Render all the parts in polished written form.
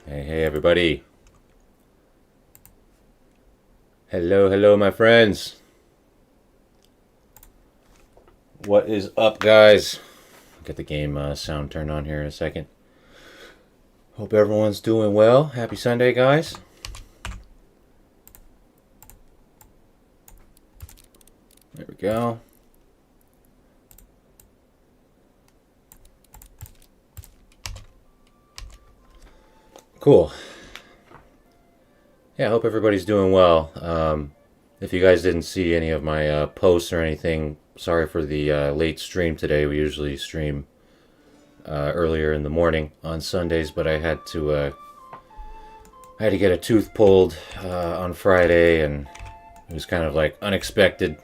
Hey, everybody. Hello, my friends. What is up, guys? Get the game sound turned on here in a second. Hope everyone's doing well. Happy Sunday, guys. There we go. Cool. Yeah, I hope everybody's doing well. If you guys didn't see any of my posts or anything, sorry for the late stream today. We usually stream earlier in the morning on Sundays, but I had to get a tooth pulled on Friday, and it was kind of like unexpected.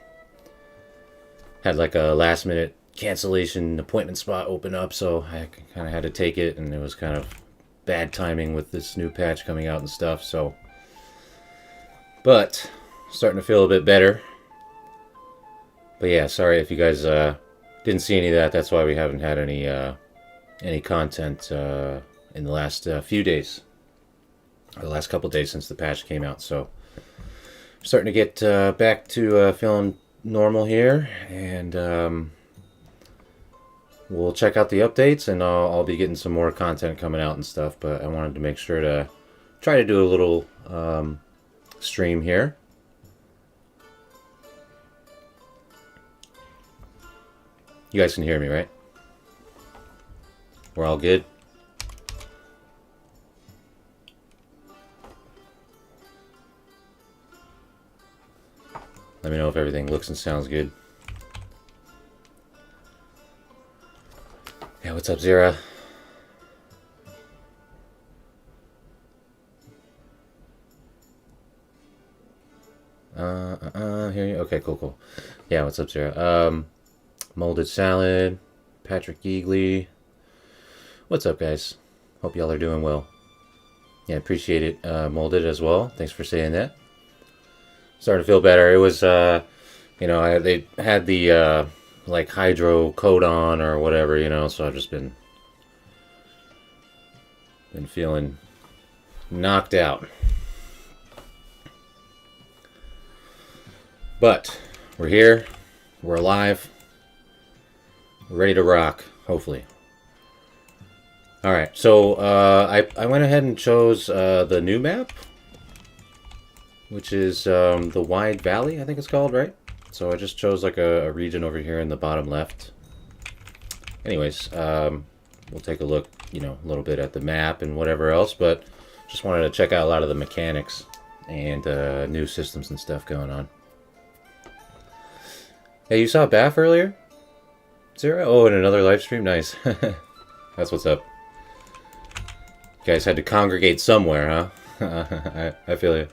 Had like a last minute cancellation appointment spot open up, so I kind of had to take it, and it was kind of bad timing with this new patch coming out and stuff. So, but starting to feel a bit better. But yeah, sorry if you guys didn't see any of that. That's why we haven't had any content in the last few days, or the last couple days since the patch came out. So starting to get back to feeling normal here, and we'll check out the updates, and I'll be getting some more content coming out and stuff. But I wanted to make sure to try to do a little stream here. You guys can hear me, right? We're all good? Let me know if everything looks and sounds good. Yeah, what's up, Zira? Hear you? Okay, cool. Yeah, what's up, Zira? Molded Salad, Patrick Geegley. What's up, guys? Hope y'all are doing well. Yeah, appreciate it, Molded, as well. Thanks for saying that. Starting to feel better. It was, they had the, like, hydrocodone or whatever, so I've just been feeling knocked out. But we're here. We're alive. We're ready to rock, hopefully. Alright, so I went ahead and chose the new map, which is the Wide Valley, I think it's called, right? So I just chose like a region over here in the bottom left. Anyways, we'll take a look, a little bit at the map and whatever else, but just wanted to check out a lot of the mechanics and new systems and stuff going on. Hey, you saw Baff earlier? Zero? Oh, in another live stream? Nice. That's what's up. You guys had to congregate somewhere, huh? I feel you.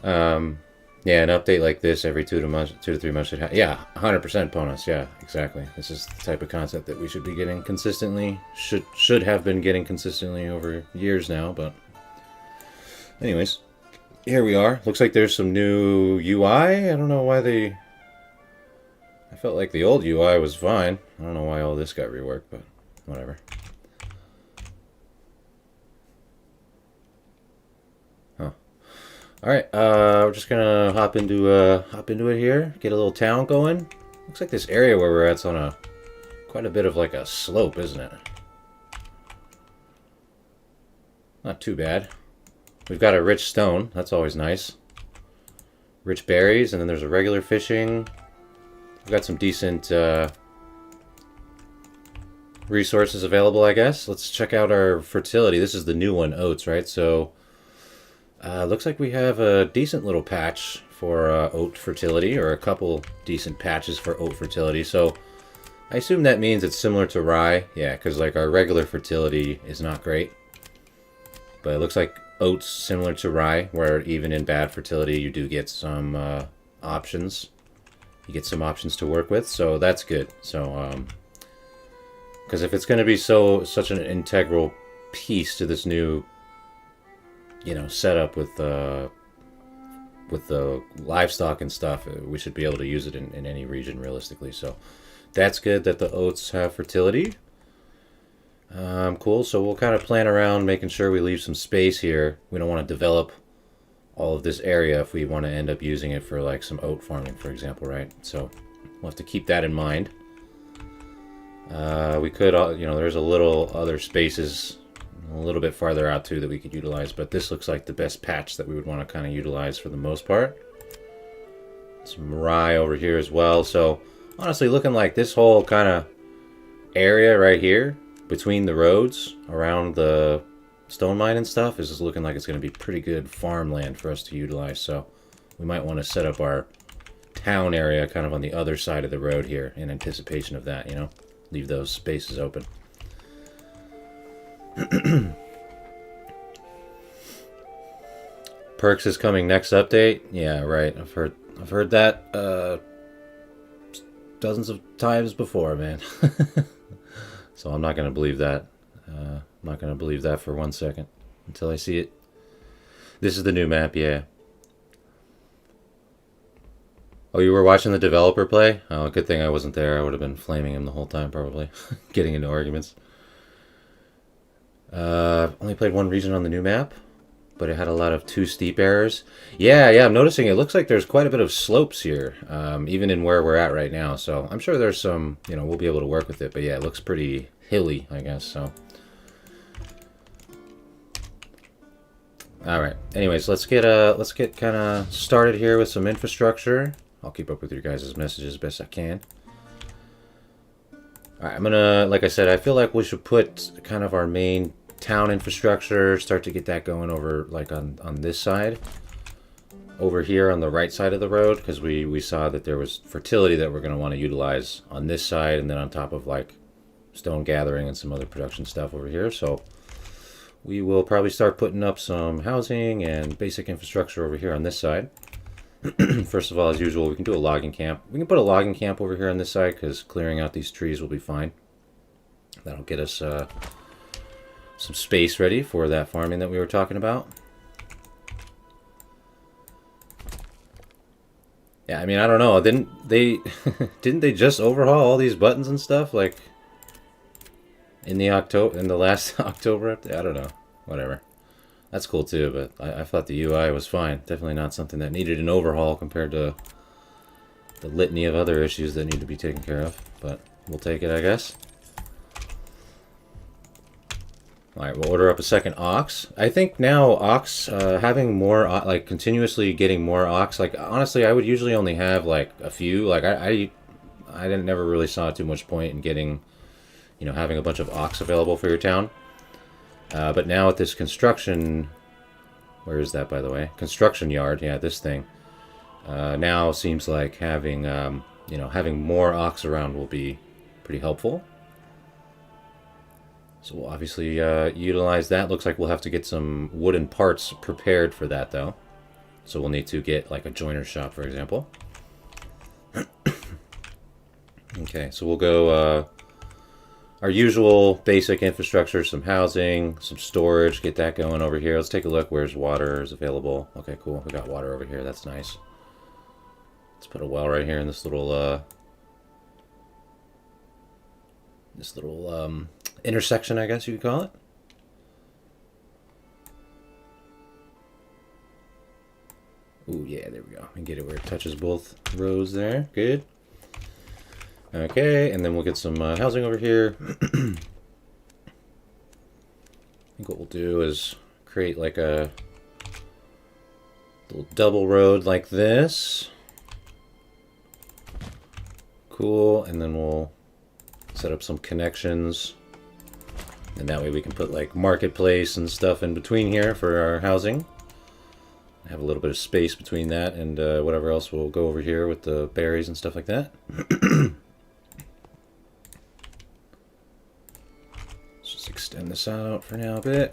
Yeah, an update like this every 2 to 3 months should have. Yeah, 100% bonus. Yeah, exactly. This is the type of content that we should be getting consistently. Should have been getting consistently over years now, but anyways, here we are. Looks like there's some new UI. I don't know why they. I felt like the old UI was fine. I don't know why all this got reworked, but whatever. Huh. All right, we're just gonna hop into it here. Get a little town going. Looks like this area where we're at's on quite a bit of like a slope, isn't it? Not too bad. We've got a rich stone. That's always nice. Rich berries, and then there's a regular fishing. We've got some decent resources available, I guess. Let's check out our fertility. This is the new one, Oats, right? So, looks like we have a decent little patch for oat fertility, or a couple decent patches for oat fertility. So, I assume that means it's similar to rye. Yeah, because like our regular fertility is not great. But it looks like oats similar to rye, where even in bad fertility, you do get some options. You get some options to work with, so that's good. So, because if it's going to be such an integral piece to this new, setup with the livestock and stuff, we should be able to use it in any region realistically. So, that's good that the oats have fertility. Cool. So we'll kind of plan around making sure we leave some space here. We don't want to develop all of this area if we want to end up using it for like some oat farming, for example, right? So we'll have to keep that in mind. We could, there's a little other spaces a little bit farther out too that we could utilize, but this looks like the best patch that we would want to kind of utilize for the most part. Some rye over here as well. So honestly, looking like this whole kind of area right here between the roads around the stone mine and stuff is just looking like it's going to be pretty good farmland for us to utilize. So we might want to set up our town area kind of on the other side of the road here in anticipation of that, leave those spaces open. Perks is coming next update. Yeah, right. I've heard that dozens of times before, man. So I'm not going to believe that. I'm not going to believe that for 1 second until I see it. This is the new map, yeah. Oh, you were watching the developer play? Oh, good thing I wasn't there. I would have been flaming him the whole time, probably. Getting into arguments. Only played one region on the new map. but it had a lot of too steep errors. Yeah, I'm noticing it looks like there's quite a bit of slopes here, even in where we're at right now. So I'm sure there's some, we'll be able to work with it. But yeah, it looks pretty hilly, I guess. So, all right. Anyways, let's get kind of started here with some infrastructure. I'll keep up with your guys' messages best I can. All right, I'm gonna, like I said, I feel like we should put kind of our main town infrastructure, start to get that going over like on this side, over here on the right side of the road, because we saw that there was fertility that we're going to want to utilize on this side, and then on top of like stone gathering and some other production stuff over here. So we will probably start putting up some housing and basic infrastructure over here on this side. First of all, as usual, we can do a logging camp. We can put a logging camp over here on this side because clearing out these trees will be fine. That'll get us some space ready for that farming that we were talking about. Yeah, I mean, I don't know. Didn't they just overhaul all these buttons and stuff like in the last October? I don't know. Whatever. That's cool too, but I thought the UI was fine. Definitely not something that needed an overhaul compared to the litany of other issues that need to be taken care of. But we'll take it, I guess. Alright, we'll order up a second ox. I think now ox, having more, like continuously getting more ox, like honestly I would usually only have like a few. Like I didn't never really saw too much point in getting, having a bunch of ox available for your town. But now with this construction, where is that by the way? Construction yard, yeah, this thing. Now seems like having, having more ox around will be pretty helpful. So we'll obviously utilize that. Looks like we'll have to get some wooden parts prepared for that though. So we'll need to get like a joiner shop, for example. Okay, so we'll go our usual basic infrastructure, some housing, some storage, get that going over here. Let's take a look. Where's water is available? Okay, cool. We got water over here. That's nice. Let's put a well right here in this little intersection, I guess you could call it. Ooh, yeah, there we go. And get it where it touches both rows there. Good. Okay, and then we'll get some housing over here. I think what we'll do is create like a little double road like this. Cool, and then we'll set up some connections. And that way we can put like marketplace and stuff in between here for our housing. Have a little bit of space between that and whatever else will go over here with the berries and stuff like that. Extend this out for now a bit.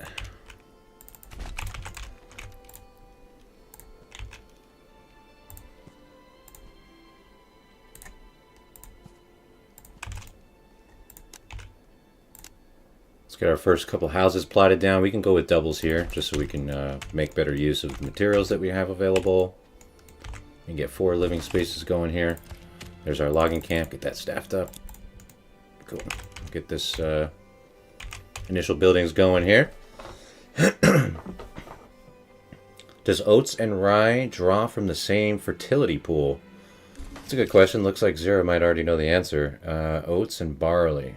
Let's get our first couple houses plotted down. We can go with doubles here just so we can make better use of the materials that we have available. We can get 4 living spaces going here. There's our logging camp. Get that staffed up. Cool. Get this initial buildings going here. Does oats and rye draw from the same fertility pool? That's a good question. Looks like Zera might already know the answer. Oats and barley.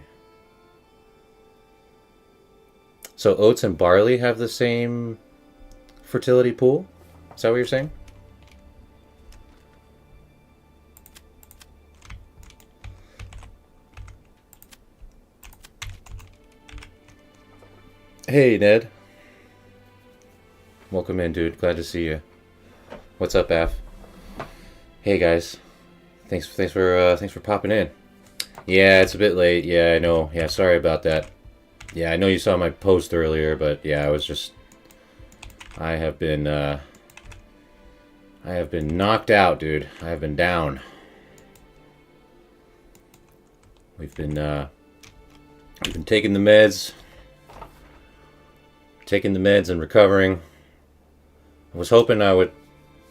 So oats and barley have the same fertility pool? Is that what you're saying? Hey, Ned. Welcome in, dude. Glad to see you. What's up, Af? Hey, guys. Thanks for popping in. Yeah, it's a bit late. Yeah, I know. Yeah, sorry about that. Yeah, I know you saw my post earlier, but yeah, I have been knocked out, dude. I have been down. We've been taking the meds. Taking the meds and recovering. I was hoping I would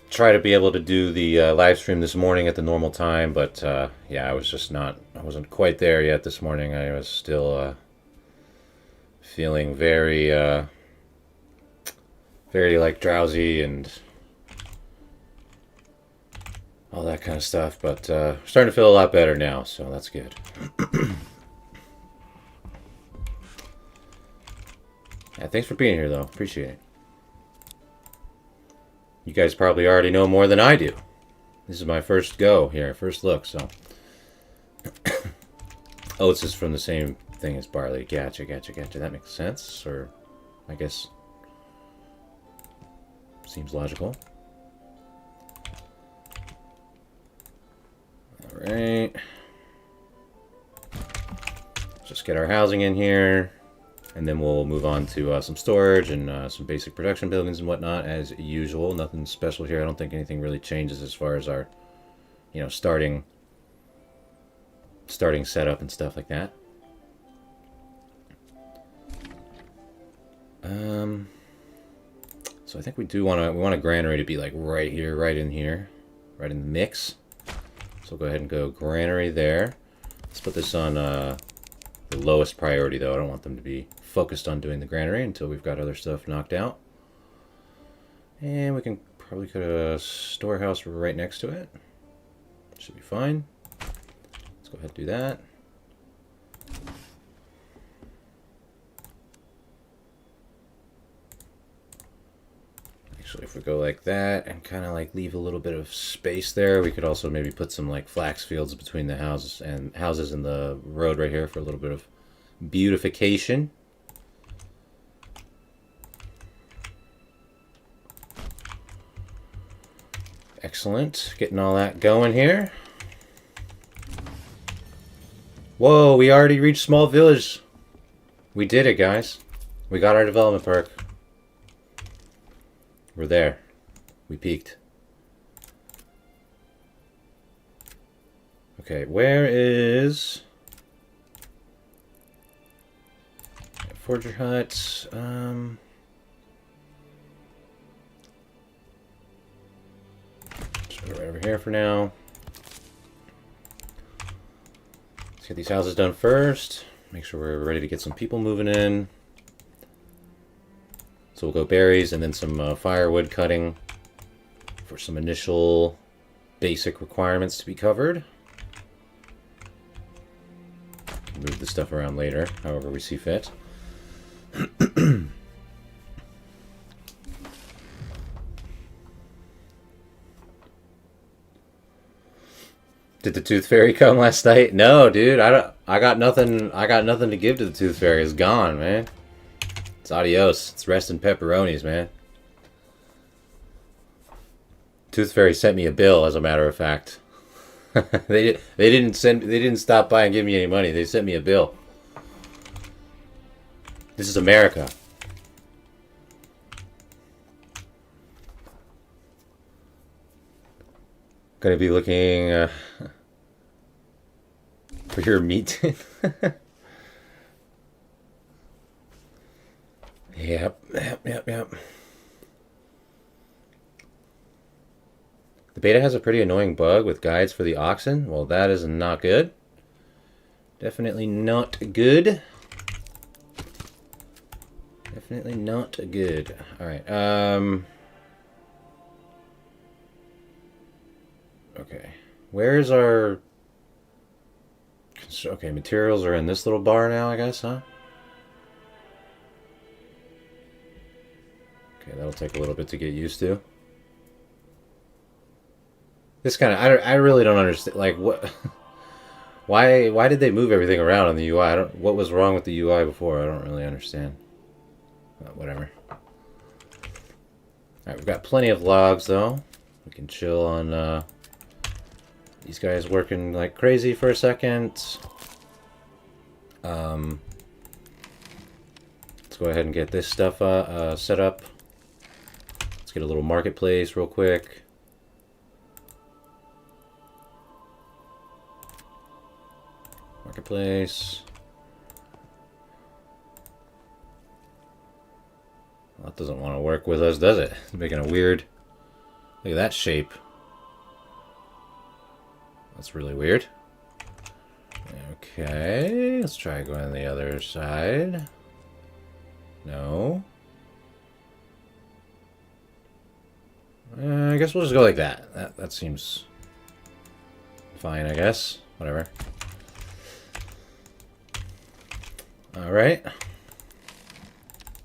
try to be able to do the live stream this morning at the normal time, but yeah, I wasn't quite there yet this morning. I was still feeling very very like drowsy and all that kind of stuff. But starting to feel a lot better now, so that's good. Yeah, thanks for being here, though. Appreciate it. You guys probably already know more than I do. This is my first go here, first look, so. Oats is from the same thing as barley. Gotcha. That makes sense, or I guess seems logical. Alright. Just get our housing in here. And then we'll move on to some storage and some basic production buildings and whatnot as usual. Nothing special here. I don't think anything really changes as far as our, starting setup and stuff like that. So I think we want a granary to be like right here, right in the mix. So we'll go ahead and go granary there. Let's put this on the lowest priority though. I don't want them to be focused on doing the granary until we've got other stuff knocked out. And we can probably put a storehouse right next to it. Should be fine. Let's go ahead and do that. Actually, if we go like that and kind of like leave a little bit of space there, we could also maybe put some like flax fields between the houses and the road right here for a little bit of beautification. Excellent. Getting all that going here. Whoa, we already reached small village. We did it, guys. We got our development perk. We're there. We peaked. Okay, where is Forger Hut? Just put it right over here for now. Let's get these houses done first. Make sure we're ready to get some people moving in. So we'll go berries and then some firewood cutting for some initial basic requirements to be covered. Move the stuff around later, however we see fit. Did the Tooth Fairy come last night? No, dude. I got nothing to give to the Tooth Fairy. It's gone, man. It's adios. It's rest in pepperonis, man. Tooth Fairy sent me a bill, as a matter of fact. They didn't stop by and give me any money. They sent me a bill. This is America. Gonna be looking for your meat. Yep. The beta has a pretty annoying bug with guides for the oxen. Well, that is not good. Definitely not good. Definitely not good. Alright, okay. Where's our... Okay, materials are in this little bar now, I guess, huh? Okay, that'll take a little bit to get used to. This kind of... I really don't understand. Like, what... Why did they move everything around on the UI? What was wrong with the UI before? I don't really understand. Whatever. Alright, we've got plenty of logs, though. We can chill on these guys working like crazy for a second. Let's go ahead and get this stuff set up. Let's get a little marketplace real quick. Marketplace. Well, that doesn't want to work with us, does it? It's making a weird... Look at that shape. That's really weird. Okay, let's try going on the other side. No. I guess we'll just go like that. That seems fine, I guess. Whatever. Alright. So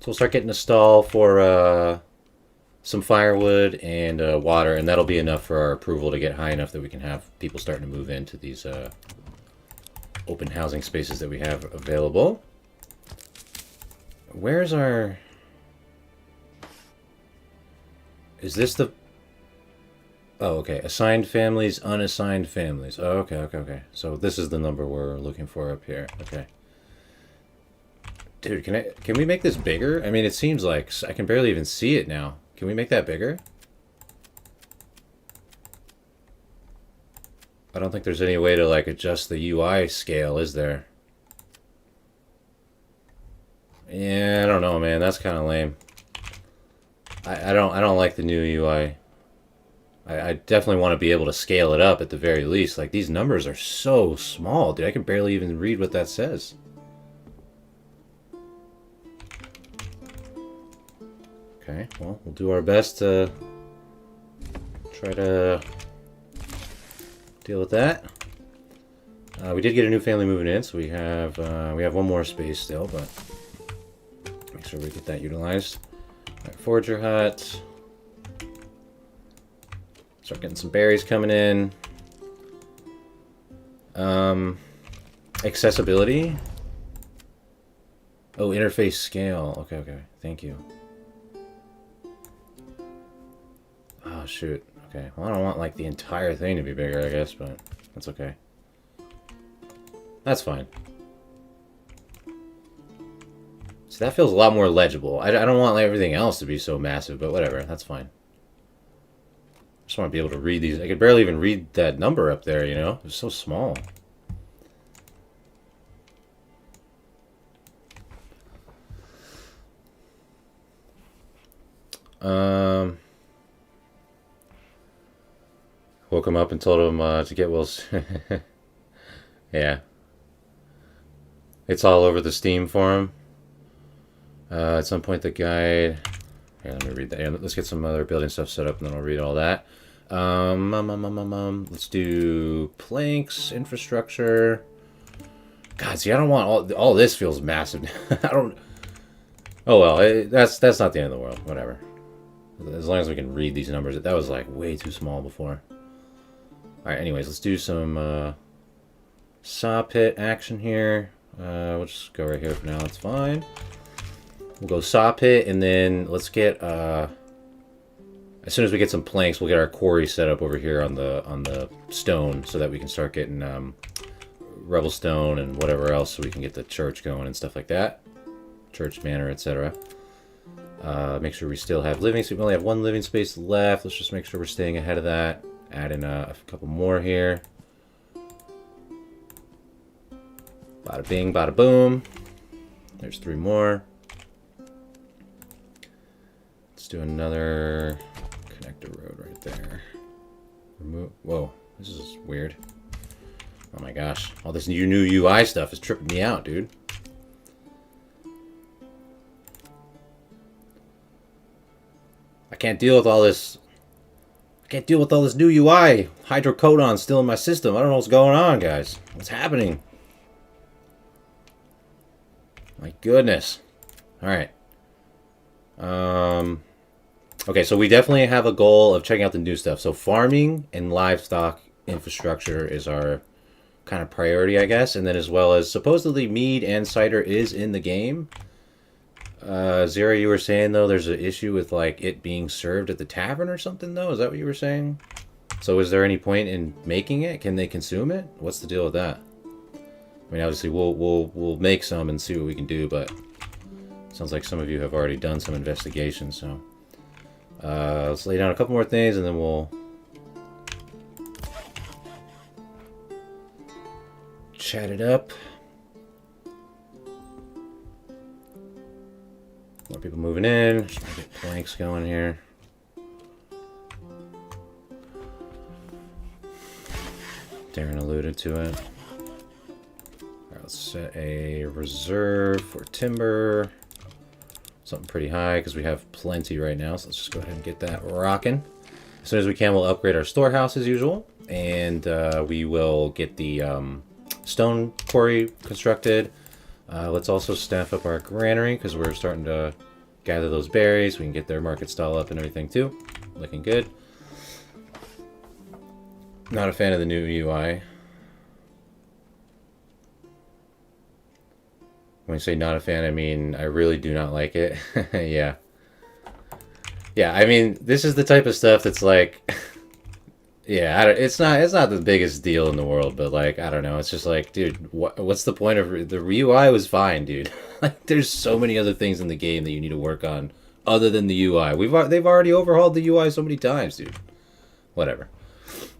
we'll start getting a stall for some firewood and water, and that'll be enough for our approval to get high enough that we can have people starting to move into these open housing spaces that we have available. Where's our... Is this the... Oh, okay. Assigned families, unassigned families. Oh, okay. So this is the number we're looking for up here. Okay. Dude, can we make this bigger? I mean, it seems like I can barely even see it now. Can we make that bigger? I don't think there's any way to like adjust the UI scale, is there? Yeah, I don't know, man. That's kind of lame. I don't like the new UI. I definitely want to be able to scale it up at the very least. Like, these numbers are so small, dude. I can barely even read what that says. Okay, well, we'll do our best to try to deal with that. We did get a new family moving in, so we have one more space still, but make sure we get that utilized. All right, Forger hut. Start getting some berries coming in. Accessibility. Oh, interface scale. Okay. Thank you. Oh, shoot. Okay. Well, I don't want, like, the entire thing to be bigger, I guess, but that's okay. That's fine. See, that feels a lot more legible. I don't want, like, everything else to be so massive, but whatever. That's fine. I just want to be able to read these. I could barely even read that number up there, you know? It's so small. Woke him up and told him to get Will's. Yeah. It's all over the Steam forum. At some point, the guide... Here, let me read that. Yeah, let's get some other building stuff set up, and then I'll read all that. Let's do planks, infrastructure. God, see, I don't want all this feels massive. I don't... Oh, well, that's not the end of the world. Whatever. As long as we can read these numbers. That was, like, way too small before. Alright, anyways, let's do some saw pit action here. We'll just go right here for now. That's fine. We'll go saw pit, and then let's get... as soon as we get some planks, we'll get our quarry set up over here on the stone, so that we can start getting rebel stone and whatever else, so we can get the church going and stuff like that. Church, manor, etc. Make sure we still have living space. We only have one living space left. Let's just make sure we're staying ahead of that. Add in a couple more here. Bada bing, bada boom. There's 3 more. Let's do another connector road right there. Remove. Whoa, this is weird. Oh my gosh, all this new UI stuff is tripping me out, dude. I can't deal with all this. I can't deal with all this new UI. Hydrocodone still in my system. I don't know what's going on, guys. What's happening? My goodness. Alright. Okay, so we definitely have a goal of checking out the new stuff. So farming and livestock infrastructure is our kind of priority, I guess. And then as well as supposedly Mead and Cider is in the game. Zero, you were saying, though, there's an issue with, like, it being served at the tavern or something, though? Is that what you were saying? So is there any point in making it? Can they consume it? What's the deal with that? I mean, obviously, we'll make some and see what we can do, but it sounds like some of you have already done some investigation, so... let's lay down a couple more things, and then we'll... chat it up. More people moving in. Just gonna get planks going here. Darren alluded to it. Alright, let's set a reserve for timber. Something pretty high because we have plenty right now. So let's just go ahead and get that rocking. As soon as we can, we'll upgrade our storehouse as usual. And we will get the stone quarry constructed. Let's also staff up our granary because we're starting to gather those berries. We can get their market stall up and everything too. Looking good. Not a fan of the new UI. When I say not a fan, I mean I really do not like it. Yeah. Yeah, I mean, this is the type of stuff that's like... Yeah, it's not the biggest deal in the world, but like, I don't know. It's just like, dude, what's the point of... The UI was fine, dude. Like, there's so many other things in the game that you need to work on other than the UI. They've already overhauled the UI so many times, dude. Whatever.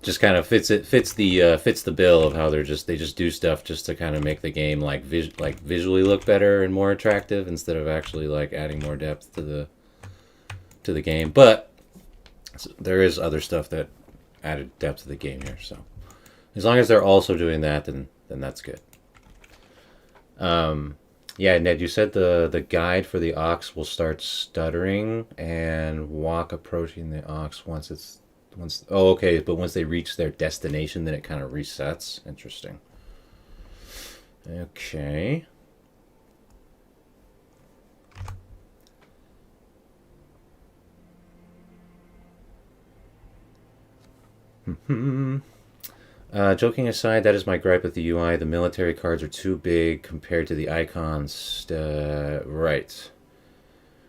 Just kind of fits the bill of how they just do stuff just to kind of make the game like visually look better and more attractive instead of actually like adding more depth to the game. But there is other stuff that added depth to the game here, so as long as they're also doing that, then that's good. Yeah, Ned, you said the guide for the ox will start stuttering and walk approaching the ox once oh, okay, but once they reach their destination, then it kind of resets. Interesting. Okay. Joking aside, that is my gripe with the UI. The military cards are too big compared to the icons. Right.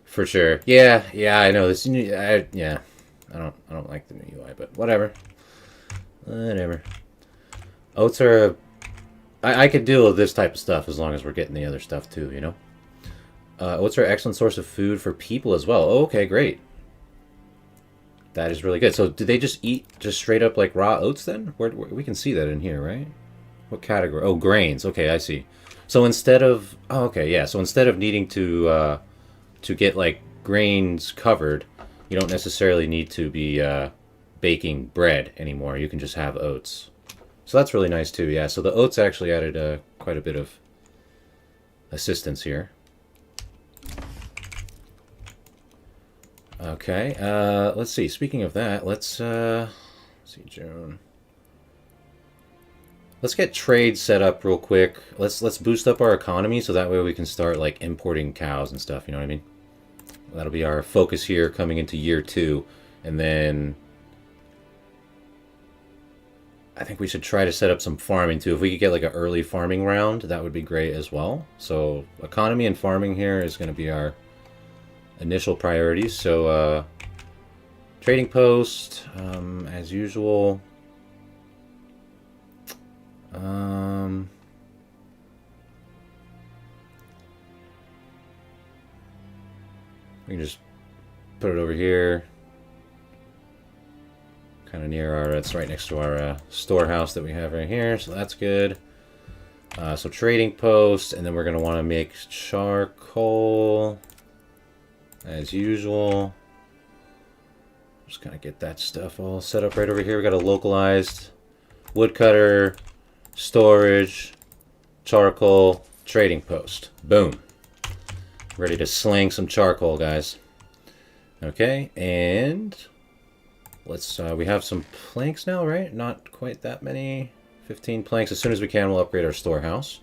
For sure. Yeah, I know this. Yeah. I don't like the new UI, but whatever. Whatever. Oats are... I could deal with this type of stuff as long as we're getting the other stuff too, you know? Oats are an excellent source of food for people as well. Oh, okay, great. That is really good. So do they just eat just straight up like raw oats then? Where we can see that in here, right? What category? Oh, grains. Okay, I see. So instead of... Oh, okay, yeah. So instead of needing to get like grains covered... You don't necessarily need to be baking bread anymore. You can just have oats. So that's really nice too, yeah. So the oats actually added quite a bit of assistance here. Okay, let's see. Speaking of that, let's see, June. Let's get trade set up real quick. Let's boost up our economy so that way we can start like importing cows and stuff, you know what I mean? That'll be our focus here coming into year 2. And then I think we should try to set up some farming too. If we could get like an early farming round, that would be great as well. So economy and farming here is going to be our initial priorities. So trading post, as usual. We can just put it over here, kind of near our, it's right next to our storehouse that we have right here, so that's good. So trading post, and then we're going to want to make charcoal, as usual. Just kind of get that stuff all set up right over here. We got a localized woodcutter, storage, charcoal, trading post. Boom. Ready to sling some charcoal, guys. Okay, and let's, we have some planks now, right? Not quite that many. 15 planks. As soon as we can, we'll upgrade our storehouse.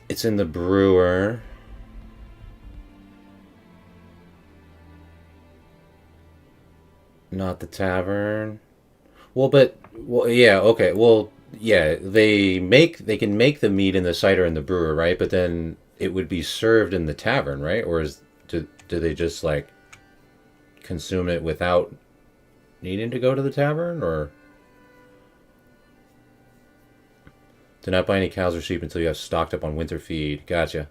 It's in the brewer. Not the tavern. Well, yeah, okay. Well, yeah, they can make the mead in the cider in the brewer, right? But then it would be served in the tavern, right? Or do they just like consume it without needing to go to the tavern? Or do not buy any cows or sheep until you have stocked up on winter feed. Gotcha.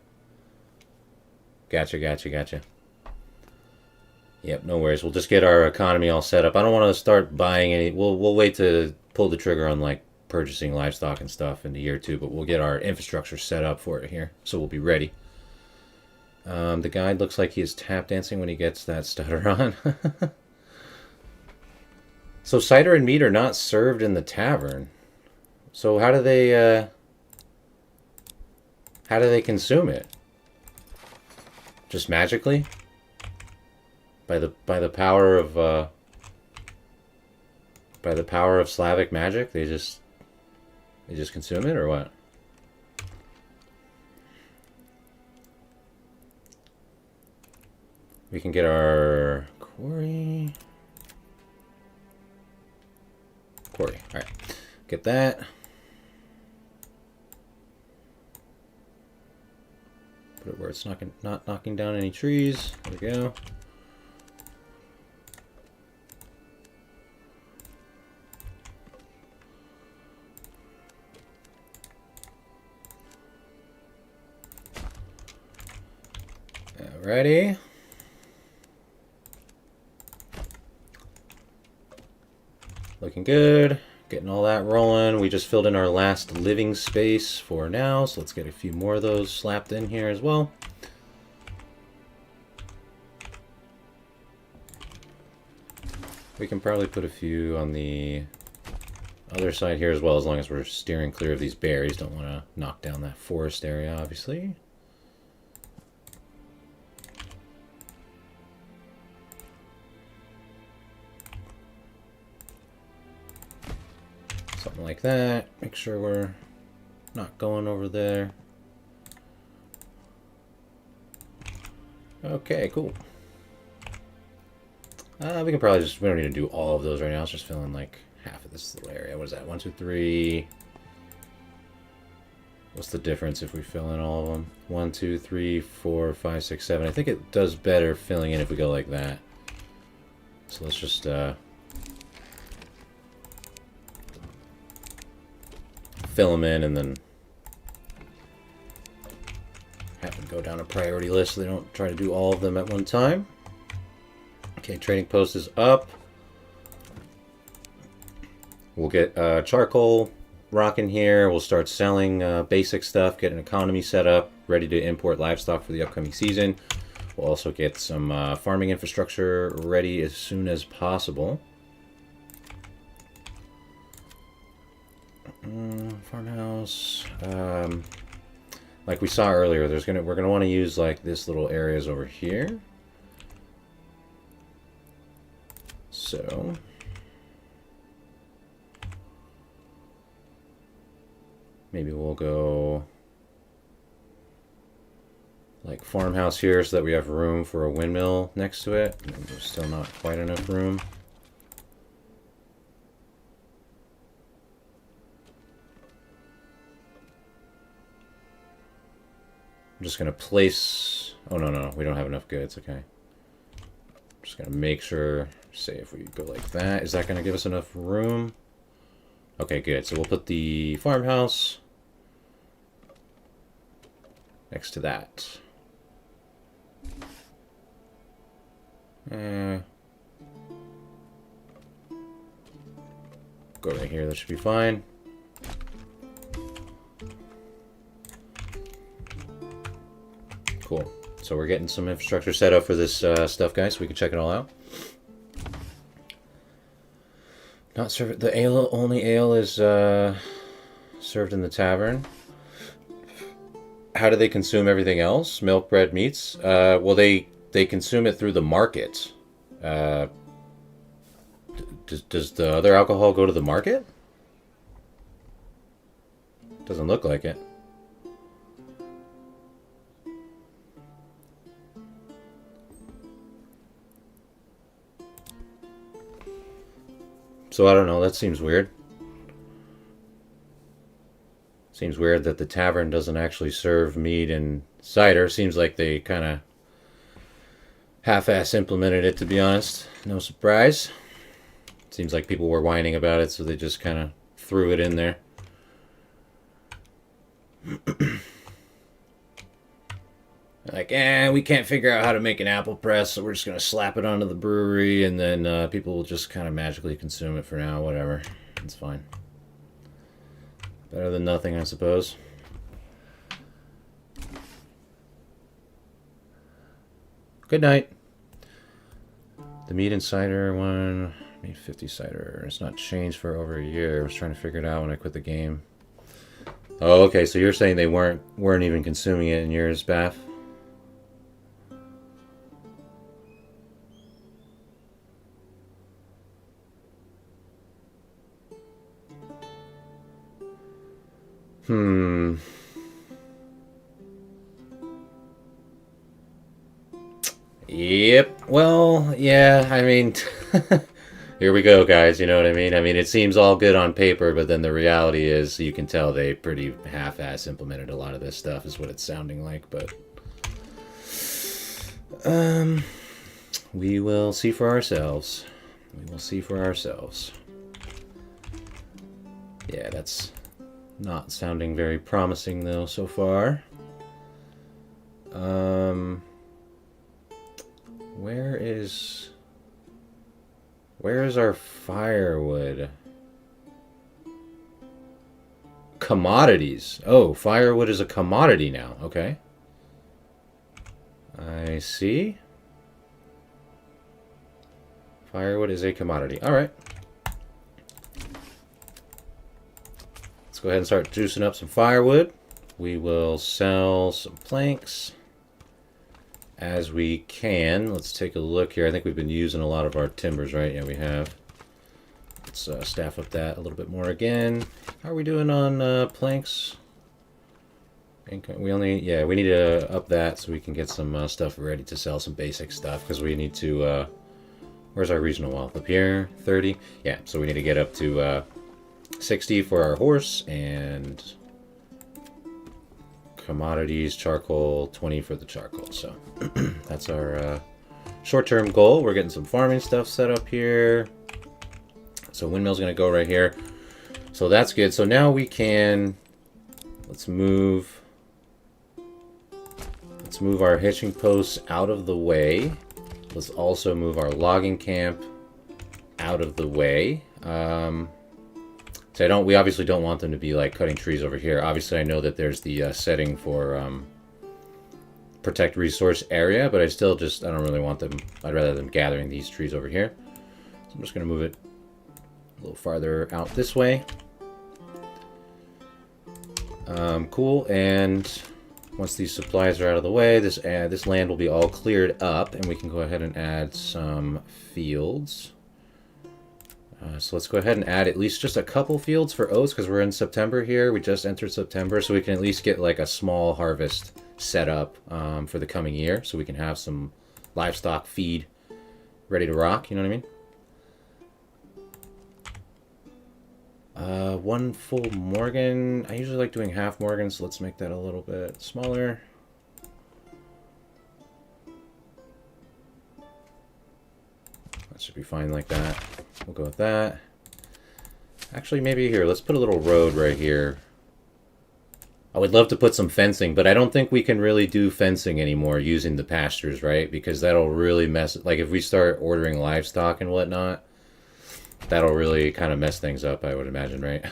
Yep, no worries. We'll just get our economy all set up. I don't want to start buying any. We'll wait to pull the trigger on like purchasing livestock and stuff in the year 2, but we'll get our infrastructure set up for it here, so we'll be ready. The guide looks like he is tap dancing when he gets that stutter on. So cider and mead are not served in the tavern. So how do they consume it? Just magically? by the power of Slavic magic, they just consume it, or what? We can get our quarry. All right, get that. Put it where it's not knocking down any trees. There we go. Alrighty. Looking good. Getting all that rolling. We just filled in our last living space for now, so let's get a few more of those slapped in here as well. We can probably put a few on the other side here as well, as long as we're steering clear of these berries. Don't want to knock down that forest area, obviously. Something like that. Make sure we're not going over there. Okay, cool. We can probably we don't need to do all of those right now. Let's just fill in like half of this little area. What is that? 1, 2, 3. What's the difference if we fill in all of them? 1, 2, 3, 4, 5, 6, 7. I think it does better filling in if we go like that. So let's just fill them in and then have them go down a priority list so they don't try to do all of them at one time. Okay, trading post is up. We'll get charcoal rocking here. We'll start selling basic stuff, get an economy set up, ready to import livestock for the upcoming season. We'll also get some farming infrastructure ready as soon as possible. Farmhouse. Like we saw earlier, we're gonna want to use like this little areas over here. So maybe we'll go like farmhouse here so that we have room for a windmill next to it. And there's still not quite enough room. I'm just gonna place, oh no, we don't have enough goods, okay. Just gonna make sure, say if we go like that, is that gonna give us enough room? Okay, good, so we'll put the farmhouse next to that. Go right here, that should be fine. Cool. So we're getting some infrastructure set up for this stuff, guys, so we can check it all out. Not served. The ale, only ale is served in the tavern. How do they consume everything else? Milk, bread, meats? Well, they consume it through the market. Does the other alcohol go to the market? Doesn't look like it. So I don't know, that seems weird. Seems weird that the tavern doesn't actually serve mead and cider. Seems like they kind of half-ass implemented it, to be honest. No surprise. Seems like people were whining about it, so they just kind of threw it in there. Like, we can't figure out how to make an apple press, so we're just going to slap it onto the brewery, and then people will just kind of magically consume it for now, whatever. It's fine. Better than nothing, I suppose. Good night. The mead and cider one, made 50 cider. It's not changed for over a year. I was trying to figure it out when I quit the game. Oh, okay, so you're saying they weren't even consuming it in yours, Bath? Hmm. Yep. Well, yeah, I mean, here we go, guys. You know what I mean? I mean, it seems all good on paper, but then the reality is you can tell they pretty half-ass implemented a lot of this stuff, is what it's sounding like, but. Um. We will see for ourselves. We will see for ourselves. Yeah, that's not sounding very promising, though, so far. Where is our firewood? Commodities. Oh, firewood is a commodity now. Okay. I see. Firewood is a commodity. All right. Let's go ahead and start juicing up some firewood. We will sell some planks as we can. Let's take a look here. I think we've been using a lot of our timbers, right? Yeah, we have. Let's staff up that a little bit more again. How are we doing on planks? We need to up that so we can get some stuff ready to sell, some basic stuff, because we need to... where's our regional wealth? Up here, 30? Yeah, so we need to get up to 60 for our horse, and commodities, charcoal, 20 for the charcoal. So that's our short-term goal. We're getting some farming stuff set up here. So windmill's going to go right here. So that's good. So now we can... Let's move our hitching posts out of the way. Let's also move our logging camp out of the way. So we obviously don't want them to be like cutting trees over here. Obviously, I know that there's the setting for protect resource area, but I don't really want them. I'd rather them gathering these trees over here. So I'm just going to move it a little farther out this way. Cool, and once these supplies are out of the way, this land will be all cleared up, and we can go ahead and add some fields. So let's go ahead and add at least just a couple fields for oats, because we're in September here. We just entered September, so we can at least get like a small harvest set up for the coming year, so we can have some livestock feed ready to rock, you know what I mean? One full Morgan. I usually like doing half Morgan, so let's make that a little bit smaller. That should be fine like that. We'll go with that. Actually, maybe here, let's put a little road right here. I would love to put some fencing, but I don't think we can really do fencing anymore using the pastures, right? Because that'll really mess... Like, if we start ordering livestock and whatnot, that'll really kind of mess things up, I would imagine, right?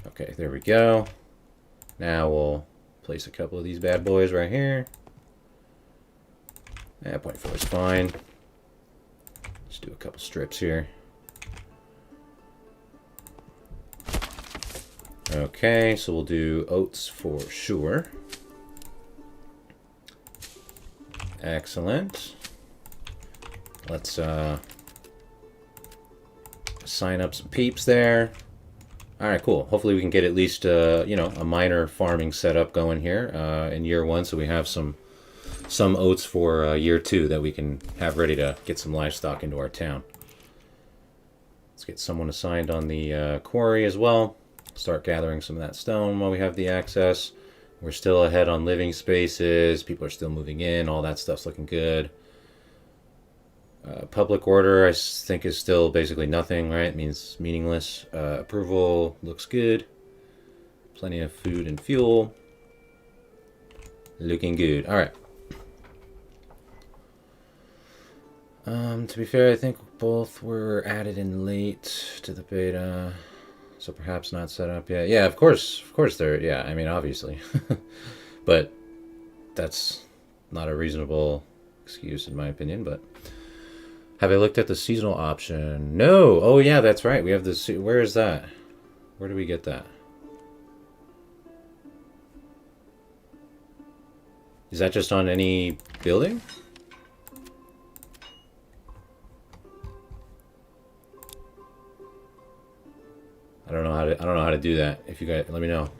Okay, there we go. Now we'll place a couple of these bad boys right here. Yeah, 0.4 is fine. Let's do a couple strips here. Okay, so we'll do oats for sure. Excellent. Let's sign up some peeps there. All right, cool. Hopefully we can get at least a minor farming setup going here in year one, so we have some oats for year two that we can have ready to get some livestock into our town. Let's get someone assigned on the quarry as well. Start gathering some of that stone while we have the access. We're still ahead on living spaces. People are still moving in. All that stuff's looking good. Public order, I think, is still basically nothing, right? It means meaningless. Approval looks good. Plenty of food and fuel. Looking good. All right. To be fair, I think both were added in late to the beta, so perhaps not set up yet. Yeah, of course they're, yeah, I mean, obviously. But that's not a reasonable excuse in my opinion, but... Have I looked at the seasonal option? No! Oh yeah, that's right, we have this, where is that? Where do we get that? Is that just on any building? I don't know how to do that. If you guys let me know.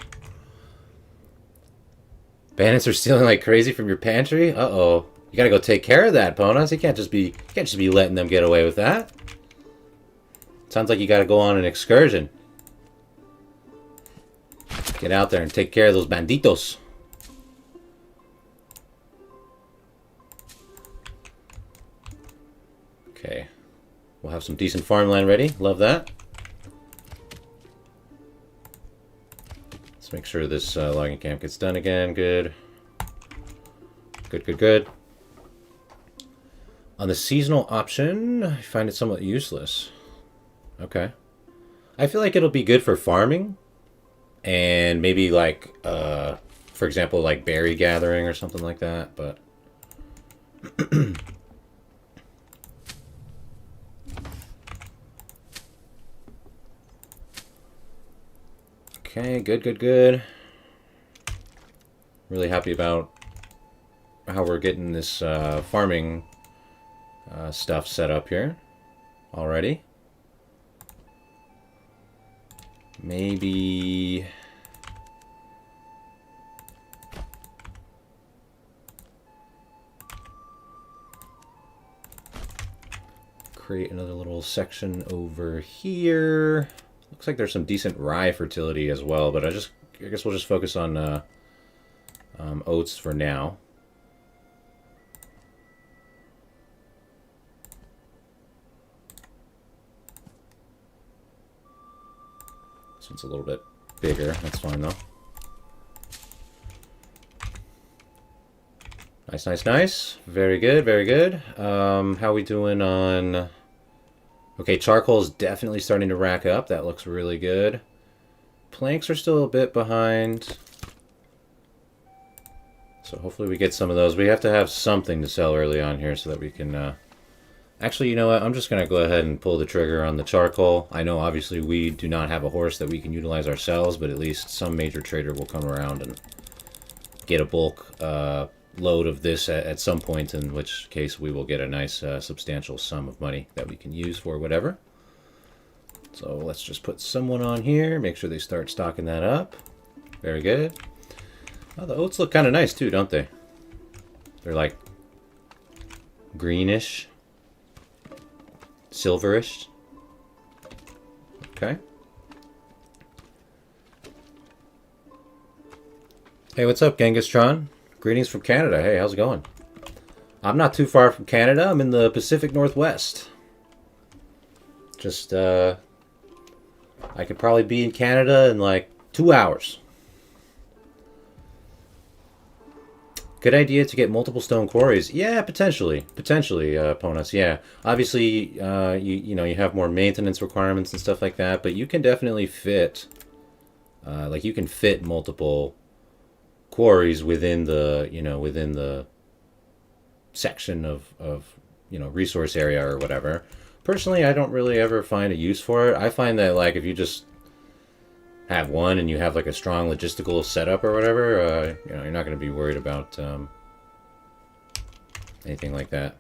Bandits are stealing like crazy from your pantry? Uh-oh. You gotta go take care of that, Ponas. You can't just be letting them get away with that. Sounds like you gotta go on an excursion. Get out there and take care of those banditos. Okay. We'll have some decent farmland ready. Love that. Let's make sure this logging camp gets done again. Good. Good, good, good. On the seasonal option, I find it somewhat useless. Okay. I feel like it'll be good for farming. And maybe like, for example, like berry gathering or something like that. But... Okay, good, good, good. Really happy about how we're getting this farming stuff set up here already. Maybe... create another little section over here. Looks like there's some decent rye fertility as well, but I guess we'll just focus on oats for now. This one's a little bit bigger. That's fine though. Nice, nice, nice. Very good, very good. How are we doing on... Okay, charcoal is definitely starting to rack up. That looks really good. Planks are still a bit behind. So hopefully we get some of those. We have to have something to sell early on here so that we can... Actually, you know what? I'm just going to go ahead and pull the trigger on the charcoal. I know obviously we do not have a horse that we can utilize ourselves, but at least some major trader will come around and get a bulk load of this at some point, in which case we will get a nice substantial sum of money that we can use for whatever. So let's just put someone on here, make sure they start stocking that up. Very good. Oh, the oats look kind of nice too, don't they? They're like greenish, silverish. Okay. Hey, what's up, Gengistron? Greetings from Canada. Hey, how's it going? I'm not too far from Canada. I'm in the Pacific Northwest. Just, I could probably be in Canada in like 2 hours. Good idea to get multiple stone quarries. Yeah, potentially. Potentially, Ponas. Yeah. Obviously, you know, you have more maintenance requirements and stuff like that, but you can definitely fit, like you can fit multiple quarries within the, you know, within the section of you know, resource area or whatever. Personally, I don't really ever find a use for it. I find that like if you just have one and you have like a strong logistical setup or whatever, you know, you're not going to be worried about anything like that.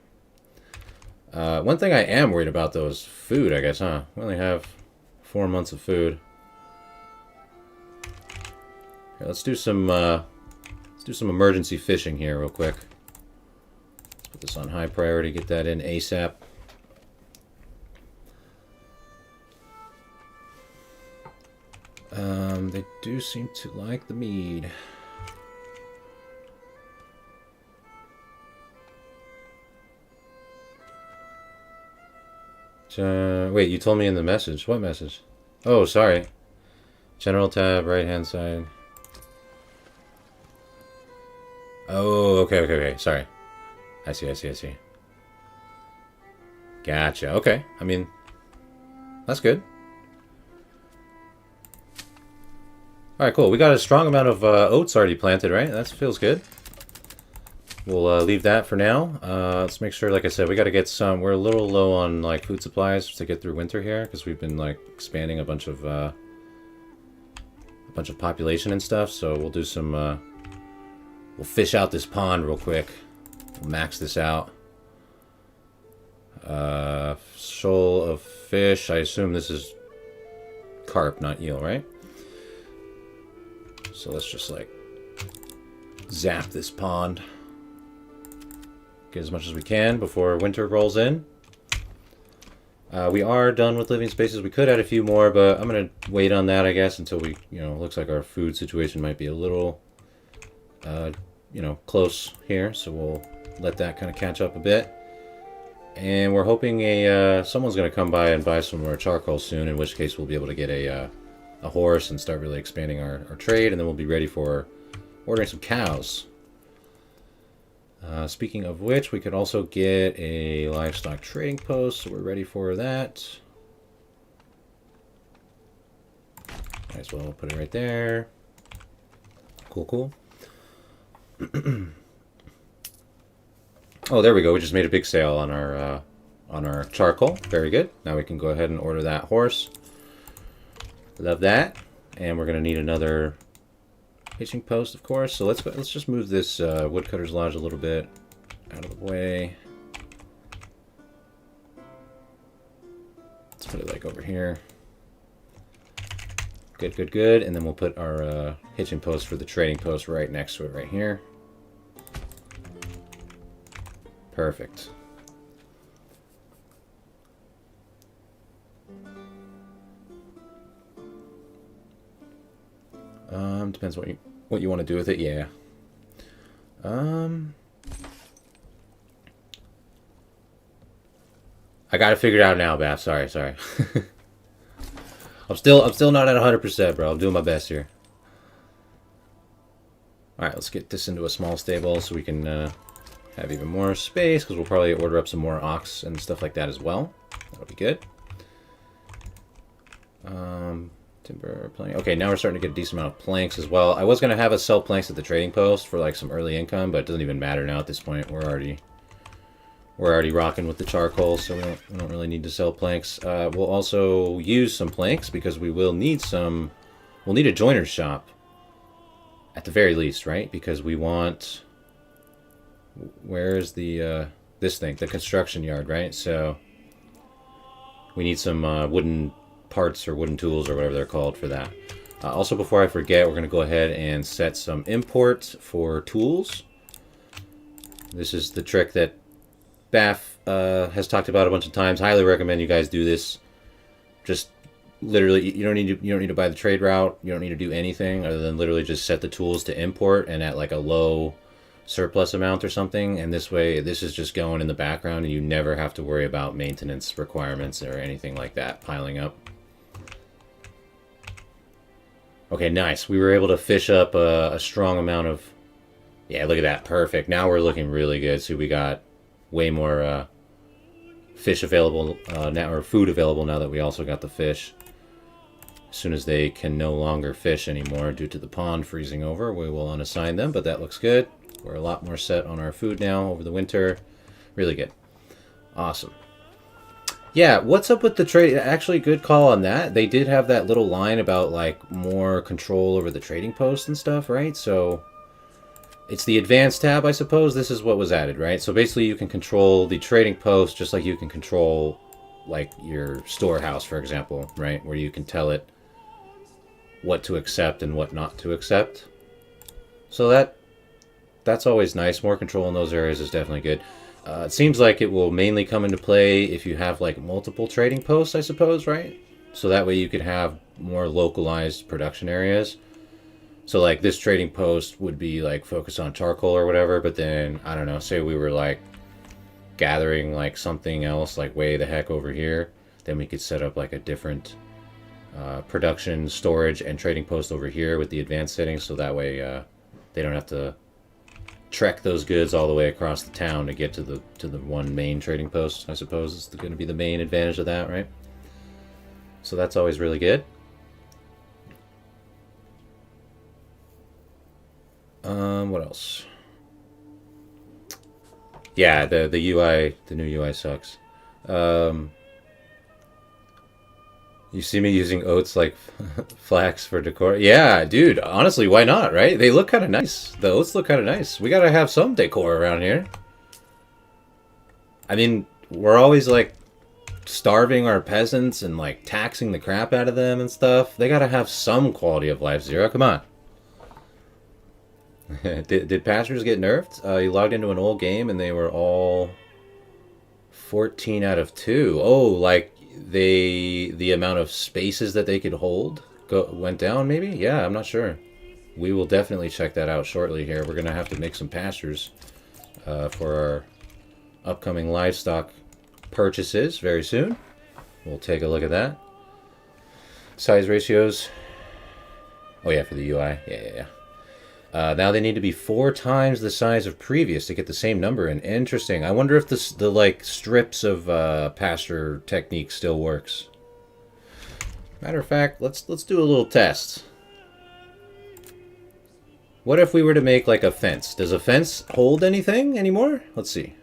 One thing I am worried about though is food, I guess, huh? We only have 4 months of food. Okay, let's do some emergency fishing here real quick. Let's put this on high priority, get that in ASAP. They do seem to like the mead. Wait, you told me in the message. What message? Oh, sorry. General tab, right hand side. Oh, okay. Sorry. I see. Gotcha. Okay. I mean, that's good. Alright, cool. We got a strong amount of oats already planted, right? That feels good. We'll leave that for now. Let's make sure, like I said, we got to get some... We're a little low on like food supplies to get through winter here, because we've been like expanding a bunch of population and stuff. So we'll do some... we'll fish out this pond real quick. We'll max this out. Shoal of fish. I assume this is carp, not eel, right? So let's just like zap this pond. Get as much as we can before winter rolls in. We are done with living spaces. We could add a few more, but I'm going to wait on that, I guess, until we, looks like our food situation might be a little, close here. So we'll let that kind of catch up a bit. And we're hoping someone's going to come by and buy some more charcoal soon, in which case we'll be able to get a horse and start really expanding our trade, and then we'll be ready for ordering some cows. Speaking of which, we could also get a livestock trading post, so we're ready for that. Might as well put it right there. Cool, cool. Oh, there we go. We just made a big sale on our charcoal. Very good. Now we can go ahead and order that horse. Love that. And we're gonna need another hitching post, of course. So let's just move this woodcutter's lodge a little bit out of the way. Let's put it like over here. Good, good, good. And then we'll put our hitching post for the trading post right next to it right here. Perfect. Depends what you want to do with it. Yeah. I gotta figure it out now, Bap. Sorry. I'm still not at 100%, bro. I'm doing my best here. All right, let's get this into a small stable so we can have even more space, because we'll probably order up some more ox and stuff like that as well. That'll be good. Timber plank. Okay, now we're starting to get a decent amount of planks as well. I was going to have us sell planks at the trading post for like some early income, but it doesn't even matter now at this point. We're already rocking with the charcoal, so we don't really need to sell planks. We'll also use some planks because we will need some. We'll need a joiner's shop at the very least, right? Because we want. Where is the this thing? The construction yard, right? So we need some wooden parts or wooden tools or whatever they're called for that. Also, before I forget, we're going to go ahead and set some import for tools. This is the trick that Baff has talked about a bunch of times. Highly recommend you guys do this. Just literally, you don't need to buy the trade route. You don't need to do anything other than literally just set the tools to import and at like a low surplus amount or something. And this way, this is just going in the background, and you never have to worry about maintenance requirements or anything like that piling up. Okay, nice. We were able to fish up a strong amount of... Yeah, look at that. Perfect. Now we're looking really good. So we got way more fish available now, or food available now that we also got the fish. As soon as they can no longer fish anymore due to the pond freezing over, we will unassign them, but that looks good. We're a lot more set on our food now over the winter. Really good. Awesome. Yeah, what's up with the trade? Actually, good call on that. They did have that little line about like more control over the trading post and stuff, right? So it's the advanced tab, I suppose. This is what was added, right? So basically you can control the trading post just like you can control like your storehouse, for example, right? Where you can tell it what to accept and what not to accept. So that's always nice. More control in those areas is definitely good. It seems like it will mainly come into play if you have like multiple trading posts, I suppose, right? So that way you could have more localized production areas. So like this trading post would be like focused on charcoal or whatever, but then, I don't know, say we were like gathering like something else like way the heck over here, then we could set up like a different production, storage, and trading post over here with the advanced settings, so that way they don't have to trek those goods all the way across the town to get to the one main trading post. I suppose is going to be the main advantage of that, right? So that's always really good. What else? Yeah, the UI, the new UI sucks. You see me using oats like flax for decor? Yeah, dude, honestly, why not, right? They look kind of nice. The oats look kind of nice. We gotta have some decor around here. I mean, we're always like starving our peasants and like taxing the crap out of them and stuff. They gotta have some quality of life, Zero. Come on. did pastures get nerfed? You logged into an old game and they were all 14 out of 2. Oh, like the amount of spaces that they could hold went down maybe? Yeah, I'm not sure. We will definitely check that out shortly here. We're going to have to make some pastures for our upcoming livestock purchases very soon. We'll take a look at that. Size ratios. Oh yeah, for the UI. Yeah. Now they need to be 4 times the size of previous to get the same number. And interesting. I wonder if the like strips of pasture technique still works. Matter of fact, let's do a little test. What if we were to make like a fence? Does a fence hold anything anymore? Let's see.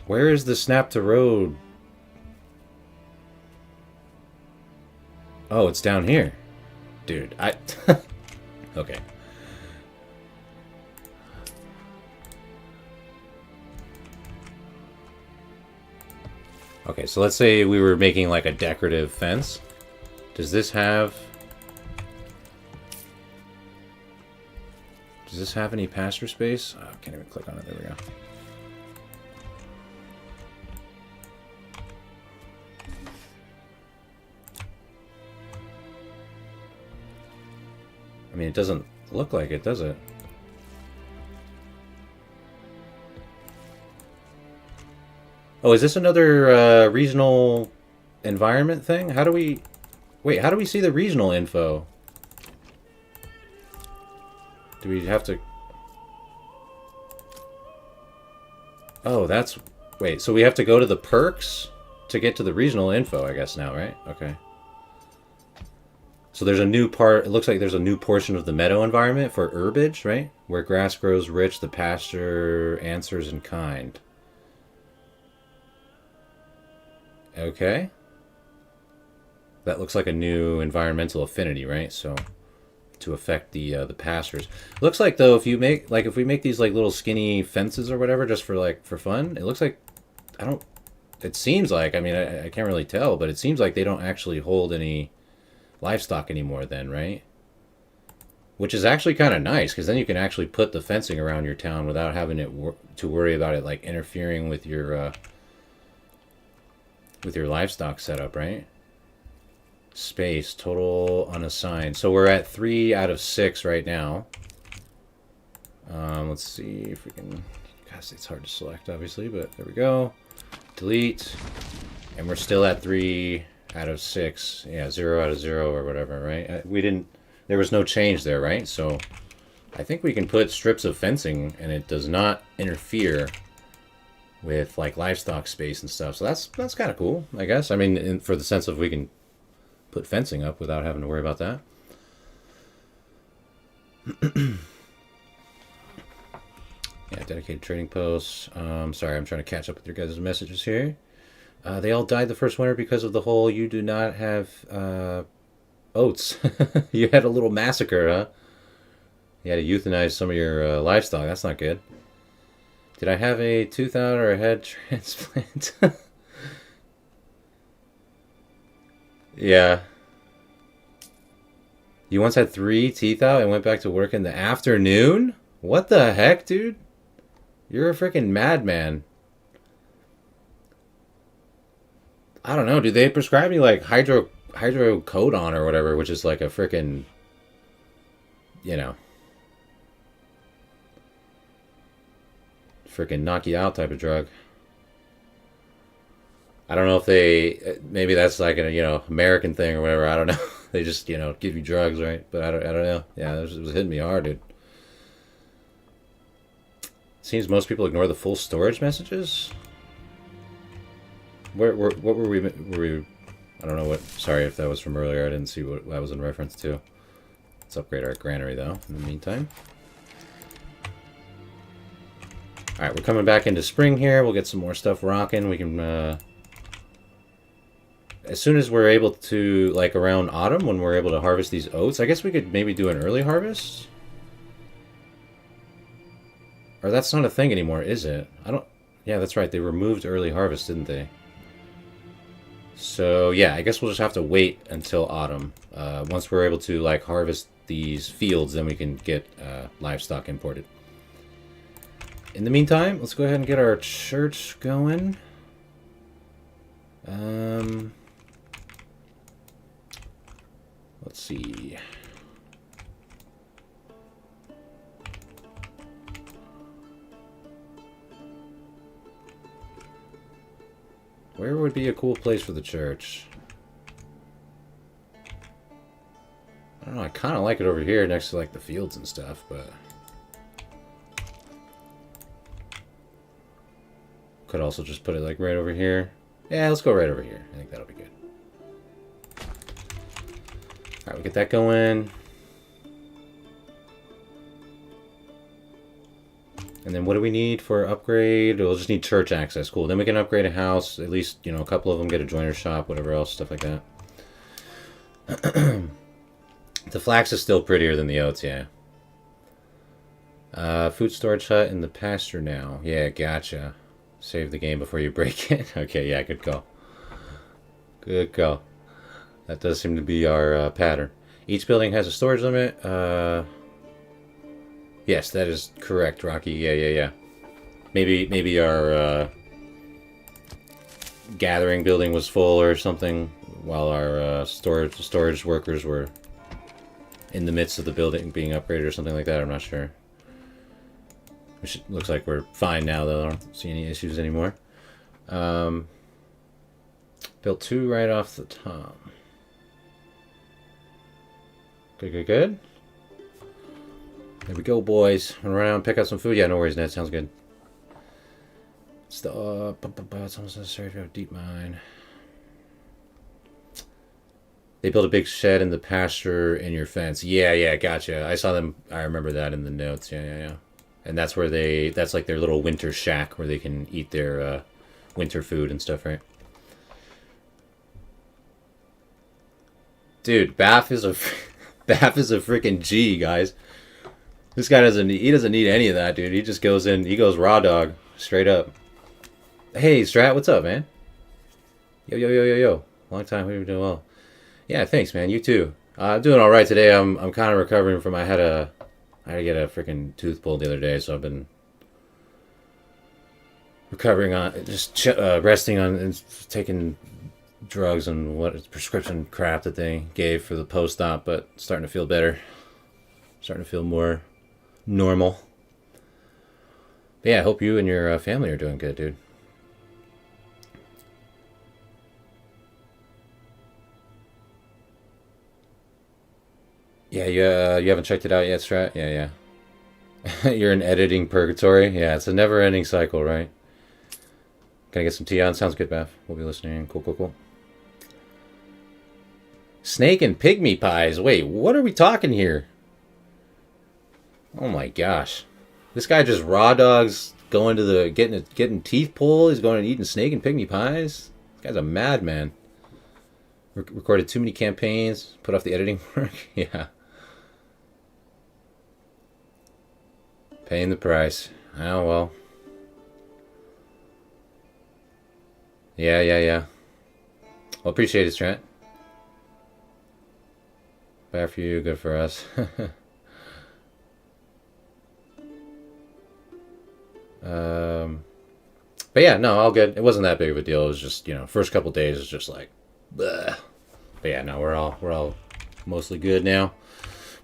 Where is the snap to road? Oh, it's down here. Dude, okay. Okay, so let's say we were making like a decorative fence. Does this have any pasture space? Oh, I can't even click on it. There we go. I mean, it doesn't look like it, does it? Oh, is this another regional environment thing? How do we... Wait, how do we see the regional info? Do we have to... Oh, that's... Wait, so we have to go to the perks to get to the regional info, I guess now, right? Okay. So there's a new part... It looks like there's a new portion of the meadow environment for herbage, right? Where grass grows rich, the pasture answers in kind. Okay. That looks like a new environmental affinity, right? So... to affect the pastures. Looks like though if we make these like little skinny fences or whatever just for fun, it looks like it seems like, I mean, I can't really tell, but it seems like they don't actually hold any livestock anymore then, right? Which is actually kind of nice because then you can actually put the fencing around your town without having to worry about it like interfering with your livestock setup, right? Space, total unassigned. So we're at 3 out of 6 right now. Let's see if we can... Gosh, it's hard to select, obviously, but there we go. Delete. And we're still at 3 out of 6. Yeah, 0 out of 0 or whatever, right? There was no change there, right? So I think we can put strips of fencing and it does not interfere with like livestock space and stuff. So that's kind of cool, I guess. I mean, for the sense of we can put fencing up without having to worry about that. Yeah, dedicated trading posts. Sorry, I'm trying to catch up with your guys' messages here. They all died the first winter because of the whole you do not have oats. You had a little massacre, huh? You had to euthanize some of your livestock. That's not good. Did I have a tooth out or a head transplant? Yeah. You once had 3 teeth out and went back to work in the afternoon? What the heck, dude? You're a freaking madman. I don't know. Do they prescribe me like hydrocodone or whatever, which is like a freaking, freaking knock you out type of drug? I don't know if maybe that's like an American thing or whatever. I don't know. They just give you drugs, right? But I don't know. Yeah, it was hitting me hard, dude. Seems most people ignore the full storage messages. What were we? I don't know what. Sorry if that was from earlier. I didn't see what that was in reference to. Let's upgrade our granary though. In the meantime. All right, we're coming back into spring here. We'll get some more stuff rocking. We can. as soon as we're able to, like around autumn, when we're able to harvest these oats, I guess we could maybe do an early harvest. Or that's not a thing anymore, is it? I don't... Yeah, that's right. They removed early harvest, didn't they? So, yeah, I guess we'll just have to wait until autumn. Once we're able to, like, harvest these fields, then we can get livestock imported. In the meantime, let's go ahead and get our church going. Let's see. Where would be a cool place for the church? I don't know, I kind of like it over here next to like the fields and stuff, but... Could also just put it like right over here. Yeah, let's go right over here. I think that'll be good. Alright, we'll get that going. And then what do we need for upgrade? We'll just need church access. Cool. Then we can upgrade a house. At least, you know, a couple of them get a joiner shop, whatever else, stuff like that. The flax is still prettier than the oats, yeah. Food storage hut in the pasture now. Yeah, gotcha. Save the game before you break it. Okay, yeah, good call. Good call. That does seem to be our pattern. Each building has a storage limit. Yes, that is correct, Rocky. Yeah. Maybe our gathering building was full or something, while our storage workers were in the midst of the building being upgraded or something like that. I'm not sure. Looks like we're fine now, though. I don't see any issues anymore. Built 2 right off the top. Good. There we go, boys. Run around, pick up some food. Yeah, no worries, Ned. Sounds good. It's almost necessary to have a deep mine. They built a big shed in the pasture in your fence. Yeah, gotcha. I saw them. I remember that in the notes. Yeah. And that's where that's like their little winter shack where they can eat their winter food and stuff, right? Dude, Baff is a freaking G, guys. This guy doesn't need any of that, dude. He just goes in, he goes raw dog, straight up. Hey, Strat, what's up, man? Yo. Long time, we've been doing well. Yeah, thanks, man. You too. I'm doing all right today. I'm kind of recovering from I had to get a freaking tooth pulled the other day, so I've been recovering on just resting on and taking drugs and what prescription crap that they gave for the post-op, but starting to feel better. Starting to feel more normal. But yeah, I hope you and your family are doing good, dude. Yeah, you haven't checked it out yet, Strat? Yeah. You're in editing purgatory? Yeah, it's a never-ending cycle, right? Can I get some tea on? Sounds good, Beth. We'll be listening. Cool. Snake and pygmy pies. Wait, what are we talking here? Oh my gosh. This guy just raw dogs going to the getting teeth pulled. He's going and eating snake and pygmy pies. This guy's a madman. Recorded too many campaigns. Put off the editing work. Yeah. Paying the price. Oh well. Yeah. Well, appreciate it, Trent. Bad for you, good for us. But yeah, no, all good. It wasn't that big of a deal. It was just, first couple days was just like, bleh. But yeah, no, we're all mostly good now.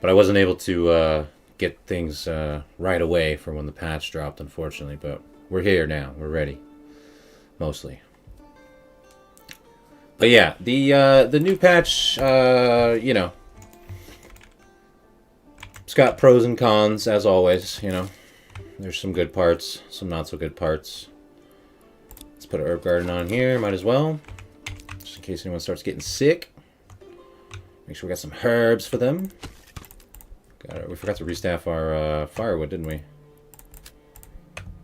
But I wasn't able to get things right away for when the patch dropped, unfortunately. But we're here now. We're ready, mostly. But yeah, the new patch, it's got pros and cons as always. There's some good parts, some not so good parts. Let's put an herb garden on here, might as well, just in case anyone starts getting sick. Make sure we got some herbs for them. We forgot to restaff our firewood, didn't we?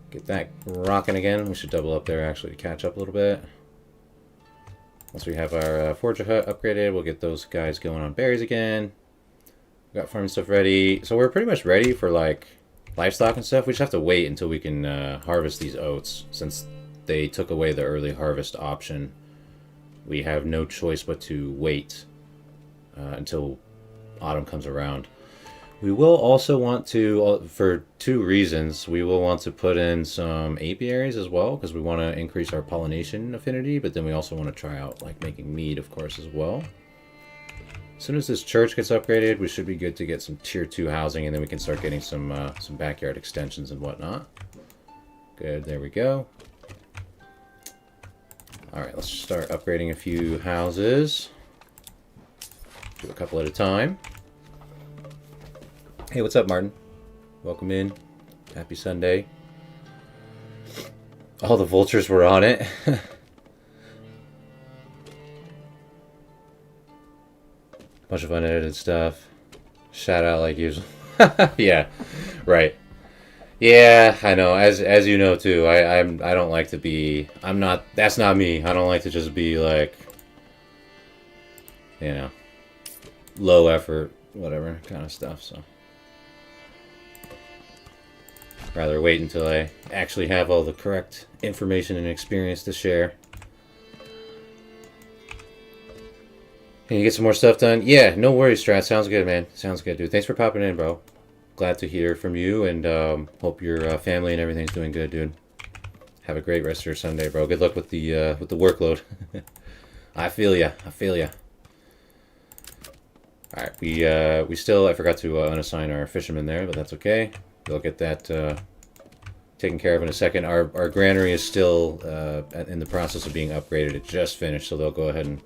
Get that rocking again. We should double up there actually to catch up a little bit. Once we have our forager hut upgraded, we'll get those guys going on berries again. We got farming stuff ready. So we're pretty much ready for like livestock and stuff. We just have to wait until we can harvest these oats. Since they took away the early harvest option, we have no choice but to wait until autumn comes around. We will also want to, for two reasons, we will want to put in some apiaries as well, because we want to increase our pollination affinity, but then we also want to try out like making mead, of course, as well. As soon as this church gets upgraded, we should be good to get some tier 2 housing, and then we can start getting some backyard extensions and whatnot. Good, there we go. Alright, let's start upgrading a few houses. Do a couple at a time. Hey, what's up, Martin? Welcome in. Happy Sunday. All the vultures were on it. Bunch of unedited stuff. Shout out like usual. Yeah, right. Yeah, I know. As you know too, I don't like to be. I'm not. That's not me. I don't like to just be like, you know, low effort, whatever kind of stuff. So. Rather wait until I actually have all the correct information and experience to share. Can you get some more stuff done? Yeah, no worries, Strat. Sounds good, man. Sounds good, dude. Thanks for popping in, bro. Glad to hear from you, and hope your family and everything's doing good, dude. Have a great rest of your Sunday, bro. Good luck with the workload. I feel ya. I feel ya. All right, we still, I forgot to unassign our fisherman there, but that's okay. We'll get that taken care of in a second. Our granary is still in the process of being upgraded. It just finished, so they'll go ahead and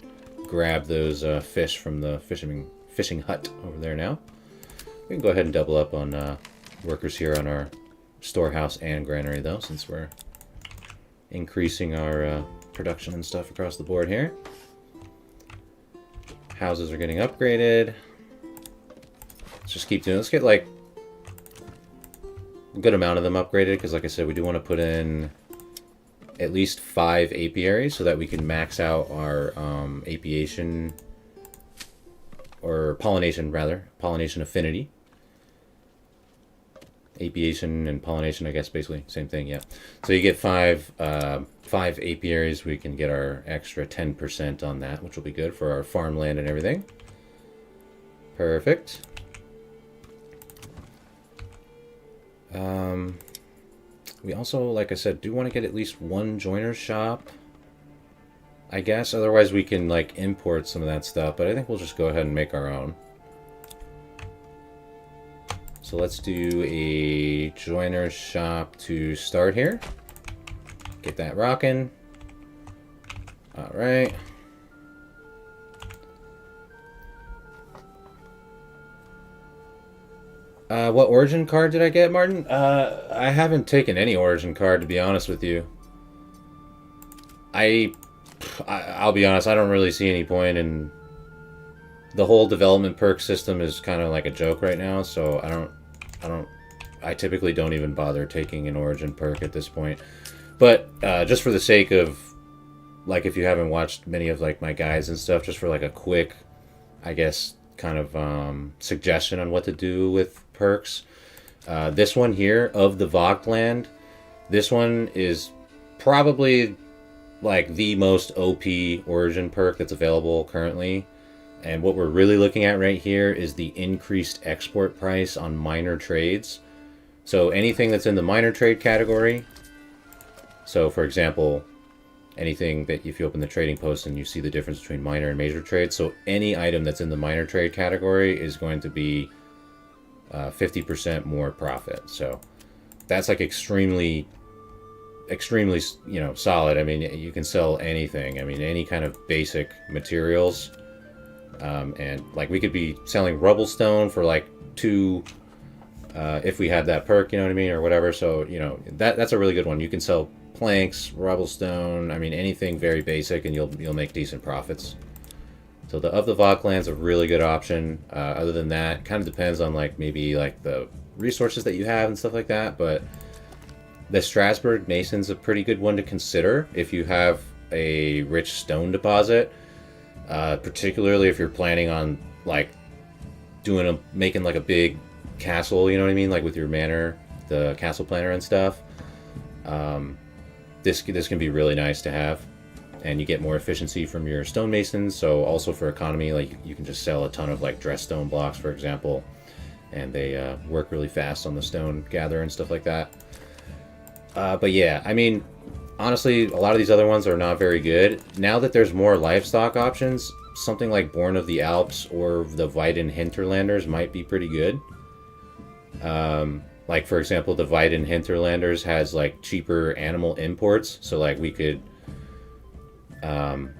grab those fish from the fishing hut over there now. We can go ahead and double up on workers here on our storehouse and granary, though, since we're increasing our production and stuff across the board here. Houses are getting upgraded. Let's just keep doing. Let's get like a good amount of them upgraded, because like I said, we do want to put in at least 5 apiaries so that we can max out our apiation, or pollination rather, pollination affinity. Apiation and pollination, I guess, basically same thing. Yeah. So you get 5 apiaries, we can get our extra 10% on that, which will be good for our farmland and everything. Perfect. We also, like I said, do want to get at least one joiner's shop, I guess. Otherwise we can like import some of that stuff, but I think we'll just go ahead and make our own. So let's do a joiner's shop to start here. Get that rocking. All right. What origin card did I get, Martin? I haven't taken any origin card, to be honest with you. I'll be honest, I don't really see any point in... The whole development perk system is kind of like a joke right now, so I typically don't even bother taking an origin perk at this point. But, just for the sake of, like, if you haven't watched many of, like, my guides and stuff, just for, like, a quick, I guess, kind of, suggestion on what to do with perks. This one here, of the Vogtland, this one is probably like the most OP origin perk that's available currently. And what we're really looking at right here is the increased export price on minor trades. So anything that's in the minor trade category, so for example, anything that if you open the trading post and you see the difference between minor and major trades, so any item that's in the minor trade category is going to be 50% more profit. So that's like extremely, you know, solid. I mean, you can sell anything. I mean, any kind of basic materials. And like we could be selling rubble stone for like 2 if we had that perk, you know what I mean, or whatever. So, you know, that's a really good one. You can sell planks, rubble stone, I mean, anything very basic, and you'll make decent profits. So the of the Vogtland's a really good option. Other than that, kind of depends on like maybe like the resources that you have and stuff like that. But the Strasbourg Mason's a pretty good one to consider if you have a rich stone deposit, particularly if you're planning on like making like a big castle, you know what I mean, like with your manor, the castle planner and stuff. This can be really nice to have, and you get more efficiency from your stonemasons. So also for economy, like you can just sell a ton of like dressed stone blocks, for example, and they work really fast on the stone gather and stuff like that. But yeah, I mean, honestly, a lot of these other ones are not very good. Now that there's more livestock options, something like Born of the Alps or the Weiden Hinterlanders might be pretty good. Like, for example, the Weiden Hinterlanders has, like, cheaper animal imports. So, like, we could... well,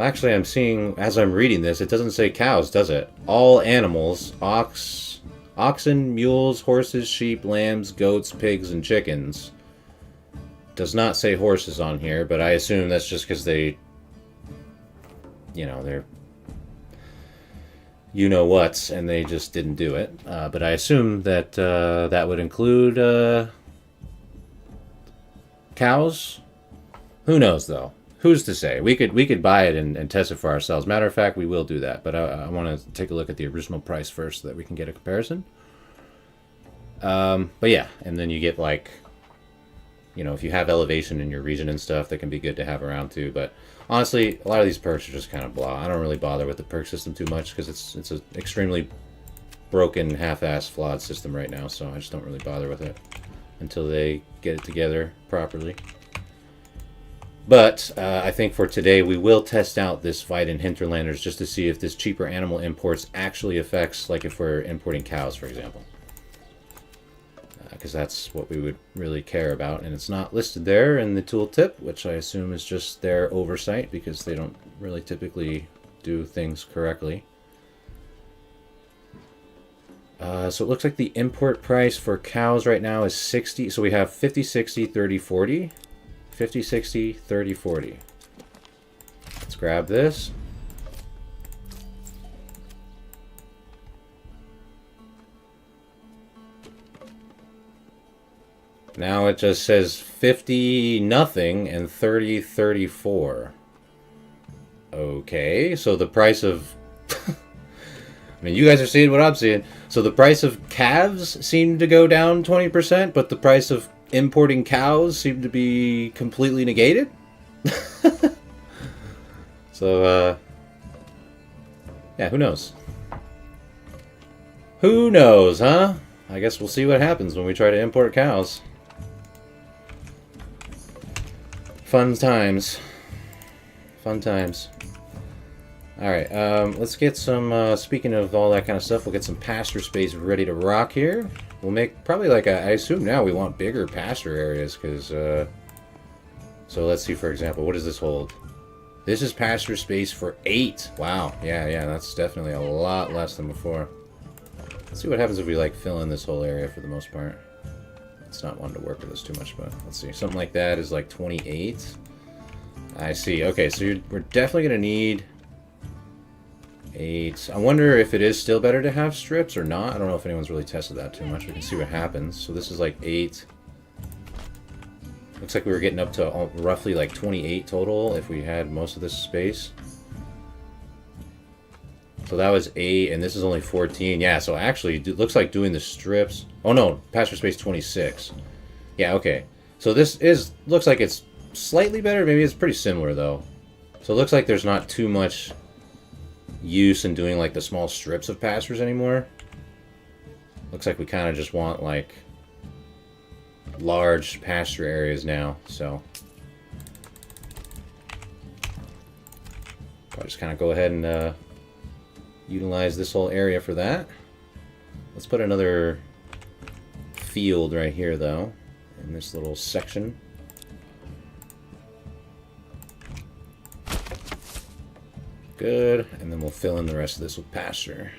actually, I'm seeing, as I'm reading this, it doesn't say cows, does it? All animals, oxen, mules, horses, sheep, lambs, goats, pigs, and chickens. Does not say horses on here, but I assume that's just because they, you know, they're you-know-whats, and they just didn't do it. But I assume that that would include cows. Who knows, though? Who's to say? We could buy it and test it for ourselves. Matter of fact, we will do that. But I want to take a look at the original price first so that we can get a comparison. But yeah, and then you get, like, you know, if you have elevation in your region and stuff, that can be good to have around too. But honestly, a lot of these perks are just kind of blah. I don't really bother with the perk system too much because it's an extremely broken, half-assed, flawed system right now. So I just don't really bother with it until they get it together properly. But I think for today, we will test out this Weiden Hinterlanders just to see if this cheaper animal imports actually affects, like if we're importing cows, for example. Because that's what we would really care about. And it's not listed there in the tooltip, which I assume is just their oversight because they don't really typically do things correctly. So it looks like the import price for cows right now is 60. So we have 50, 60, 30, 40. 50, 60, 30, 40. Let's grab this. Now it just says 50 nothing and 30 34. Okay, so the price of I mean, you guys are seeing what I'm seeing. So the price of calves seemed to go down 20%, but the price of importing cows seemed to be completely negated. So, yeah, who knows? Who knows, huh? I guess we'll see what happens when we try to import cows. Fun times. Fun times. Alright, let's get some, speaking of all that kind of stuff, we'll get some pasture space ready to rock here. We'll make probably like I assume now we want bigger pasture areas because, so let's see, for example, what does this hold? This is pasture space for 8. Wow. Yeah, that's definitely a lot less than before. Let's see what happens if we like fill in this whole area for the most part. It's not one to work with us too much, but let's see. Something like that is like 28. I see. Okay, so we're definitely going to need 8. I wonder if it is still better to have strips or not. I don't know if anyone's really tested that too much. We can see what happens. So this is like 8. Looks like we were getting up to roughly like 28 total if we had most of this space. So that was 8, and this is only 14. Yeah, so actually, it looks like doing the strips... Oh no, pasture space 26. Yeah, okay. So this looks like it's slightly better. Maybe it's pretty similar, though. So it looks like there's not too much use in doing like the small strips of pastures anymore. Looks like we kind of just want like large pasture areas now, so I'll just kind of go ahead and utilize this whole area for that. Let's put another field right here though in this little section. Good, and then we'll fill in the rest of this with pasture.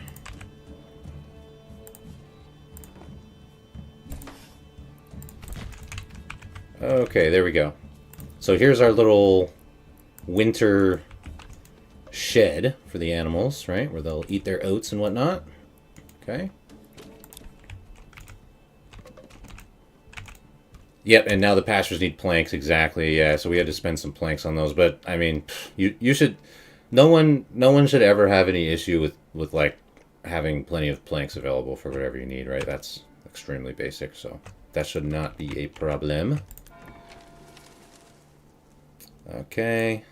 Okay, there we go. So here's our little winter shed for the animals, right? Where they'll eat their oats and whatnot. Okay. Yep, and now the pastures need planks, exactly, yeah, so we had to spend some planks on those, but, I mean, you should... No one should ever have any issue with, like, having plenty of planks available for whatever you need, right? That's extremely basic, so that should not be a problem. Okay.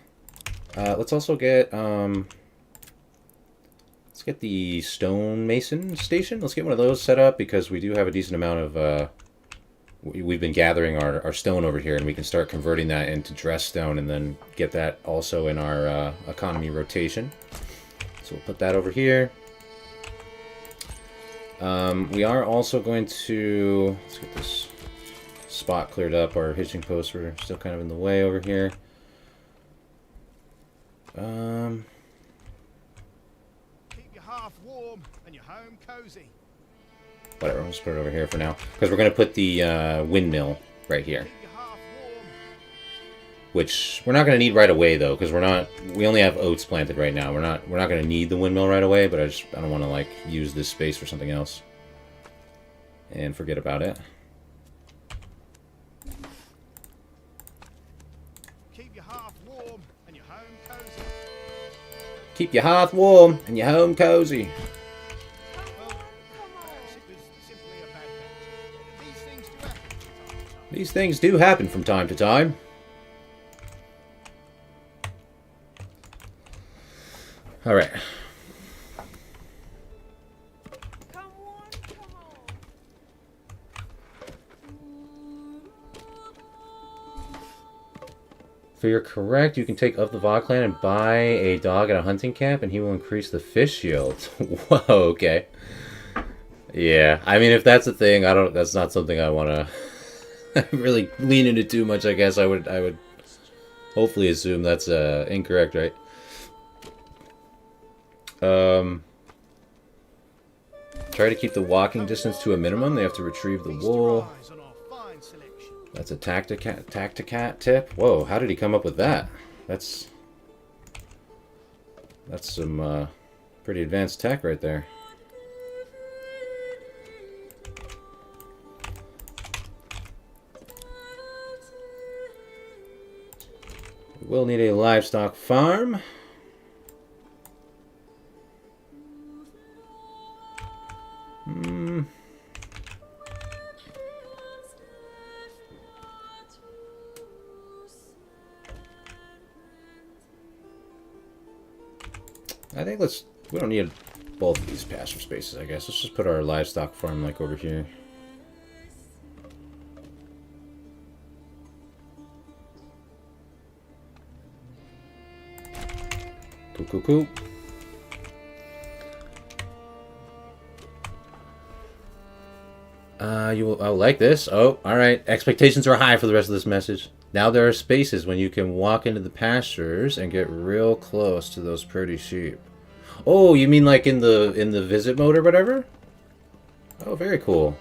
Let's also get, let's get the stonemason station. Let's get one of those set up because we do have a decent amount of, we've been gathering our stone over here, and we can start converting that into dress stone and then get that also in our economy rotation. So we'll put that over here. We are also going to... Let's get this spot cleared up. Our hitching posts were still kind of in the way over here. Keep your hearth warm and your home cozy. Whatever, we'll just put it over here for now. Because we're going to put the windmill right here. Keep your hearth warm. Which we're not going to need right away, though, because we only have oats planted right now. We're not going to need the windmill right away, but I don't want to, like, use this space for something else. And forget about it. Keep your hearth warm and your home cozy. Keep your hearth warm and your home cozy. Well, perhaps it was simply a bad match. These things do happen from time to time. These things do happen from time to time. All right. Come on, come on. If you're correct, you can take up the VOD clan and buy a dog at a hunting camp, and he will increase the fish yield. Whoa, okay. Yeah, I mean, if that's a thing, that's not something I want to really lean into too much, I guess. I would hopefully assume that's incorrect, right? Try to keep the walking distance to a minimum. They have to retrieve the wool. Feast your eyes on our fine selection. That's a tacticat tip. Whoa, how did he come up with that? That's some pretty advanced tech right there. We will need a livestock farm. I think we don't need both of these pasture spaces, I guess. Let's just put our livestock farm, like, over here. Cool, cool, cool. I'll like this. Oh, alright. Expectations are high for the rest of this message. Now there are spaces when you can walk into the pastures and get real close to those pretty sheep. Oh, you mean like in the visit mode or whatever? Oh, very cool.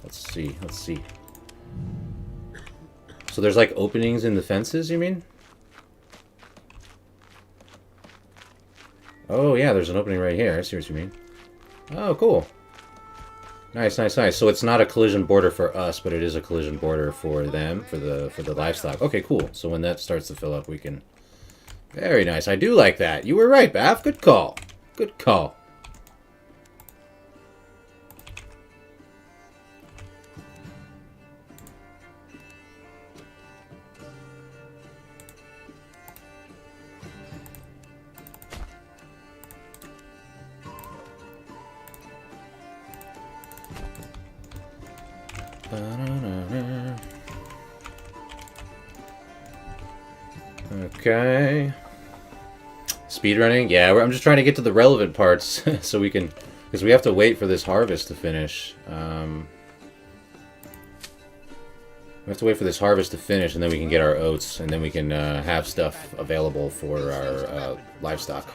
Let's see. So there's like openings in the fences, you mean? Oh yeah, there's an opening right here. I see what you mean. Oh, cool. Nice. So it's not a collision border for us, but it is a collision border for them, for the livestock. Okay, cool. So when that starts to fill up, we can... Very nice. I do like that. You were right, Bath. Good call. Good call. Okay. Speedrunning? Yeah, I'm just trying to get to the relevant parts so we can... Because we have to wait for this harvest to finish. We have to wait for this harvest to finish, and then we can get our oats, and then we can have stuff available for our livestock.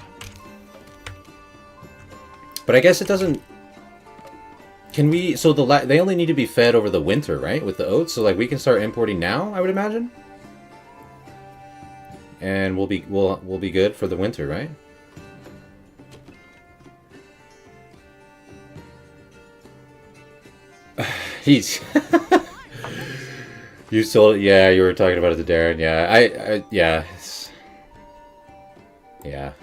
But I guess it doesn't... Can we... So they only need to be fed over the winter, right? With the oats? So, like, we can start importing now, I would imagine? And we'll be good for the winter, right? He's. You sold. Yeah, you were talking about it to Darren. Yeah, yeah, yeah.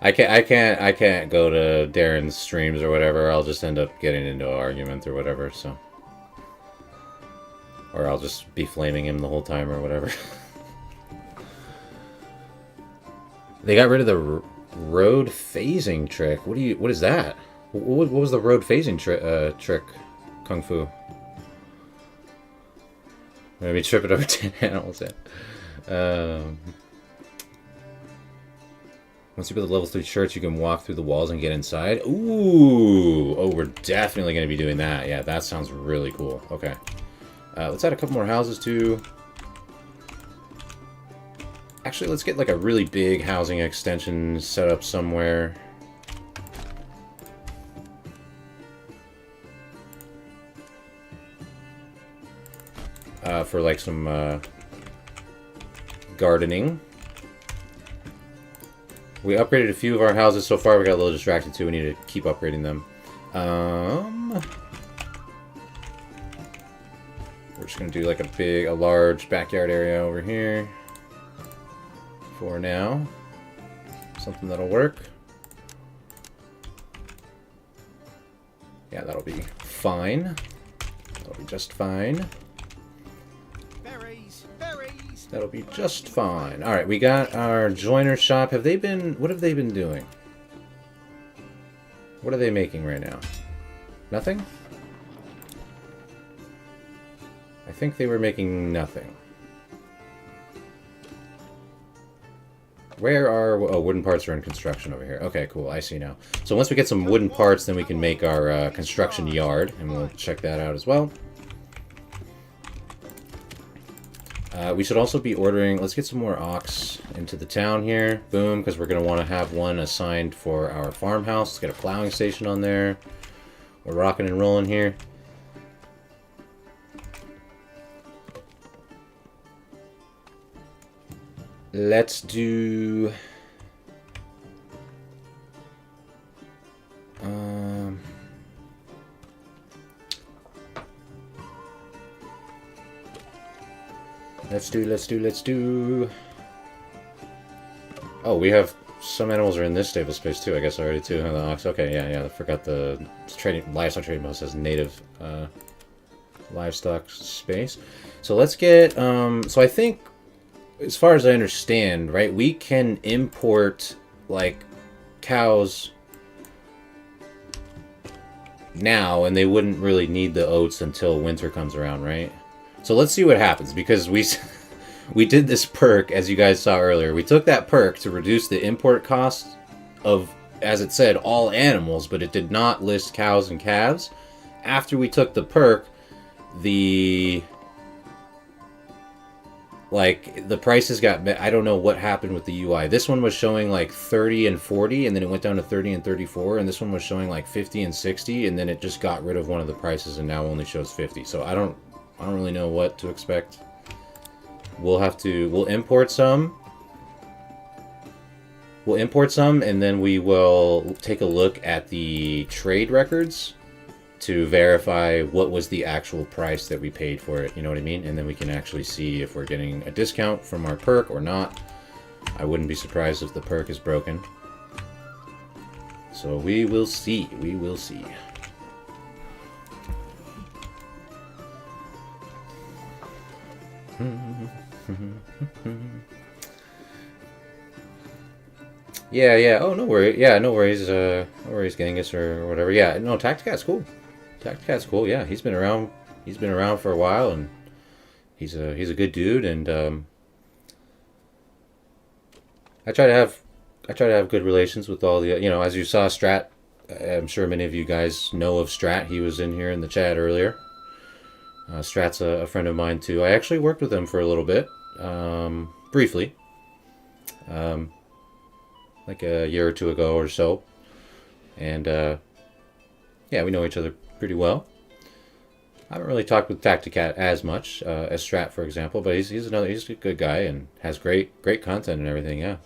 I can't go to Darren's streams or whatever. I'll just end up getting into an argument or whatever. So, or I'll just be flaming him the whole time or whatever. They got rid of the road phasing trick. What is that? What was the road phasing trick? Kung Fu. Let me trip it over 10 animals. Once you put the level 3 shirts, you can walk through the walls and get inside. Ooh! Oh, we're definitely going to be doing that. Yeah, that sounds really cool. Okay. Let's add a couple more houses, too. Actually, let's get like a really big housing extension set up somewhere. For like some gardening. We upgraded a few of our houses so far. We got a little distracted too. We need to keep upgrading them. We're just gonna do like a large backyard area over here. For now. Something that'll work. Yeah, that'll be fine. That'll be just fine. Berries. That'll be just fine. Alright, we got our joiner shop. What have they been doing? What are they making right now? Nothing? I think they were making nothing. Where are... Oh, wooden parts are in construction over here. Okay, cool. I see now. So once we get some wooden parts, then we can make our construction yard, and we'll check that out as well. We should also be ordering... Let's get some more ox into the town here. Boom, because we're going to want to have one assigned for our farmhouse. Let's get a plowing station on there. We're rocking and rolling here. Let's do... Let's do... Oh, we have... Some animals are in this stable space too, I guess already too. The ox. Okay, yeah. I forgot the livestock trading post has native livestock space. So let's get... So I think... As far as I understand, right, we can import, like, cows now, and they wouldn't really need the oats until winter comes around, right? So let's see what happens, because we did this perk, as you guys saw earlier. We took that perk to reduce the import cost of, as it said, all animals, but it did not list cows and calves. After we took the perk, the prices got... I don't know what happened with the UI. This one was showing like 30 and 40, and then it went down to 30 and 34, and this one was showing like 50 and 60, and then it just got rid of one of the prices and now only shows 50. So I don't really know what to expect. We'll import some. We'll import some, and then we will take a look at the trade records to verify what was the actual price that we paid for it, you know what I mean? And then we can actually see if we're getting a discount from our perk or not. I wouldn't be surprised if the perk is broken. So we will see. We will see. Yeah. Oh, no worries. Yeah, no worries. No worries, Genghis or whatever. Yeah, no, Tacticat's cool. Tacticat's cool. Yeah, he's been around. He's been around for a while, and he's a good dude. And I try to have good relations with all the, as you saw, Strat. I'm sure many of you guys know of Strat. He was in here in the chat earlier. Strat's a friend of mine too. I actually worked with him for a little bit, briefly, like a year or two ago or so, and yeah, we know each other pretty well. I haven't really talked with Tacticat as much as Strat, for example, but he's a good guy and has great content and everything. Yeah,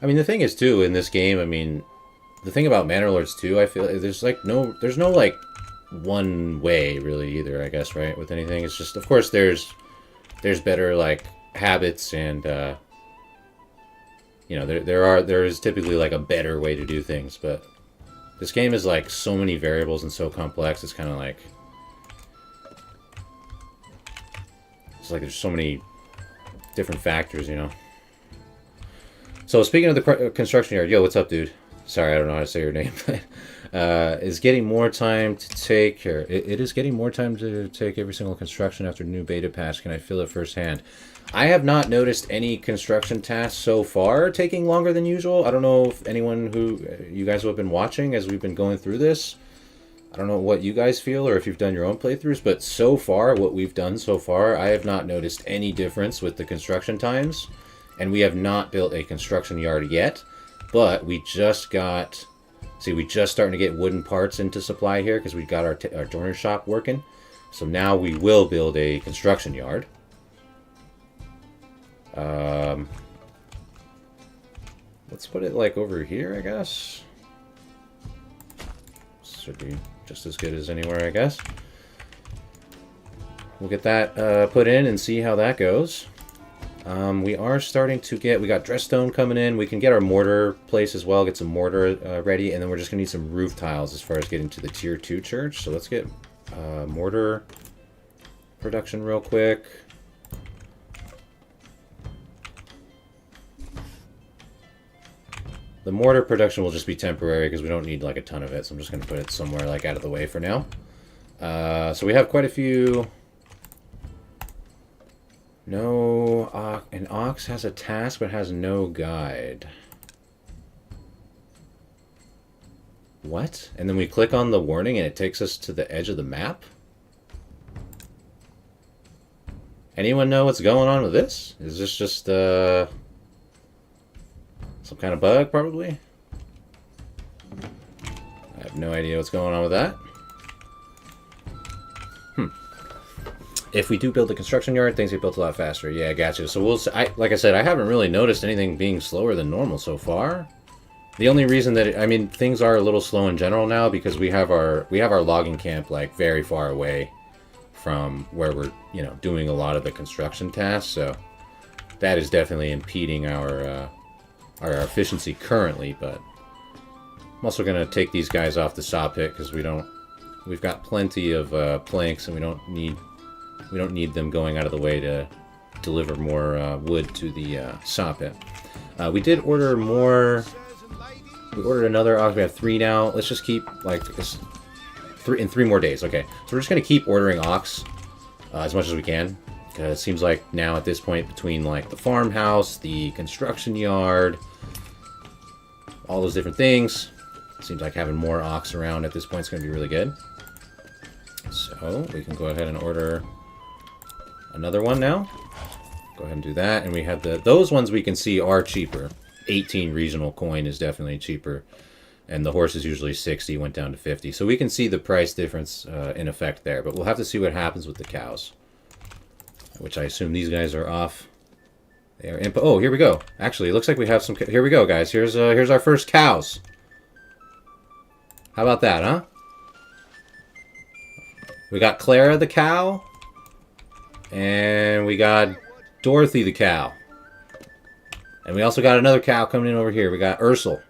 I mean the thing is too in this game. I mean, the thing about Manor Lords too, I feel there's no like one way really either, I guess, right? With anything, it's just, of course, there's better like habits and you know, there is typically like a better way to do things, but this game is like so many variables and so complex. It's kind of like there's so many different factors, you know. So speaking of the construction yard, yo, what's up, dude? Sorry, I don't know how to say your name, but is getting more time to take, or it is getting more time to take every single construction after new beta patch. Can I feel it firsthand? I have not noticed any construction tasks so far taking longer than usual. I don't know if anyone who, you guys who have been watching as we've been going through this, I don't know what you guys feel or if you've done your own playthroughs, but so far, what we've done so far, I have not noticed any difference with the construction times. And we have not built a construction yard yet, but we just got, see, we just starting to get wooden parts into supply here because we got our joiner shop working. So now we will build a construction yard. Let's put it like over here, I guess. Should be just as good as anywhere, I guess. We'll get that put in and see how that goes. We are starting to get, we got dress stone coming in. We can get our mortar place as well, get some mortar ready, and then we're just gonna need some roof tiles as far as getting to the tier 2 church. So let's get mortar production real quick. The mortar production will just be temporary because we don't need like a ton of it, so I'm just gonna put it somewhere like out of the way for now. So we have quite a few. No, an ox has a task but has no guide. What? And then we click on the warning and it takes us to the edge of the map? Anyone know what's going on with this? Is this just some kind of bug, probably? I have no idea what's going on with that. If we do build a construction yard, things get built a lot faster. Yeah, I gotcha. So we'll. Like I said, I haven't really noticed anything being slower than normal so far. The only reason that I mean, things are a little slow in general now because we have our logging camp like very far away from where we're doing a lot of the construction tasks. So that is definitely impeding our efficiency currently. But I'm also gonna take these guys off the saw pit because we've got plenty of planks and we don't need them going out of the way to deliver more wood to the saw pit. We did order more. We ordered another ox. We have 3 now. Let's just keep like this 3 more days. Okay, so we're just gonna keep ordering ox as much as we can because it seems like now at this point between like the farmhouse, the construction yard, all those different things, it seems like having more ox around at this point is gonna be really good. So we can go ahead and order another one now. Go ahead and do that. And we have those ones we can see are cheaper. 18 regional coin is definitely cheaper. And the horse is usually 60, went down to 50. So we can see the price difference in effect there. But we'll have to see what happens with the cows. Which I assume these guys are off. They are oh, here we go. Actually, it looks like we have some. Here we go, guys. Here's our first cows. How about that, huh? We got Clara the cow. And we got Dorothy the cow. And we also got another cow coming in over here. We got Ursel.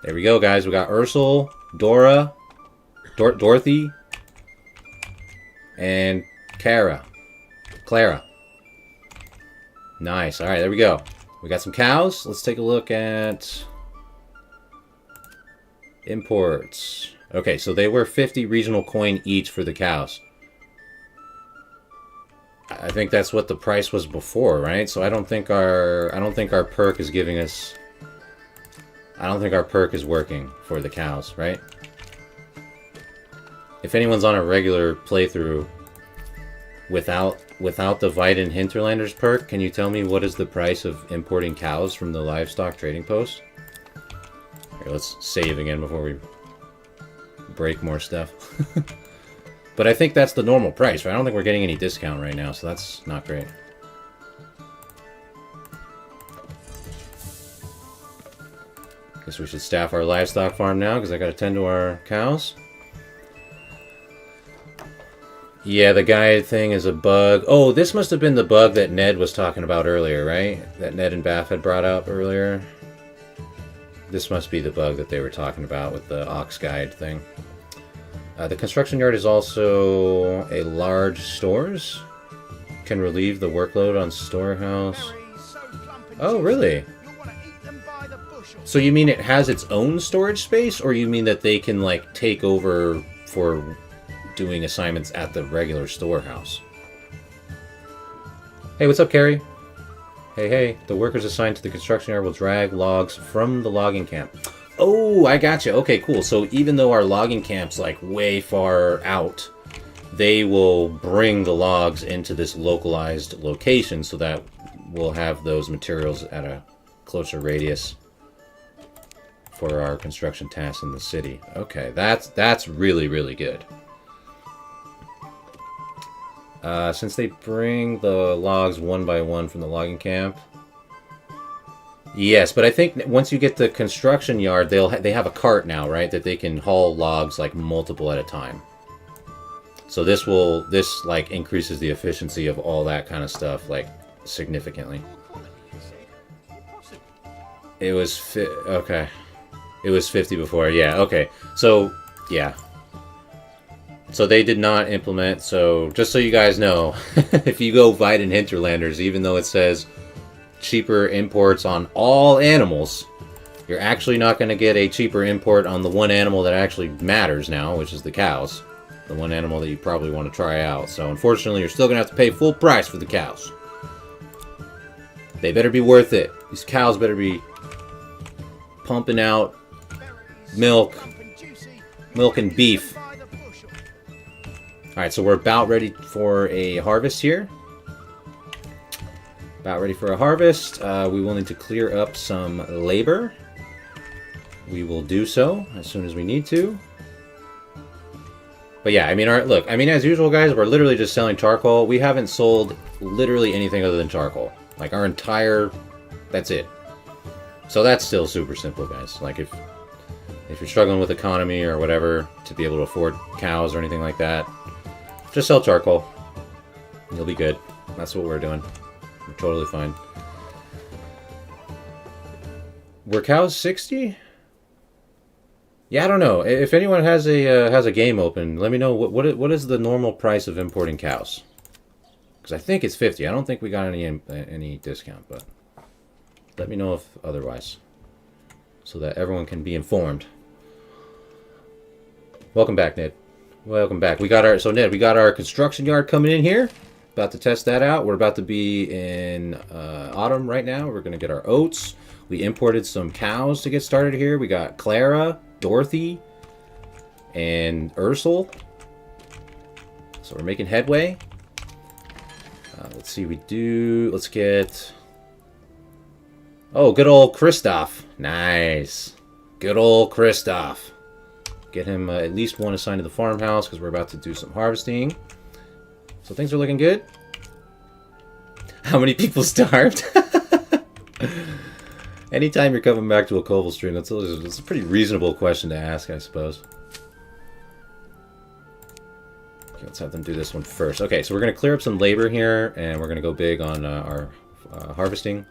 There we go, guys. We got Ursel, Dora, Dorothy, and Clara. Nice. All right, there we go. We got some cows. Let's take a look at imports. Okay, so they were 50 regional coin each for the cows. I think that's what the price was before, right? So I don't think our perk is giving us. I don't think our perk is working for the cows, right? If anyone's on a regular playthrough without the Viden Hinterlanders perk, can you tell me what is the price of importing cows from the livestock trading post? Here, let's save again before we break more stuff. But I think that's the normal price, right? I don't think we're getting any discount right now, so that's not great. Guess we should staff our livestock farm now, because I gotta tend to our cows. Yeah, the guide thing is a bug. Oh, this must have been the bug that Ned was talking about earlier, right? That Ned and Bath had brought up earlier. This must be the bug that they were talking about with the ox guide thing. The construction yard is also a large stores. Can relieve the workload on storehouse. Berries so plump and Oh, juicy, really? you'll want to eat them by the bushel. So you mean it has its own storage space, or you mean that they can, like, take over for doing assignments at the regular storehouse? Hey, what's up, Carrie? Hey, hey. The workers assigned to the construction yard will drag logs from the logging camp. Oh, I gotcha. Okay, cool. So even though our logging camp's, like, way far out, they will bring the logs into this localized location so that we'll have those materials at a closer radius for our construction tasks in the city. Okay, that's really, really good. Since they bring the logs one by one from the logging camp. Yes, but I think once you get the construction yard, they have a cart now, right? That they can haul logs like multiple at a time. So this like increases the efficiency of all that kind of stuff like significantly. It was okay. It was 50 before. Yeah, okay. So, yeah. So they did not implement, so just so you guys know, if you go Viden Hinterlanders, even though it says cheaper imports on all animals, you're actually not going to get a cheaper import on the one animal that actually matters now, which is the cows. The one animal that you probably want to try out. So unfortunately, you're still going to have to pay full price for the cows. They better be worth it. These cows better be pumping out milk and beef. Alright, so we're about ready for a harvest here. About ready for a harvest. We will need to clear up some labor. We will do so as soon as we need to. But yeah, I mean, as usual, guys, we're literally just selling charcoal. We haven't sold literally anything other than charcoal. Like, our entire... That's it. So that's still super simple, guys. Like, if you're struggling with economy or whatever to be able to afford cows or anything like that, just sell charcoal. You'll be good. That's what we're doing. We're totally fine. Were cows 60? Yeah, I don't know. If anyone has a game open, let me know what is the normal price of importing cows. Because I think it's 50. I don't think we got any discount, but let me know if otherwise, so that everyone can be informed. Welcome back, Ned. Welcome back. Ned, we got our construction yard coming in here. About to test that out. We're about to be in autumn right now. We're gonna get our oats. We imported some cows to get started here. We got Clara, Dorothy, and Ursel. So we're making headway. Let's see, let's get... Oh, good old Kristoff. Nice. Good old Kristoff. Get him at least one assigned to the farmhouse because we're about to do some harvesting. So things are looking good. How many people starved? Anytime you're coming back to a Koval stream, that's a pretty reasonable question to ask, I suppose. Okay, let's have them do this one first. Okay, so we're going to clear up some labor here, and we're going to go big on our harvesting.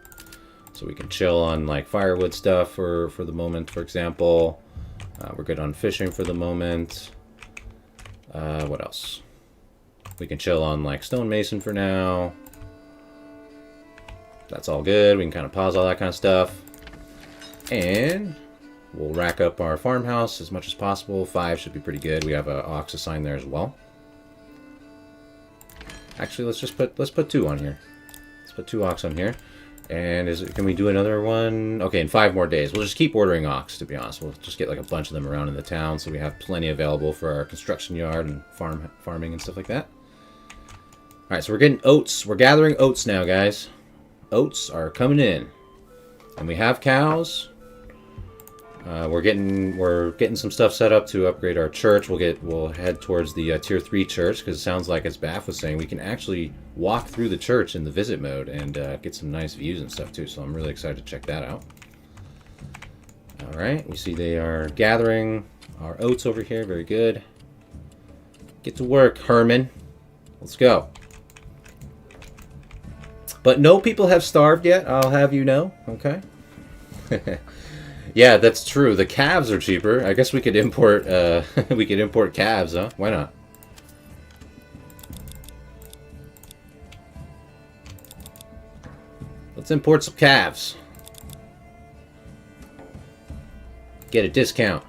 So we can chill on like firewood stuff for the moment, for example. We're good on fishing for the moment. What else? We can chill on like stonemason for now. That's all good. We can kind of pause all that kind of stuff. And we'll rack up our farmhouse as much as possible. 5 should be pretty good. We have an ox assigned there as well. Actually, let's put 2 on here. Let's put 2 ox on here. And can we do another one? Okay, in 5 more days. We'll just keep ordering ox, to be honest. We'll just get like a bunch of them around in the town so we have plenty available for our construction yard and farming and stuff like that. Alright, so we're getting oats. We're gathering oats now, guys. Oats are coming in. And we have cows. We're getting some stuff set up to upgrade our church. We'll head towards the tier 3 church because it sounds like, as Bath was saying, we can actually walk through the church in the visit mode and get some nice views and stuff too. So I'm really excited to check that out. All right, we see they are gathering our oats over here. Very good. Get to work, Herman. Let's go. But no people have starved yet, I'll have you know. Okay. Yeah, that's true. The calves are cheaper. I guess we could import we could import calves, huh? Why not? Let's import some calves. Get a discount.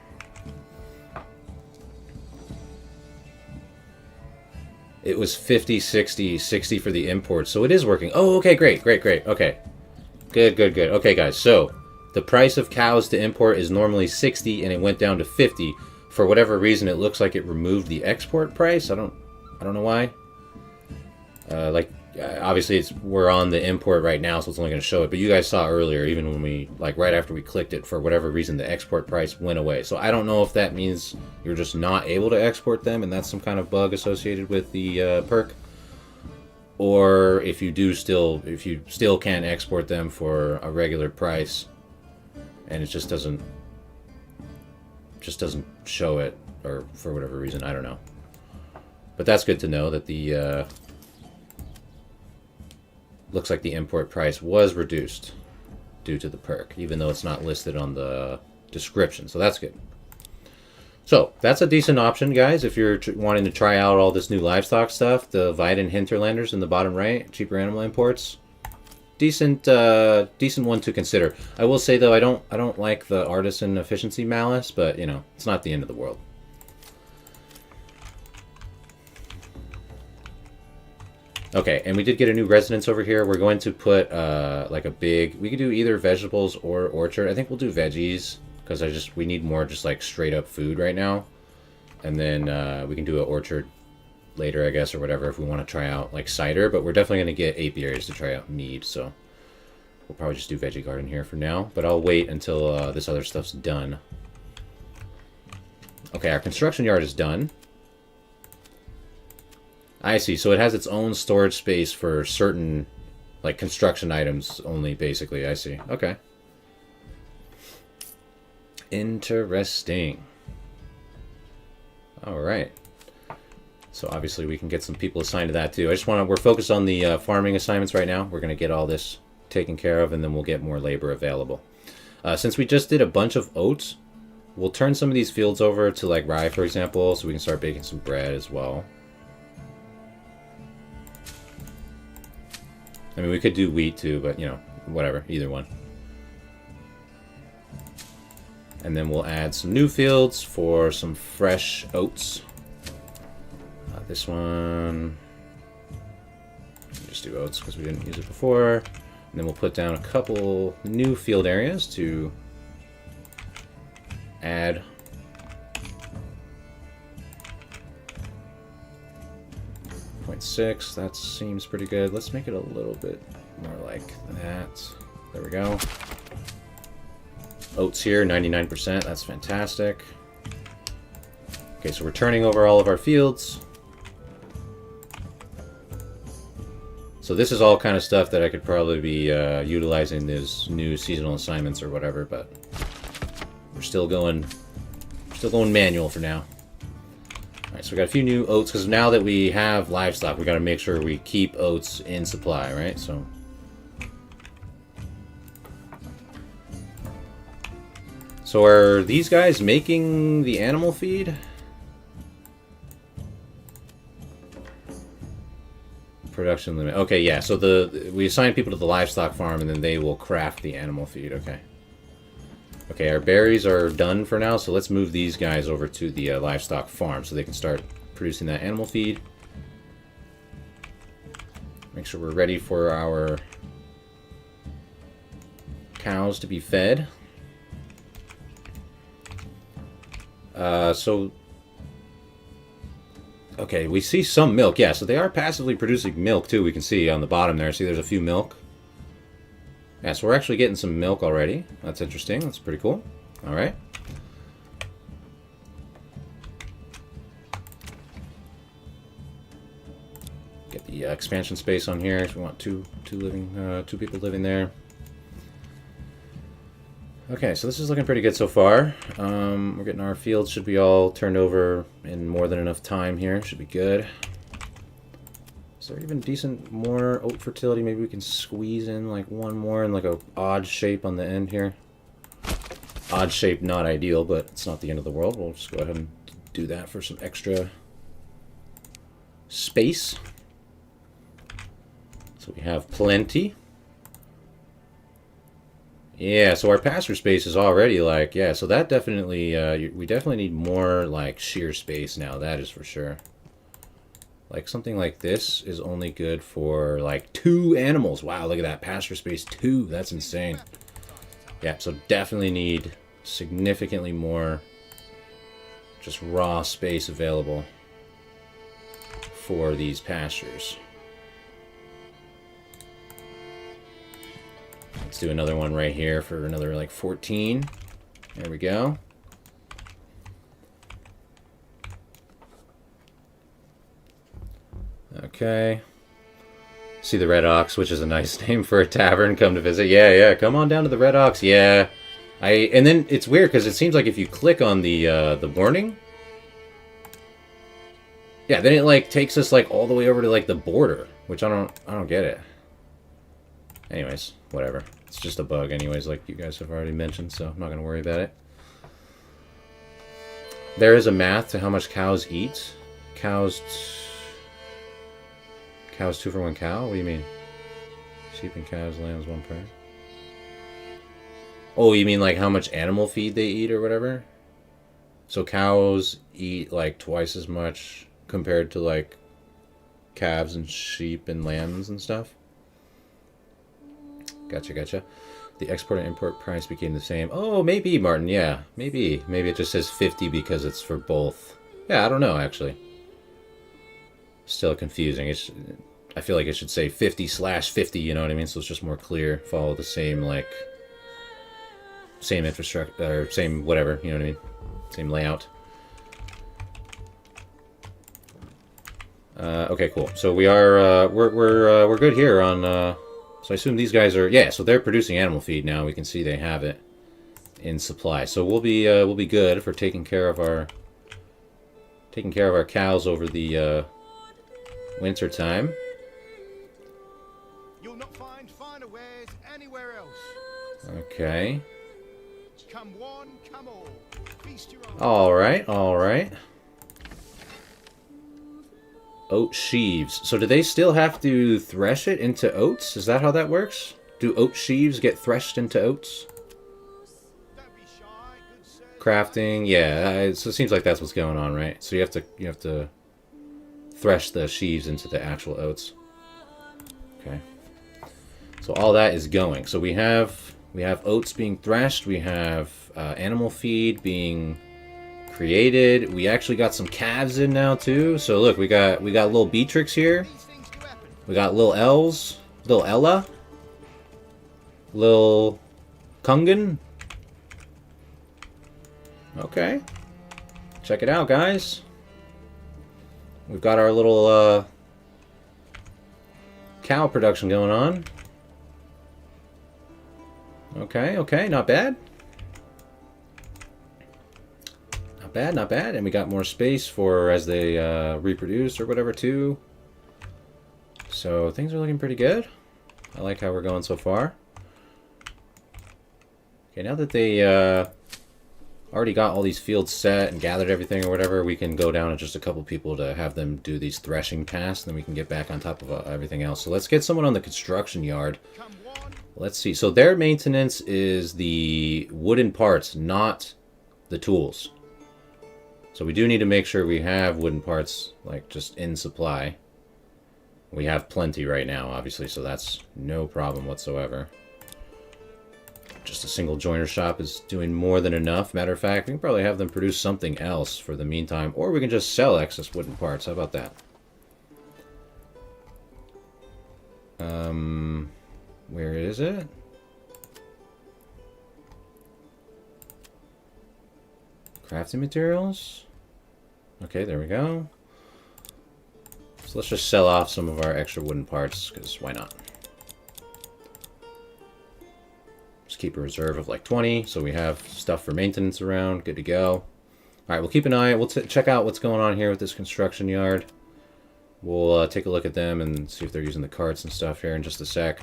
It was 50, 60, 60 for the import, so it is working. Oh, okay, great, great, great. Okay. Good, good, good. Okay, guys, so the price of cows to import is normally 60 and it went down to 50. For whatever reason, it looks like it removed the export price. I don't know why. Obviously we're on the import right now, so it's only going to show it. But you guys saw earlier, even when we, like, right after we clicked it, for whatever reason, the export price went away. So I don't know if that means you're just not able to export them, and that's some kind of bug associated with the perk, or if you still can export them for a regular price, and it just doesn't show it, or for whatever reason, I don't know. But that's good to know that the looks like the import price was reduced due to the perk, even though it's not listed on the description. So that's good. So that's a decent option, guys, if you're wanting to try out all this new livestock stuff. The Viden Hinterlanders in the bottom right, cheaper animal imports. Decent one to consider. I will say though, I don't like the artisan efficiency malice, but you know, it's not the end of the world. Okay, and we did get a new residence over here. We're going to put like a big, we could do either vegetables or orchard. I think we'll do veggies because we need more just like straight up food right now. And then we can do an orchard later, I guess, or whatever, if we want to try out like cider. But we're definitely going to get apiaries to try out mead, so we'll probably just do veggie garden here for now. But I'll wait until this other stuff's done. Okay, our construction yard is done. I see. So it has its own storage space for certain, like, construction items only, basically. I see. Okay. Interesting. All right. So obviously we can get some people assigned to that too. We're focused on the farming assignments right now. We're going to get all this taken care of, and then we'll get more labor available. Since we just did a bunch of oats, we'll turn some of these fields over to, like, rye, for example, so we can start baking some bread as well. I mean, we could do wheat too, but, you know, whatever. Either one. And then we'll add some new fields for some fresh oats. This one... just do oats because we didn't use it before. And then we'll put down a couple new field areas to add... 0.6, that seems pretty good. Let's make it a little bit more like that. There we go. Oats here, 99%. That's fantastic. Okay, so we're turning over all of our fields. So this is all kind of stuff that I could probably be utilizing these new seasonal assignments or whatever, but we're still going manual for now. Alright, so we got a few new oats, because now that we have livestock, we got to make sure we keep oats in supply, right? So are these guys making the animal feed? Production limit. Okay, yeah, so we assign people to the livestock farm, and then they will craft the animal feed, okay. Okay, our berries are done for now, so let's move these guys over to the livestock farm so they can start producing that animal feed. Make sure we're ready for our cows to be fed. Okay, we see some milk. Yeah, so they are passively producing milk, too. We can see on the bottom there. See, there's a few milk. Yeah, so we're actually getting some milk already. That's interesting. That's pretty cool. All right. Get the expansion space on here if we want two people living there. Okay, so this is looking pretty good so far. We're getting our fields, should be all turned over in more than enough time here. Should be good. Is there even decent more oat fertility? Maybe we can squeeze in like one more in like a odd shape on the end here. Odd shape, not ideal, but it's not the end of the world. We'll just go ahead and do that for some extra space. So we have plenty. Yeah, so our pasture space is already like, yeah, so that definitely, we definitely need more like shear space now, that is for sure. Like something like this is only good for like 2 animals. Wow, look at that, pasture space 2, that's insane. Yeah, so definitely need significantly more just raw space available for these pastures. Let's do another one right here for another like 14. There we go. Okay. See the Red Ox, which is a nice name for a tavern. Come to visit. Yeah, yeah. Come on down to the Red Ox. Yeah. And then it's weird because it seems like if you click on the warning, yeah, then it like takes us like all the way over to like the border, which I don't get it. Anyways, whatever. It's just a bug anyways, like you guys have already mentioned, so I'm not going to worry about it. There is a math to how much cows eat. Cows 2 for 1 cow? What do you mean? Sheep and cows, lambs 1 per. Oh, you mean like how much animal feed they eat or whatever? So cows eat like twice as much compared to like calves and sheep and lambs and stuff? Gotcha, gotcha. The export and import price became the same. Oh, maybe, Martin, yeah. Maybe. Maybe it just says 50 because it's for both. Yeah, I don't know, actually. Still confusing. I feel like it should say 50/50, you know what I mean? So it's just more clear. Follow the same, like, same infrastructure, or same whatever, you know what I mean? Same layout. Okay, cool. So we are, we're good here on, so I assume these guys are, yeah, so they're producing animal feed now. We can see they have it in supply. So we'll be good for taking care of our cows over the winter time. You'll not find finer wares anywhere else. Okay. Come one, come all. Feast your eyes. All right, all right. Oat sheaves. So do they still have to thresh it into oats? Is that how that works? Do oat sheaves get threshed into oats? Don't be shy, good sir. Crafting, yeah. So it seems like that's what's going on, right? So you have to thresh the sheaves into the actual oats. Okay. So all that is going. So we have oats being threshed. We have animal feed being created. We actually got some calves in now too. So look, we got little Beatrix here. These things do happen. We got little Els, little Ella, little Kungan. Okay, check it out, guys. We've got our little cow production going on. Okay, okay, not bad. Not bad, not bad. And we got more space for as they reproduce or whatever too. So things are looking pretty good. I like how we're going so far. Okay, now that they already got all these fields set and gathered everything or whatever, we can go down to just a couple people to have them do these threshing tasks, and then we can get back on top of everything else. So let's get someone on the construction yard. Come one. Let's see. So their maintenance is the wooden parts, not the tools. So we do need to make sure we have wooden parts, like, just in supply. We have plenty right now, obviously, so that's no problem whatsoever. Just a single joiner shop is doing more than enough. Matter of fact, we can probably have them produce something else for the meantime, or we can just sell excess wooden parts. How about that? Where is it? Crafting materials? Okay, there we go. So let's just sell off some of our extra wooden parts, because why not? Just keep a reserve of like 20, so we have stuff for maintenance around. Good to go. Alright, we'll keep an eye. We'll check out what's going on here with this construction yard. We'll take a look at them and see if they're using the carts and stuff here in just a sec.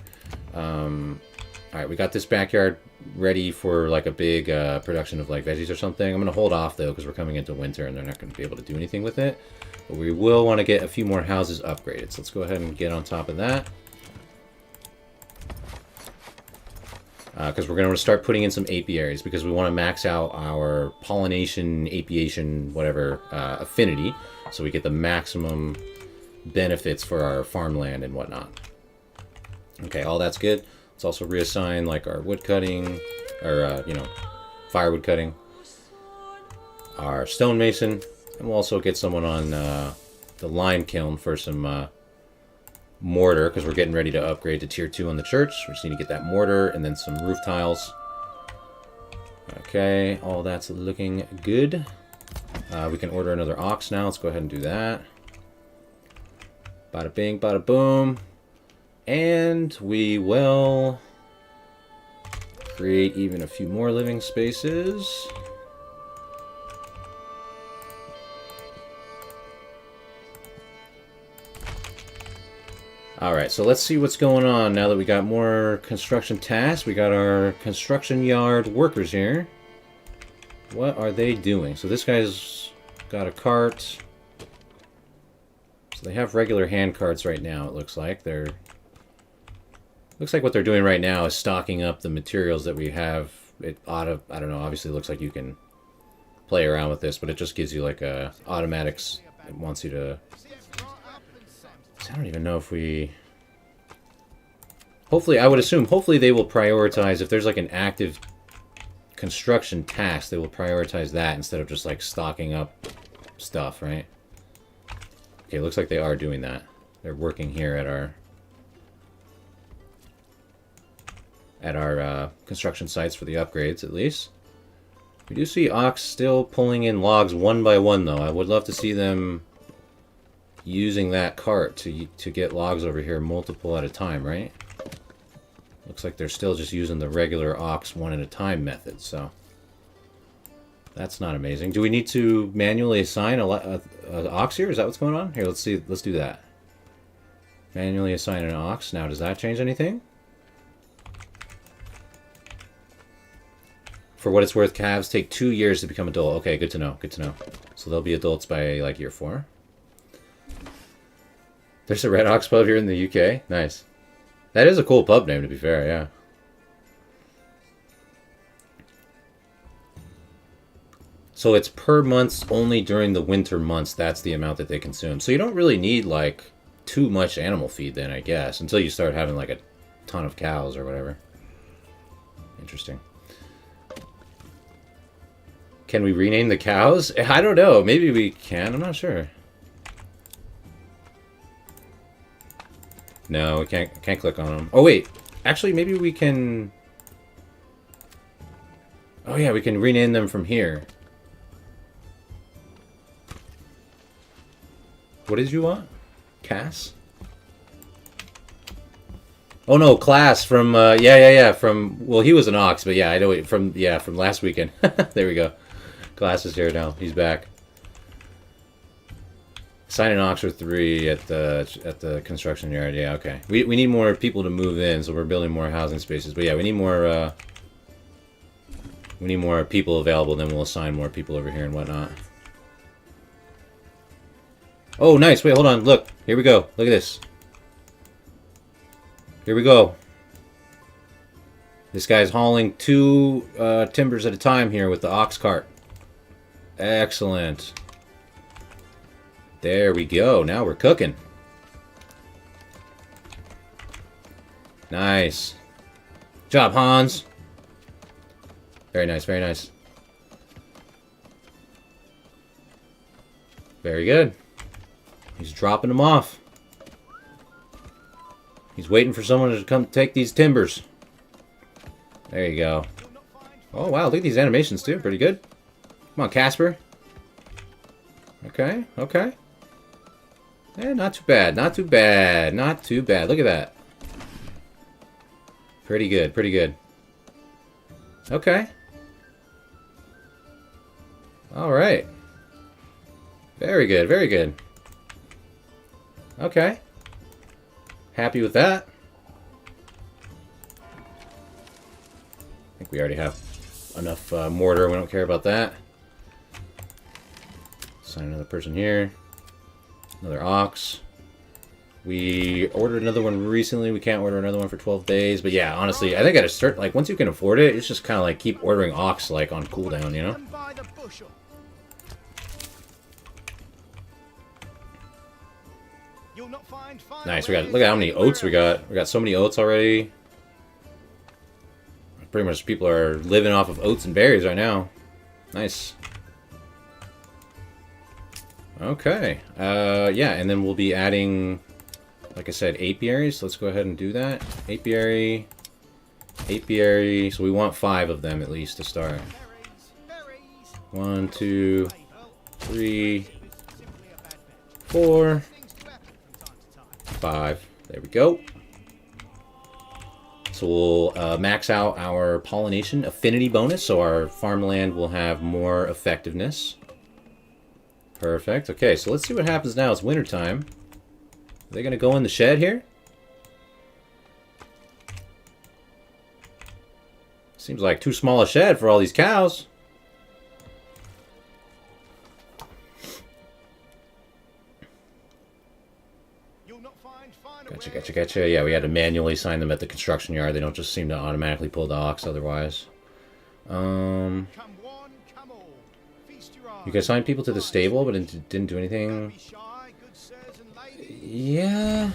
Alright, we got this backyard ready for like a big production of like veggies or something. I'm going to hold off though because we're coming into winter and they're not going to be able to do anything with it. But we will want to get a few more houses upgraded. So let's go ahead and get on top of that. Because we're going to start putting in some apiaries because we want to max out our pollination, apiation, whatever, affinity. So we get the maximum benefits for our farmland and whatnot. Okay, all that's good. Let's also reassign like our wood cutting, or, you know, firewood cutting. Our stonemason. And we'll also get someone on the lime kiln for some mortar, because we're getting ready to upgrade to tier 2 on the church. We just need to get that mortar and then some roof tiles. Okay, all that's looking good. We can order another ox now. Let's go ahead and do that. Bada bing, bada boom. And we will create even a few more living spaces. Alright, so let's see what's going on now that we got more construction tasks. We got our construction yard workers here. What are they doing? So this guy's got a cart. So they have regular hand carts right now, it looks like. Looks like what they're doing right now is stocking up the materials that we have. It ought to, I don't know, obviously it looks like you can play around with this, but it just gives you like a automatics. It wants you to... I don't even know if we... Hopefully, I would assume, hopefully they will prioritize, if there's like an active construction task, they will prioritize that instead of just like stocking up stuff, right? Okay, looks like they are doing that. They're working here at our construction sites for the upgrades, at least. We do see Ox still pulling in logs one by one, though. I would love to see them using that cart to get logs over here multiple at a time, right? Looks like they're still just using the regular Ox one at a time method, so that's not amazing. Do we need to manually assign a Ox here? Is that what's going on? Here, let's see. Let's do that. Manually assign an Ox. Now, does that change anything? For what it's worth, calves take 2 years to become adult. Okay, good to know. Good to know. So they'll be adults by like year 4. There's a Red Ox pub here in the UK. Nice. That is a cool pub name, to be fair, yeah. So it's per month only during the winter months. That's the amount that they consume. So you don't really need, like, too much animal feed then, I guess. Until you start having, like, a ton of cows or whatever. Interesting. Can we rename the cows? I don't know. Maybe we can. I'm not sure. No, we can't click on them. Oh, wait. Actually, maybe we can... Oh, yeah, we can rename them from here. What did you want? Cass? Oh, no, Class from... yeah. From... Well, he was an Ox, but yeah, I know it from... Yeah, from last weekend. There we go. Class is here now. He's back. Sign an Ox for 3 at the construction yard. Yeah, okay. We need more people to move in, so we're building more housing spaces. But yeah, we need more people available. Then we'll assign more people over here and whatnot. Oh, nice. Wait, hold on. Look, here we go. Look at this. Here we go. This guy's hauling 2 timbers at a time here with the ox cart. Excellent. There we go. Now we're cooking. Nice. Good job, Hans. Very nice, very nice. Very good. He's dropping them off. He's waiting for someone to come take these timbers. There you go. Oh, wow. Look at these animations, too. Pretty good. Come on, Casper. Okay, okay. Eh, not too bad, not too bad, not too bad. Look at that. Pretty good, pretty good. Okay. Alright. Very good, very good. Okay. Happy with that. I think we already have enough mortar. We don't care about that. Sign another person here. Another ox. We ordered another one recently. We can't order another one for 12 days. But yeah, honestly, I think at a certain, like, once you can afford it, it's just kind of like keep ordering ox, like, on cooldown, you know? One by the bushel. You'll not find finer Nice. We got, wares look at how many anywhere oats we else. got. We got so many oats already. Pretty much people are living off of oats and berries right now. Nice. Okay. Yeah, and then we'll be adding, like I said, apiaries. Let's go ahead and do that. Apiary. Apiary. So we want 5 of them at least to start. Berries. 1, 2, Well, 3, it was simply a bad batch. 4, Things do happen from time to time. 5. There we go. So we'll max out our pollination affinity bonus, so our farmland will have more effectiveness. Perfect. Okay, so let's see what happens now. It's wintertime. Are they going to go in the shed here? Seems like too small a shed for all these cows. You'll not find finer Gotcha, wares gotcha, gotcha. Yeah, we had to manually sign them at the construction yard. They don't just seem to automatically pull the ox otherwise. Come one, come all. Feast your eyes. You guys signed people to the stable, but it didn't do Don't anything. be shy, good sirs and ladies. Yeah.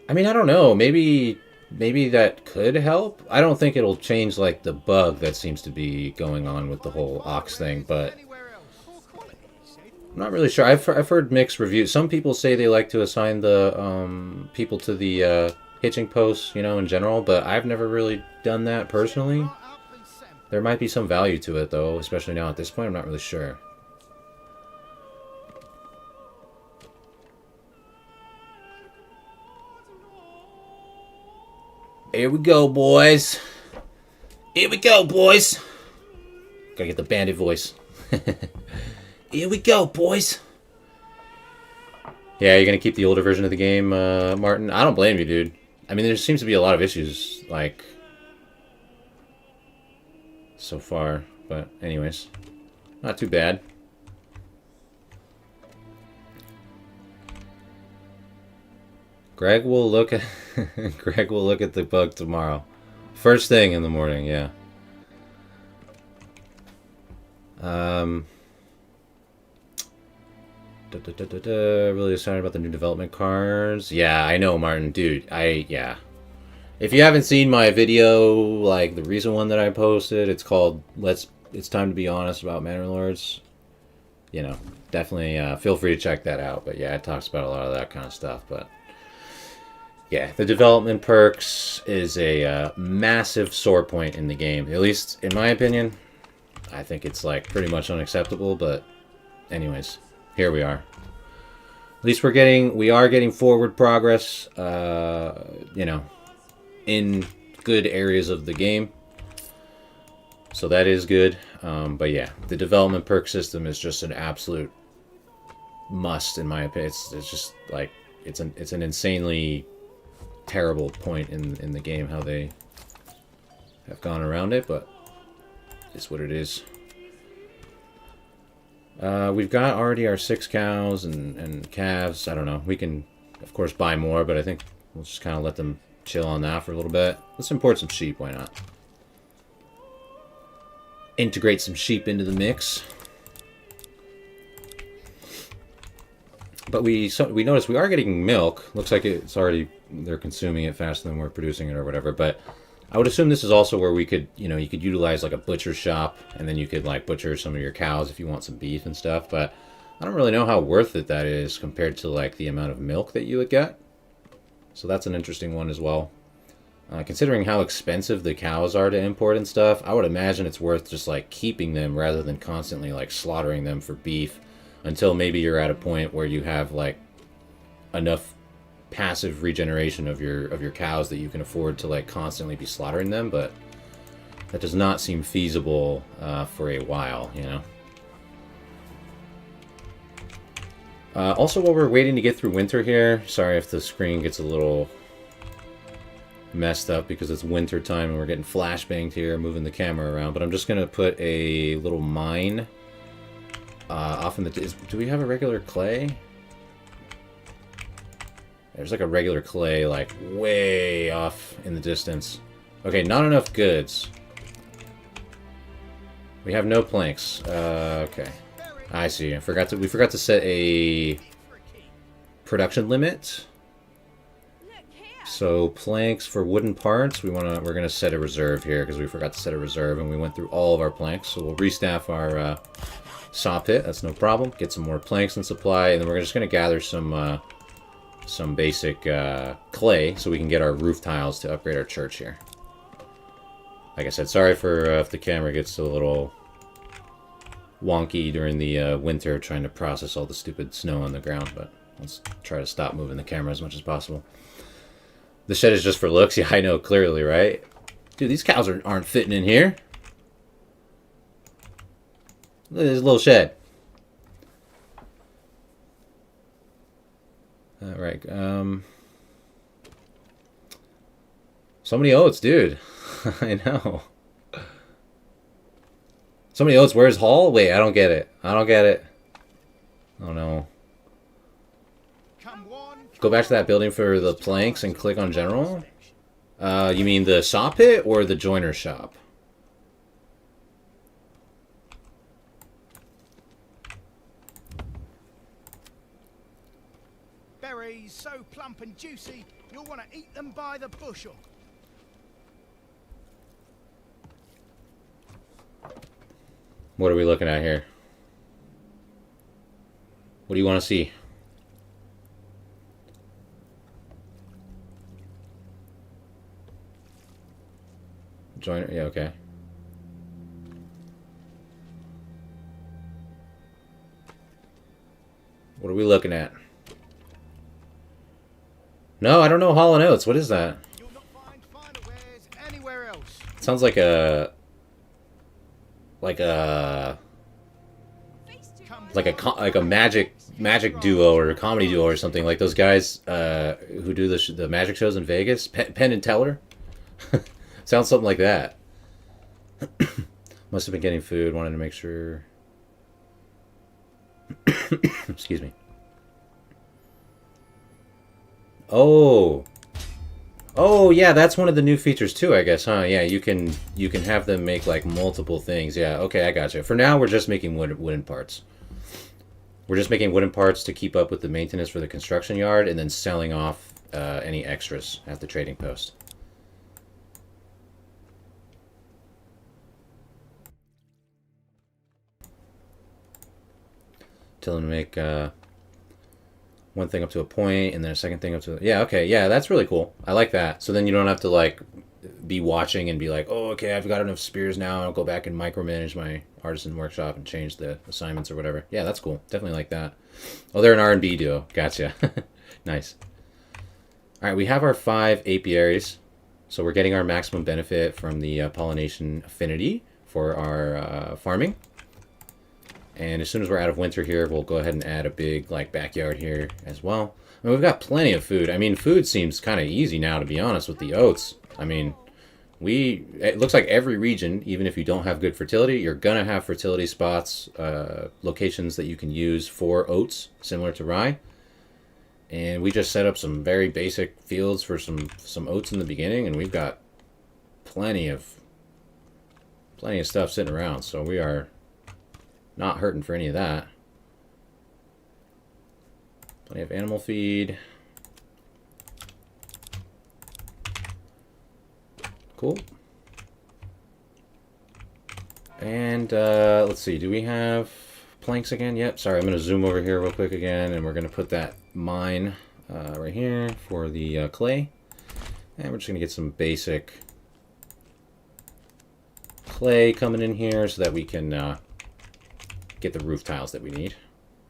I mean, I don't know. Maybe that could help. I don't think it'll change, like, the bug that seems to be going on with the whole ox thing, but Anywhere else. Poor quality, he said. I'm not really sure. I've heard mixed reviews. Some people say they like to assign the people to the hitching posts, you know, in general, but I've never really done that personally. Right up and sample. There might be some value to it, though, especially now at this point. I'm not really sure. Here we go, boys. Here we go, boys. Gotta get the bandit voice. Here we go, boys. Yeah, you're gonna keep the older version of the game, Martin? I don't blame you, dude. I mean, there seems to be a lot of issues, like, so far. But anyways, not too bad. Greg will look at Greg will look at the bug tomorrow. First thing in the morning, yeah. Really excited about the new development cards. Yeah, I know, Martin. Dude, yeah. If you haven't seen my video, like the recent one that I posted, it's called It's Time to Be Honest About Manor Lords. You know, definitely feel free to check that out. But yeah, it talks about a lot of that kind of stuff. But yeah, the development perks is a massive sore point in the game. At least, in my opinion. I think it's like pretty much unacceptable. But anyways, here we are. At least we are getting forward progress. You know, in good areas of the game. So that is good. But yeah, the development perk system is just an absolute must in my opinion. It's just like it's an insanely terrible point in the game how they have gone around it, but it's what it is. We've got already our 6 cows and calves. I don't know. We can, of course, buy more, but I think we'll just kind of let them chill on that for a little bit. Let's import some sheep. Why not? Integrate some sheep into the mix. But we noticed we are getting milk. Looks like it's already, they're consuming it faster than we're producing it or whatever. But I would assume this is also where we could, you know, you could utilize like a butcher shop, and then you could like butcher some of your cows if you want some beef and stuff. But I don't really know how worth it that is compared to like the amount of milk that you would get. So that's an interesting one as well. Considering how expensive the cows are to import and stuff, I would imagine it's worth just like keeping them rather than constantly like slaughtering them for beef until maybe you're at a point where you have like enough passive regeneration of your cows that you can afford to like constantly be slaughtering them. But that does not seem feasible for a while, you know. Also, while we're waiting to get through winter here, sorry if the screen gets a little messed up because it's winter time and we're getting flashbanged here, moving the camera around. But I'm just gonna put a little mine off in the. Do we have a regular clay? There's like a regular clay, like way off in the distance. Okay, not enough goods. We have no planks. Okay, I see. We forgot to set a production limit. Look here. So planks for wooden parts, we're gonna set a reserve here because we forgot to set a reserve and we went through all of our planks. So we'll restaff our saw pit. That's no problem. Get some more planks and supply, and then we're just gonna gather some basic clay so we can get our roof tiles to upgrade our church here. Like I said, sorry for if the camera gets a little wonky during the winter trying to process all the stupid snow on the ground, but let's try to stop moving the camera as much as possible. The shed is just for looks. Yeah, I know, clearly, right? Dude, these cows aren't fitting in here. Look at this little shed. Alright, so many oats, dude. I know. So many oats, where's Hall? Wait, I don't get it. I don't get it. Oh no. Come one, Go back to that building for the planks and click on general. You mean the saw pit or the joiner shop? berries so plump and juicy, you'll want to eat them by the bushel. What are we looking at here? What do you want to see? Joiner, yeah, okay. What are we looking at? No, I don't know Hall and Oats. What is that? You'll not find finer wares anywhere else. It sounds like a like a magic duo or a comedy duo or something, like those guys who do the magic shows in Vegas. Penn and Teller. Sounds something like that. Must have been getting food. Wanted to make sure. Excuse me. Oh yeah, that's one of the new features too, I guess, huh? Yeah, you can have them make like multiple things. Yeah, okay, I gotcha. For now, we're just making wooden parts. We're just making wooden parts to keep up with the maintenance for the construction yard, and then selling off any extras at the trading post. Tell them to make one thing up to a point, and then a second thing up to... Yeah, okay, yeah, that's really cool. I like that. So then you don't have to, like, be watching and be like, oh, okay, I've got enough spears now, I'll go back and micromanage my artisan workshop and change the assignments or whatever. Yeah, that's cool. Definitely like that. Oh, they're an R&B duo. Gotcha. Nice. All right, we have our 5 apiaries. So we're getting our maximum benefit from the pollination affinity for our farming. And as soon as we're out of winter here, we'll go ahead and add a big like backyard here as well. And we've got plenty of food. I mean, food seems kind of easy now, to be honest, with the oats. I mean, it looks like every region, even if you don't have good fertility, you're going to have fertility spots, locations that you can use for oats, similar to rye. And we just set up some very basic fields for some oats in the beginning, and we've got plenty of stuff sitting around. So we are not hurting for any of that. Plenty of animal feed. Cool. And let's see, do we have planks again? Yep, sorry, I'm going to zoom over here real quick again, and we're going to put that mine right here for the clay. And we're just going to get some basic clay coming in here so that we can get the roof tiles that we need.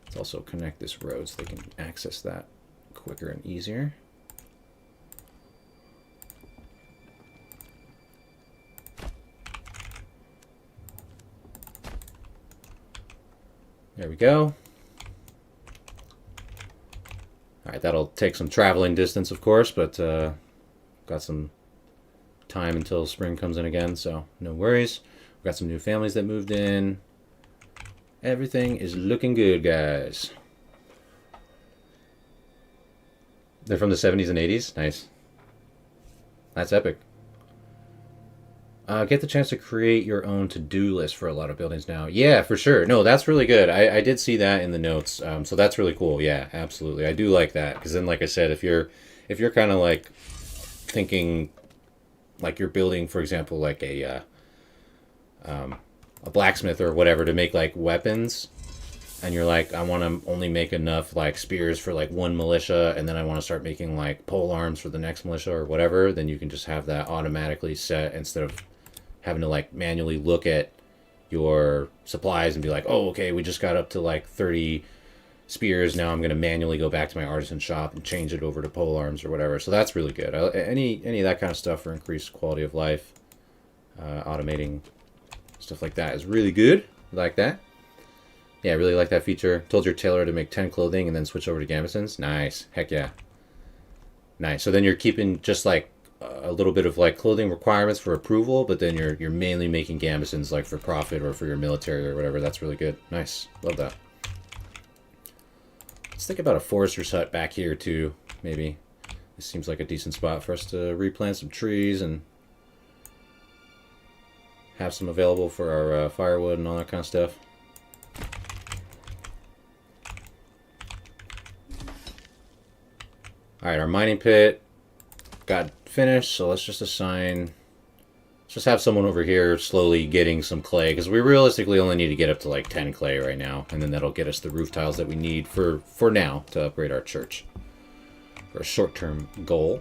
Let's also connect this road so they can access that quicker and easier. There we go. That'll take some traveling distance, of course, but got some time until spring comes in again, so no worries. We've got some new families that moved in. Everything is looking good, guys. They're from the 70s and 80s? Nice. That's epic. Get the chance to create your own to-do list for a lot of buildings now. Yeah, for sure. No, that's really good. I did see that in the notes, so that's really cool. Yeah, absolutely. I do like that, because then, like I said, if you're kind of like thinking, like you're building, for example, like a blacksmith or whatever to make like weapons, and you're like, I want to only make enough like spears for like one militia, and then I want to start making like pole arms for the next militia or whatever, then you can just have that automatically set instead of having to like manually look at your supplies and be like, oh, okay, we just got up to like 30 spears. Now I'm going to manually go back to my artisan shop and change it over to pole arms or whatever. So that's really good. Any of that kind of stuff for increased quality of life, automating stuff like that is really good. Like that. Yeah, I really like that feature. Told your tailor to make 10 clothing and then switch over to gambesons. Nice. Heck yeah. Nice. So then you're keeping just like a little bit of like clothing requirements for approval, but then you're mainly making gambesons like for profit or for your military or whatever. That's really good. Nice. Love that. Let's think about a forester's hut back here too, maybe. This seems like a decent spot for us to replant some trees and have some available for our firewood and all that kind of stuff. Alright, our mining pit got finished, so let's just have someone over here slowly getting some clay, because we realistically only need to get up to like 10 clay right now, and then that'll get us the roof tiles that we need for now to upgrade our church. For a short-term goal.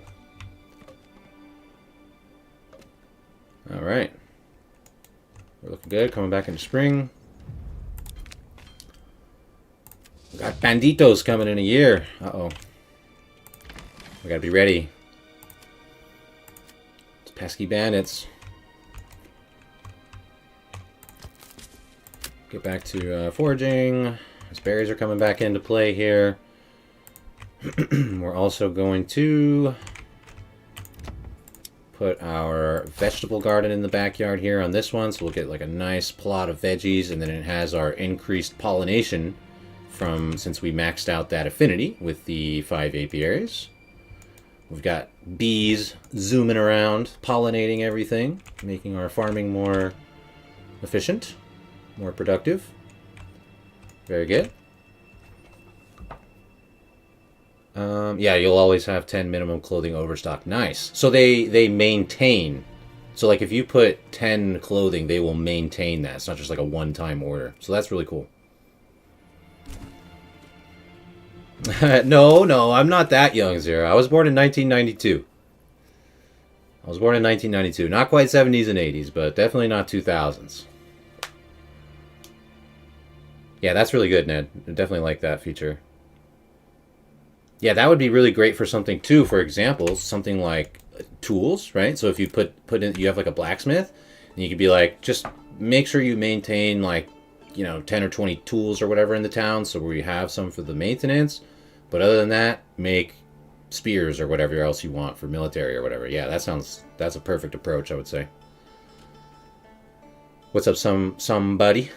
Alright. We're looking good, coming back into spring. We got banditos coming in a year. Uh-oh. We gotta be ready. It's pesky bandits. Get back to foraging. As berries are coming back into play here. We're also going to put our vegetable garden in the backyard here on this one, so we'll get like a nice plot of veggies, and then it has our increased pollination from since we maxed out that affinity with the 5 apiaries. We've got bees zooming around, pollinating everything, making our farming more efficient, more productive. Very good. Yeah, you'll always have 10 minimum clothing overstock. Nice. So they maintain. So like if you put 10 clothing, they will maintain that. It's not just like a one-time order. So that's really cool. No, I'm not that young, Zero. I was born in 1992. Not quite 70s and 80s, but definitely not 2000s. Yeah, that's really good, Ned. I definitely like that feature. Yeah, that would be really great for something too. For example, something like tools, right? So if you put in, you have like a blacksmith, and you could be like, just make sure you maintain like, 10 or 20 tools or whatever in the town, so we have some for the maintenance. But other than that, make spears or whatever else you want for military or whatever. Yeah, that's a perfect approach, I would say. What's up, somebody?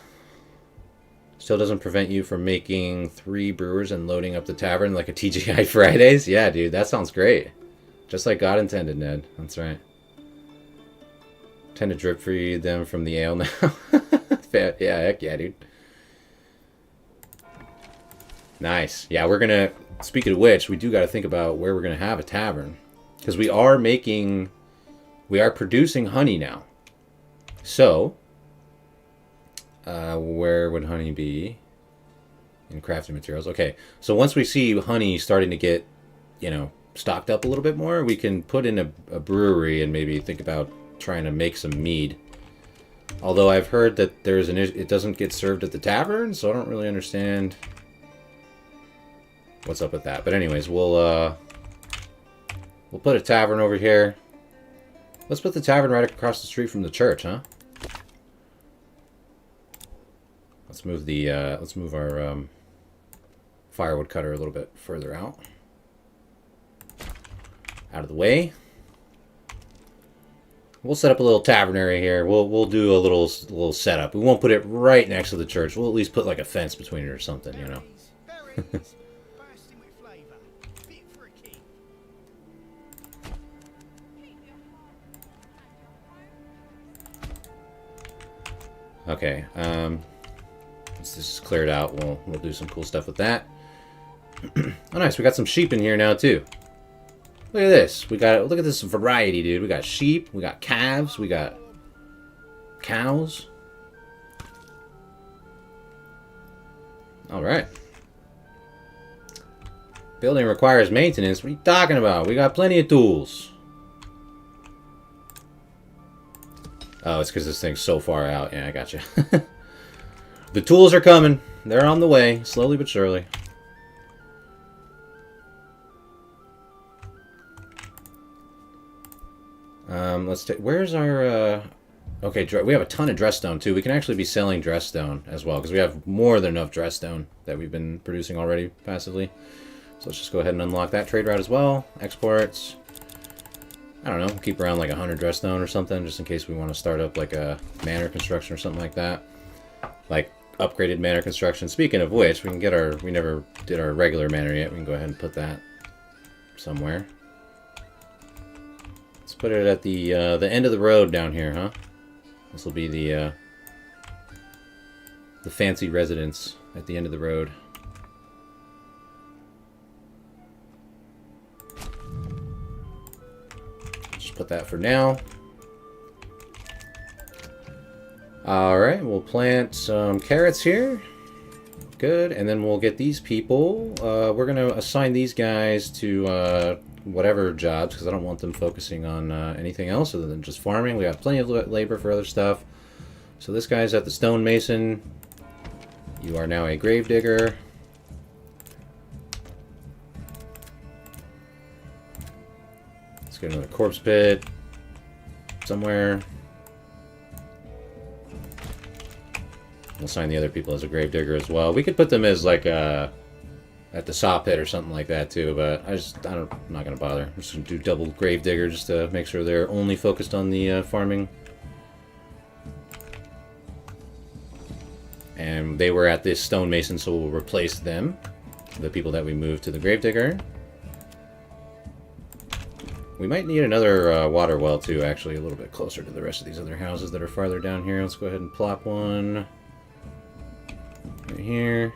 Still doesn't prevent you from making 3 brewers and loading up the tavern like a TGI Fridays? Yeah, dude, that sounds great. Just like God intended, Ned. That's right. Tend to drip feed them from the ale now. Yeah, heck yeah, dude. Nice. Yeah, we're gonna... Speaking of which, we do got to think about where we're going to have a tavern. Because we are producing honey now. So, where would honey be? In crafting materials. Okay, so once we see honey starting to get, stocked up a little bit more, we can put in a brewery and maybe think about trying to make some mead. Although I've heard that it doesn't get served at the tavern, so I don't really understand what's up with that. But anyways, we'll put a tavern over here. Let's put the tavern right across the street from the church, huh? Let's move our firewood cutter a little bit further out. out of the way. We'll set up a little tavernary here. We'll do a little setup. We won't put it right next to the church. We'll at least put like a fence between it or something, you know. Berries, bursting with flavour, fit for a king. Okay. Once this is cleared out, we'll do some cool stuff with that. Oh, nice. We got some sheep in here now too. Look at this. Look at this variety, dude. We got sheep. We got calves. We got cows. All right. Building requires maintenance. What are you talking about? We got plenty of tools. Oh, it's because this thing's so far out. Yeah, I got you. The tools are coming. They're on the way, slowly but surely. Let's take. Where's our? Okay, we have a ton of dress stone too. We can actually be selling dress stone as well because we have more than enough dress stone that we've been producing already passively. So let's just go ahead and unlock that trade route as well. Exports. I don't know. Keep around like 100 dress stone or something, just in case we want to start up like a manor construction or something like that. Like upgraded manor construction. Speaking of which, we can get our. We never did our regular manor yet. We can go ahead and put that somewhere. Let's put it at the end of the road down here, huh? This will be the fancy residence at the end of the road. Just put that for now. Alright, we'll plant some carrots here. Good, and then we'll get these people. We're going to assign these guys to whatever jobs, because I don't want them focusing on anything else other than just farming. We have plenty of labor for other stuff. So this guy's at the stonemason. You are now a gravedigger. Let's get another corpse pit somewhere. We'll assign the other people as a gravedigger as well. We could put them as like at the saw pit or something like that too, but I'm not gonna bother. I'm just gonna do double gravedigger just to make sure they're only focused on the farming. And they were at this stonemason, so we'll replace them, the people that we moved to the gravedigger. We might need another water well too, actually, a little bit closer to the rest of these other houses that are farther down here. Let's go ahead and plop one right here.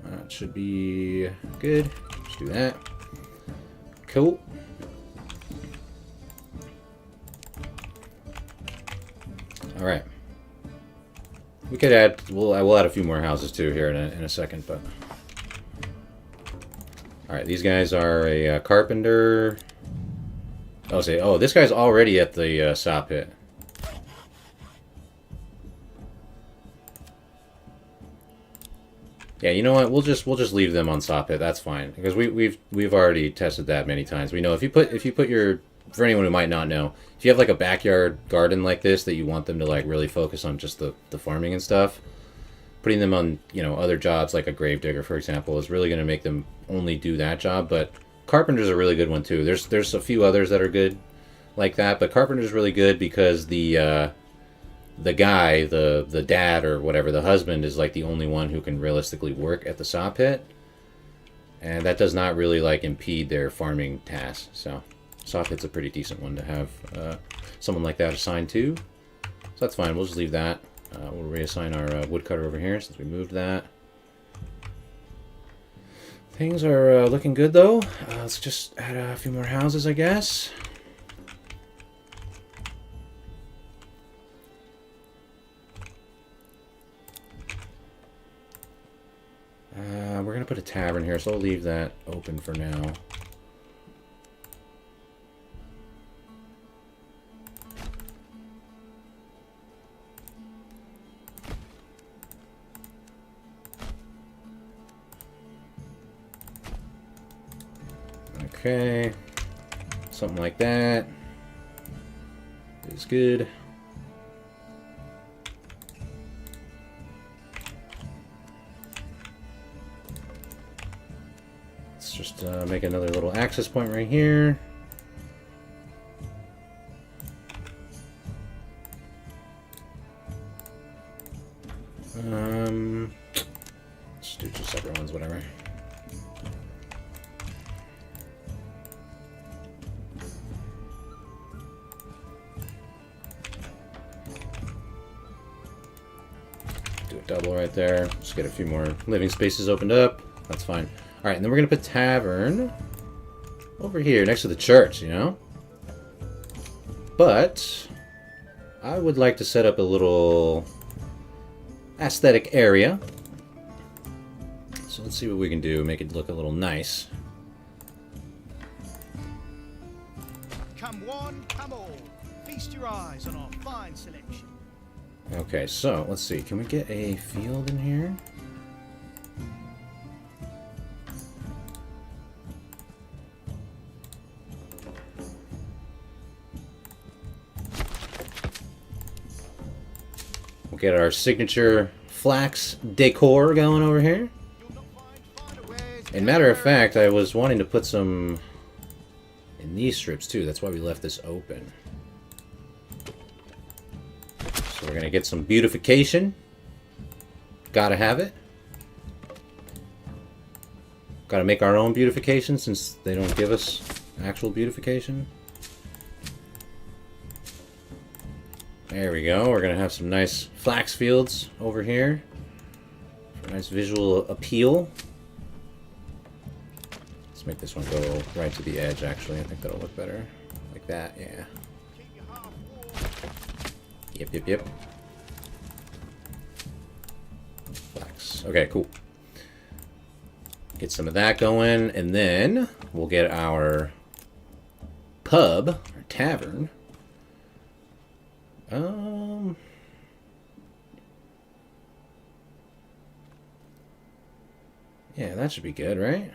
That should be good. Let's do that. Cool. All right. We could add. We'll add a few more houses too here in a second, but. All right, these guys are a carpenter. Oh, this guy's already at the saw pit. Yeah, you know what? We'll just leave them on saw pit. That's fine because we've already tested that many times. We know if you put your, for anyone who might not know, if you have like a backyard garden like this that you want them to like really focus on just the farming and stuff, putting them on, you know, other jobs like a gravedigger, for example, is really going to make them only do that job. But carpenter's a really good one too. There's a few others that are good like that, but carpenter's really good because the guy, the dad or whatever, the husband is like the only one who can realistically work at the saw pit, and that does not really like impede their farming tasks. So saw pit's a pretty decent one to have someone like that assigned to. So that's fine. We'll just leave that. We'll reassign our woodcutter over here since we moved that. Things are looking good though. Let's just add a few more houses, I guess. We're going to put a tavern here, so I'll leave that open for now. Okay. Something like that is good. Let's just make another little access point right here. Let's do two separate ones, whatever. Do a double right there. Just get a few more living spaces opened up. That's fine. Alright, and then we're going to put tavern over here next to the church, you know? But I would like to set up a little aesthetic area. So let's see what we can do, make it look a little nice. Come one, come all. Feast your eyes on our fine selection. Okay, so let's see. Can we get a field in here? We'll get our signature flax decor going over here. You'll not find finer wares And matter of fact, I was wanting to put some in these strips too. That's why we left this open. So we're going to get some beautification. Gotta have it. Gotta make our own beautification since they don't give us actual beautification. There we go. We're going to have some nice flax fields over here. For nice visual appeal. Let's make this one go right to the edge, actually. I think that'll look better. Like that, yeah. keep you half warm. Yep. Flax. Okay, cool. Get some of that going, and then we'll get our pub, or tavern. Yeah, that should be good, right?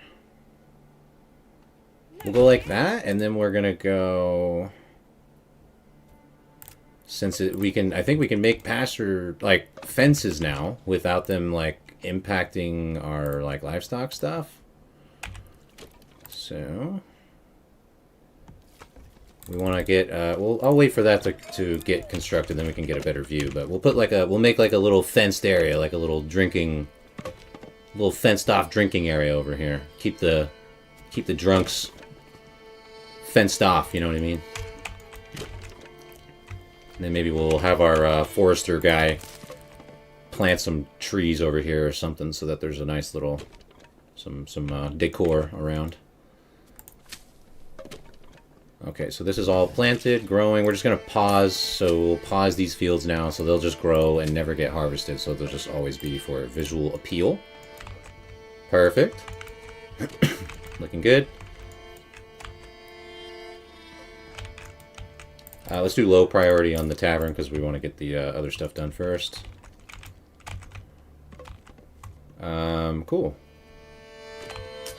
We'll go like that, and then we're gonna go. Since we can, I think we can make pasture like fences now without them like impacting our like livestock stuff. So we want to get. Well, I'll wait for that to get constructed, then we can get a better view. But we'll put like we'll make like a little fenced area, like a little fenced off drinking area over here. Keep the drunks fenced off. You know what I mean? And then maybe we'll have our forester guy plant some trees over here or something so that there's a nice little some decor around. Okay, so this is all planted, growing. We're just gonna pause, so we'll pause these fields now, so they'll just grow and never get harvested. So they'll just always be for visual appeal. Perfect. Looking good. Let's do low priority on the tavern because we want to get the other stuff done first. Cool.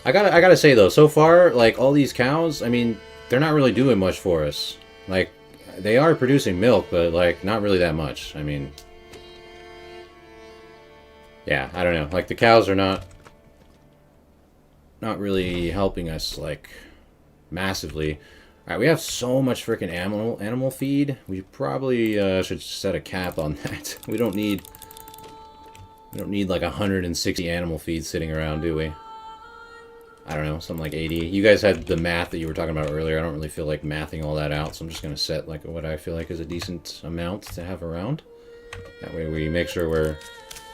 I gotta say though, so far, like all these cows, I mean, they're not really doing much for us. Like, they are producing milk, but like not really that much. I mean, yeah, I don't know. Like the cows are not really helping us like massively. Alright, we have so much freaking animal feed. We probably should set a cap on that. We don't need like 160 animal feed sitting around, do we? I don't know, something like 80. You guys had the math that you were talking about earlier. I don't really feel like mathing all that out, so I'm just going to set like what I feel like is a decent amount to have around. That way we make sure we're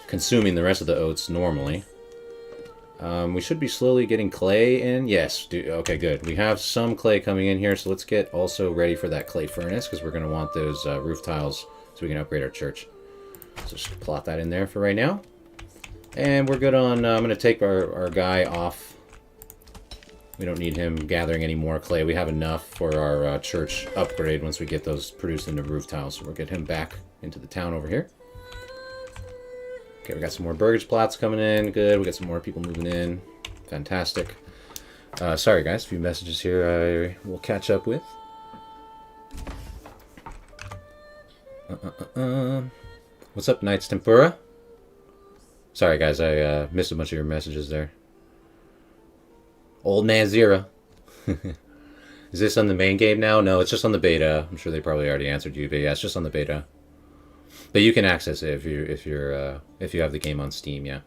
consuming the rest of the oats normally. We should be slowly getting clay in. Yes, okay, good. We have some clay coming in here, so let's get also ready for that clay furnace, because we're going to want those roof tiles so we can upgrade our church. So just plot that in there for right now. And we're good on, I'm going to take our guy off. We don't need him gathering any more clay. We have enough for our church upgrade once we get those produced into roof tiles. So we'll get him back into the town over here. Okay, we got some more burgage plots coming in. Good. We got some more people moving in. Fantastic. Sorry, guys. A few messages here I will catch up with. What's up, Knights Tempura? Sorry, guys. I missed a bunch of your messages there. Old Man Zero. Is this on the main game now? No, it's just on the beta. I'm sure they probably already answered you, but yeah, it's just on the beta. But you can access it if you have the game on Steam. Yeah,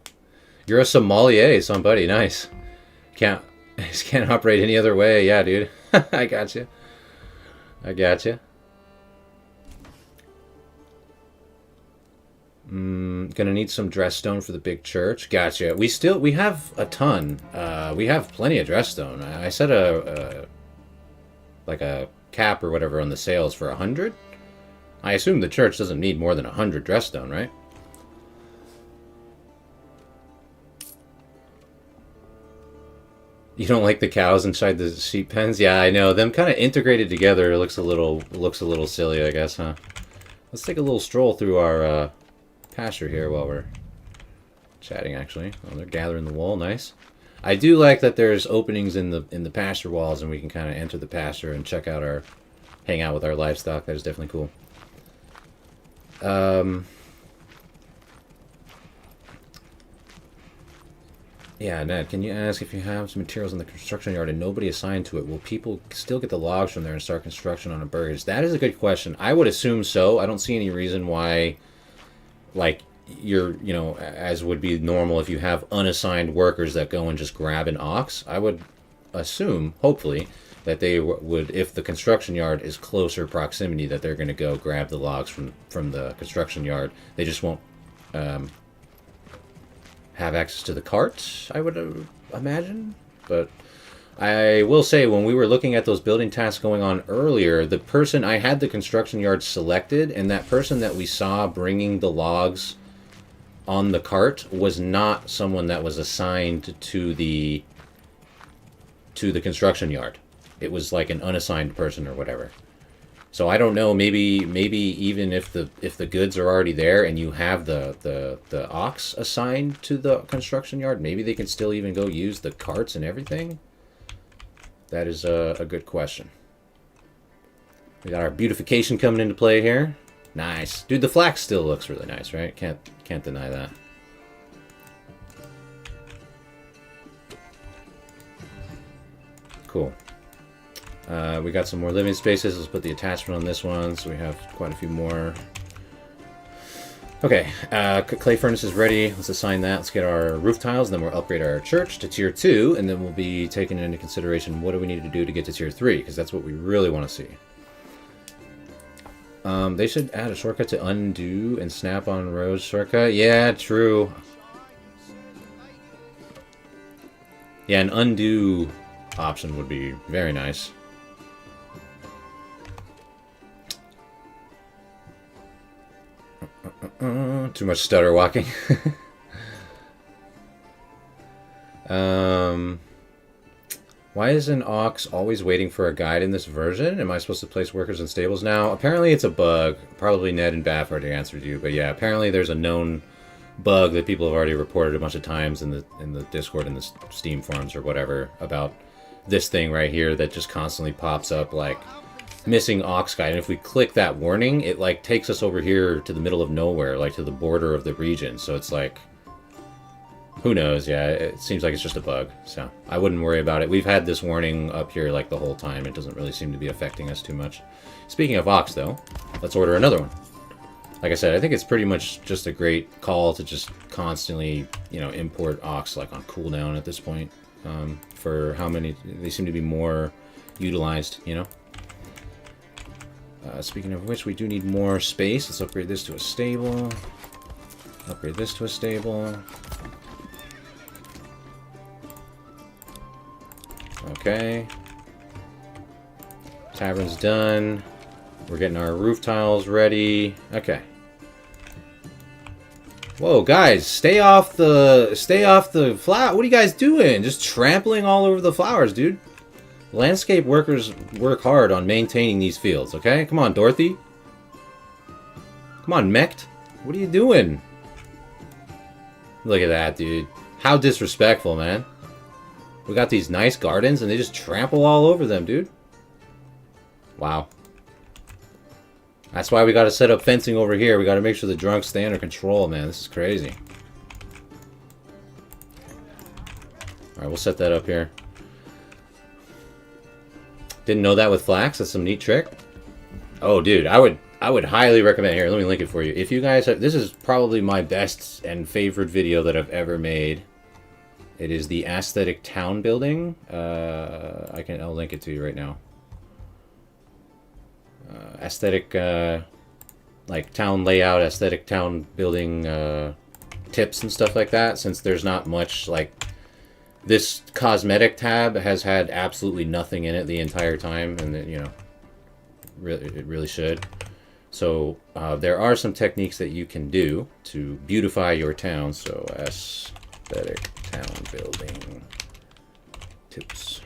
you're a sommelier, somebody. Nice. Can't can't operate any other way. Yeah, dude. I got you. I got you. Gonna need some dress stone for the big church. Gotcha. We have a ton. We have plenty of dress stone. I set a like a cap or whatever on the sales for 100. I assume the church doesn't need more than 100 dress stone, right? You don't like the cows inside the sheep pens? Yeah, I know. Them kind of integrated together looks a little silly, I guess, huh? Let's take a little stroll through our pasture here while we're chatting. Actually, oh, they're gathering the wool. Nice. I do like that there's openings in the pasture walls, and we can kind of enter the pasture and check out hang out with our livestock. That is definitely cool. Yeah, Ned, can you ask if you have some materials in the construction yard and nobody assigned to it, will people still get the logs from there and start construction on a burgage? That is a good question. I would assume so. I don't see any reason why, like, as would be normal if you have unassigned workers that go and just grab an ox. I would assume, hopefully, that they would, if the construction yard is closer proximity, that they're going to go grab the logs from the construction yard. They just won't have access to the cart, I would imagine. But I will say, when we were looking at those building tasks going on earlier, the person, I had the construction yard selected, and that person that we saw bringing the logs on the cart was not someone that was assigned to the construction yard. It was like an unassigned person or whatever. So I don't know, maybe even if the goods are already there and you have the ox assigned to the construction yard, maybe they can still even go use the carts and everything. That is a good question. We got our beautification coming into play here. Nice. Dude, the flax still looks really nice, right? Can't deny that. Cool. We got some more living spaces. Let's put the attachment on this one, so we have quite a few more. Okay, clay furnace is ready. Let's assign that. Let's get our roof tiles, and then we'll upgrade our church to tier 2, and then we'll be taking into consideration what do we need to do to get to tier 3, because that's what we really want to see. They should add a shortcut to undo and snap on rows shortcut. Yeah, true. Yeah, an undo option would be very nice. Too much stutter walking. Why is an ox always waiting for a guide in this version? Am I supposed to place workers in stables now? Apparently it's a bug. Probably Ned and Baff already answered you, but yeah, apparently there's a known bug that people have already reported a bunch of times in the Discord and the Steam forums or whatever about this thing right here that just constantly pops up like missing ox guide, and if we click that warning, it like takes us over here to the middle of nowhere, like to the border of the region. So it's like, who knows? Yeah, it seems like it's just a bug, so I wouldn't worry about it. We've had this warning up here like the whole time. It doesn't really seem to be affecting us too much. Speaking of ox though, let's order another one. Like I said, I think it's pretty much just a great call to just constantly, import ox like on cooldown at this point, for how many they seem to be more utilized, Speaking of which, we do need more space. Let's upgrade this to a stable. Upgrade this to a stable. Okay. Tavern's done. We're getting our roof tiles ready. Okay. Whoa, guys, stay off the flower. What are you guys doing? Just trampling all over the flowers, dude. Landscape workers work hard on maintaining these fields, okay? Come on, Dorothy. Come on, Mecht. What are you doing? Look at that, dude. How disrespectful, man. We got these nice gardens, and they just trample all over them, dude. Wow. That's why we gotta set up fencing over here. We gotta make sure the drunks stay under control, man. This is crazy. Alright, we'll set that up here. Didn't know that with flax. That's some neat trick. Oh, dude, I would highly recommend. Here, let me link it for you. If you guys have, this is probably my best and favorite video that I've ever made. It is the aesthetic town building. I'll link it to you right now. Aesthetic, like town layout, aesthetic town building tips and stuff like that. Since there's not much, like, this cosmetic tab has had absolutely nothing in it the entire time, and it, you know, it really should. So there are some techniques that you can do to beautify your town. So aesthetic town building tips.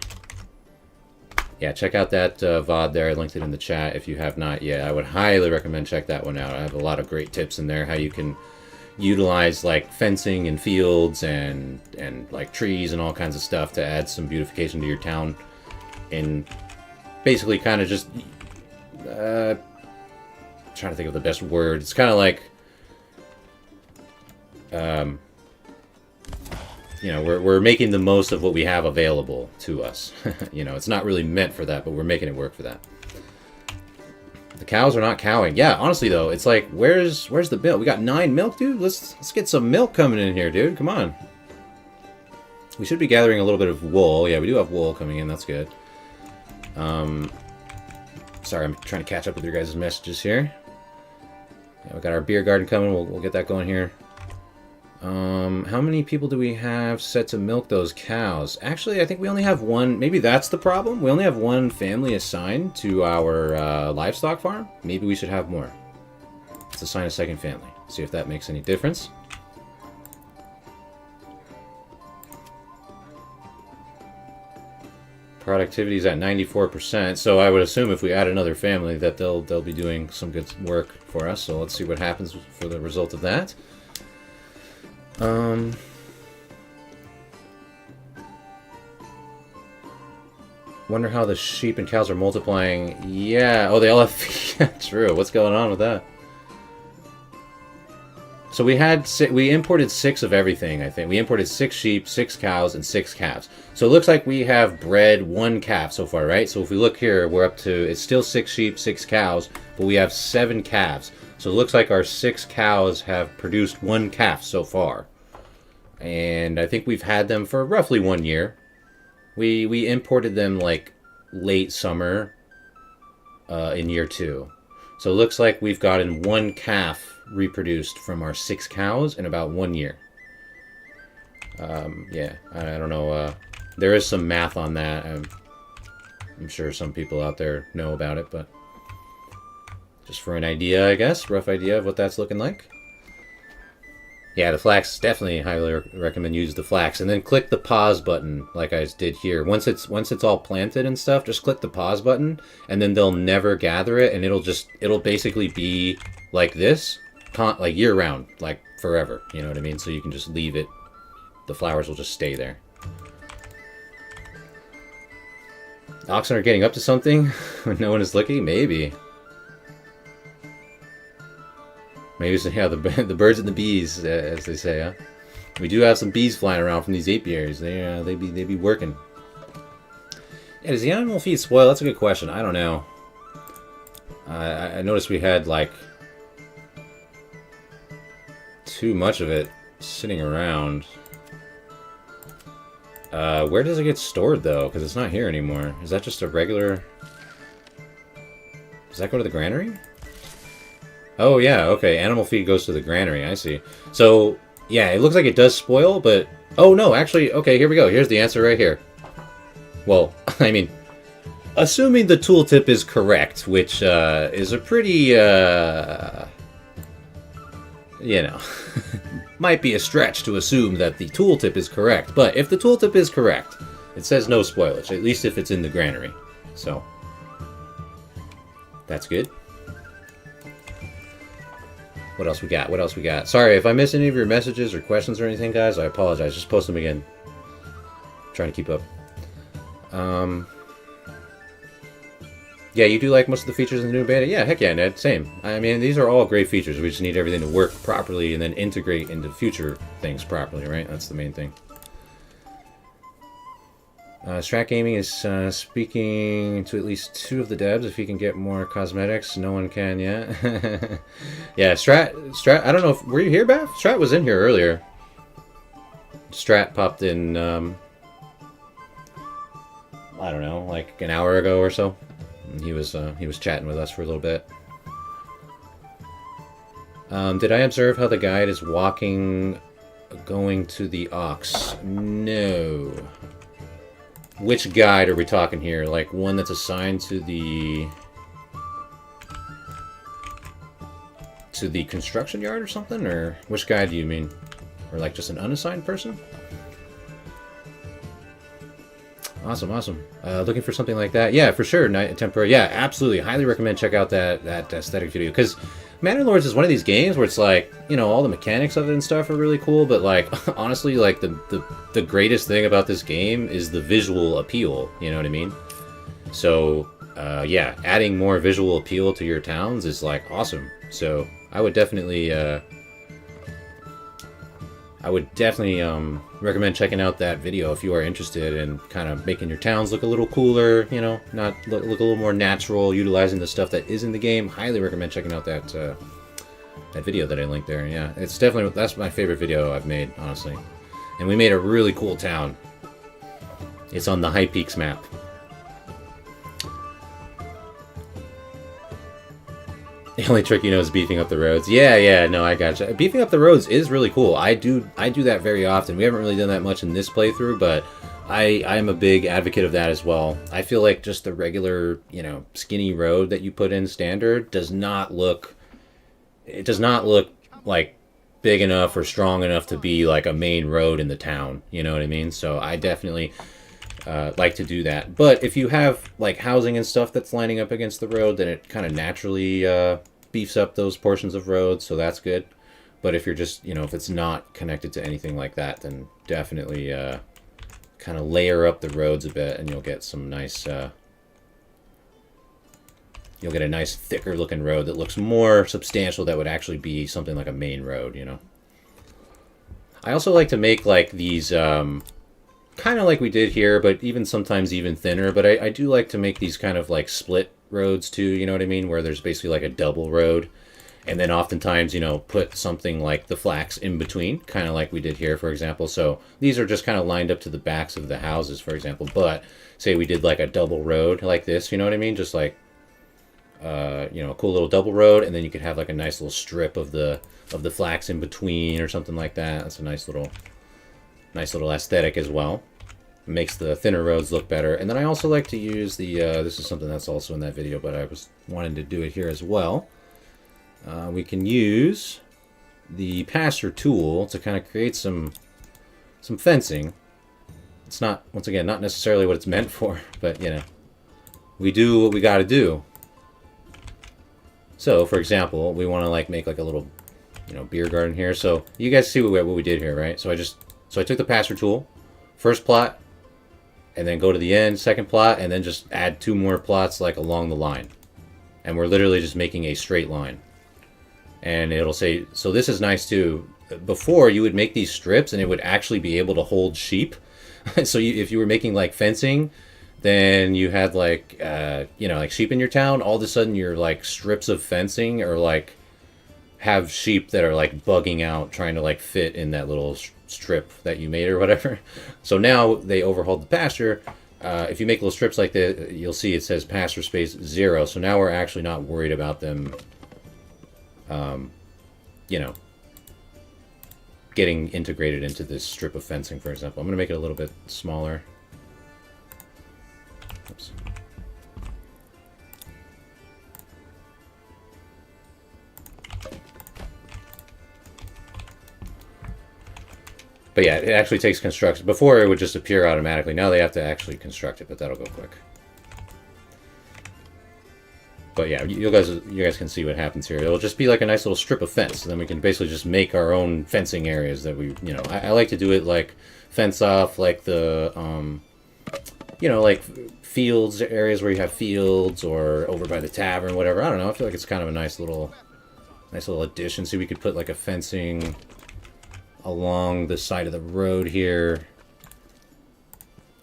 Yeah, check out that VOD there. I linked it in the chat if you have not yet. I would highly recommend check that one out. I have a lot of great tips in there, how you can utilize like fencing and fields and like trees and all kinds of stuff to add some beautification to your town. And basically kind of just trying to think of the best word. It's kind of like you know, we're making the most of what we have available to us. You know, it's not really meant for that, but we're making it work for that. The cows are not cowing. Yeah, honestly though, it's like, where's the milk? We got 9 milk, dude. Let's get some milk coming in here, dude. Come on. We should be gathering a little bit of wool. Yeah, we do have wool coming in. That's good. Sorry, I'm trying to catch up with your guys' messages here. Yeah, we got our beer garden coming. We'll get that going here. How many people do we have set to milk those cows? Actually, I think we only have one. Maybe that's the problem. We only have one family assigned to our livestock farm. Maybe we should have more. Let's assign a second family. See if that makes any difference. Productivity is at 94%, so I would assume if we add another family that they'll be doing some good work for us. So let's see what happens for the result of that. Wonder how the sheep and cows are multiplying. Yeah. Oh, they all have. True. What's going on with that? So we imported 6 of everything. I think we imported 6 sheep, 6 cows, and 6 calves. So it looks like we have bred 1 calf so far, right? So if we look here, we're up to, it's still 6 sheep, 6 cows, but we have 7 calves. So it looks like our 6 cows have produced 1 calf so far. And I think we've had them for roughly 1 year. We imported them like late summer in year 2. So it looks like we've gotten 1 calf reproduced from our 6 cows in about 1 year. Yeah, I don't know. There is some math on that. I'm sure some people out there know about it, but just for an idea, I guess, rough idea of what that's looking like. Yeah, the flax, definitely highly recommend use the flax, and then click the pause button like I did here. Once it's all planted and stuff, just click the pause button, and then they'll never gather it, and it'll basically be like this, like year round, like forever. You know what I mean? So you can just leave it. The flowers will just stay there. Oxen are getting up to something when no one is looking? Maybe. Maybe it's, yeah, the birds and the bees, as they say, huh? We do have some bees flying around from these apiaries. They be working. Yeah, does the animal feed spoil? That's a good question. I don't know. I noticed we had, like, too much of it sitting around. Where does it get stored, though? Because it's not here anymore. Is that just a regular... Does that go to the granary? Oh, yeah, okay. Animal feed goes to the granary, I see. So, yeah, it looks like it does spoil, but... Oh, no, actually, okay, here we go. Here's the answer right here. Well, I mean, assuming the tooltip is correct, which is a pretty, you know, might be a stretch to assume that the tooltip is correct. But if the tooltip is correct, it says no spoilage, at least if it's in the granary. So, that's good. What else we got? What else we got? Sorry, if I miss any of your messages or questions or anything, guys, I apologize. Just post them again. I'm trying to keep up. Yeah, you do like most of the features in the new beta? Yeah, heck yeah, Ned. Same. I mean, these are all great features. We just need everything to work properly and then integrate into future things properly, right? That's the main thing. Strat Gaming is speaking to at least 2 of the devs if he can get more cosmetics. No one can yet. Yeah, Strat. I don't know if were you here, Beth? Strat was in here earlier. Strat popped in. I don't know, like an hour ago or so. And he was chatting with us for a little bit. Did I observe how the guide is walking, going to the Ox? No. Which guide are we talking here? Like one that's assigned to the construction yard or something? Or which guide do you mean? Or like just an unassigned person? Awesome, awesome. Looking for something like that? Yeah, for sure. Temporary. Yeah, absolutely. Highly recommend check out that aesthetic video, because Manor Lords is one of these games where it's like, you know, all the mechanics of it and stuff are really cool, but like honestly, like the greatest thing about this game is the visual appeal. You know what I mean? So yeah, adding more visual appeal to your towns is like awesome. So I would definitely recommend checking out that video if you are interested in kind of making your towns look a little cooler, you know, not look a little more natural, utilizing the stuff that is in the game. Highly recommend checking out that video that I linked there. Yeah, it's definitely, that's my favorite video I've made, honestly. And we made a really cool town. It's on the High Peaks map. The only trick you know is beefing up the roads. Yeah, no, I gotcha. Beefing up the roads is really cool. I do that very often. We haven't really done that much in this playthrough, but I'm a big advocate of that as well. I feel like just the regular, you know, skinny road that you put in standard does not look like big enough or strong enough to be like a main road in the town. You know what I mean? So I definitely like to do that. But if you have like housing and stuff that's lining up against the road, then it kind of naturally beefs up those portions of roads, so that's good. But if you're just, you know, if it's not connected to anything like that, then definitely kind of layer up the roads a bit, and you'll get some nice you'll get a nice thicker looking road that looks more substantial, that would actually be something like a main road, you know. I also like to make like these kind of like we did here, but sometimes even thinner. But I do like to make these kind of like split roads too, you know what I mean? Where there's basically like a double road. And then oftentimes, you know, put something like the flax in between, kind of like we did here, for example. So these are just kind of lined up to the backs of the houses, for example. But say we did like a double road like this, you know what I mean? Just like, you know, a cool little double road. And then you could have like a nice little strip of the flax in between or something like that. That's a nice little aesthetic as well. It makes the thinner roads look better. And then I also like to use the this is something that's also in that video, but I was wanting to do it here as well. We can use the pasture tool to kind of create some fencing. It's not, once again, not necessarily what it's meant for, but you know, we do what we got to do. So for example, we want to like make like a little, you know, beer garden here. So you guys see what we did here, right? So I took the pasture tool, first plot, and then go to the end, second plot, and then just add 2 more plots like along the line. And we're literally just making a straight line. And it'll say, so this is nice too. Before, you would make these strips and it would actually be able to hold sheep. So if you were making like fencing, then you had like, you know, like sheep in your town, all of a sudden your like strips of fencing are like, have sheep that are like bugging out trying to like fit in that little strip that you made or whatever. So now they overhauled the pasture. If you make little strips like that, you'll see it says pasture space 0. So now we're actually not worried about them, you know, getting integrated into this strip of fencing, for example. I'm going to make it a little bit smaller. Oops. But yeah, it actually takes construction. Before it would just appear automatically. Now they have to actually construct it, but that'll go quick. But yeah, you guys can see what happens here. It'll just be like a nice little strip of fence. And then we can basically just make our own fencing areas that we, you know, I like to do it like fence off like the, you know, like fields, areas where you have fields, or over by the tavern, whatever. I don't know. I feel like it's kind of a nice little addition. See, we could put like a fencing along the side of the road here.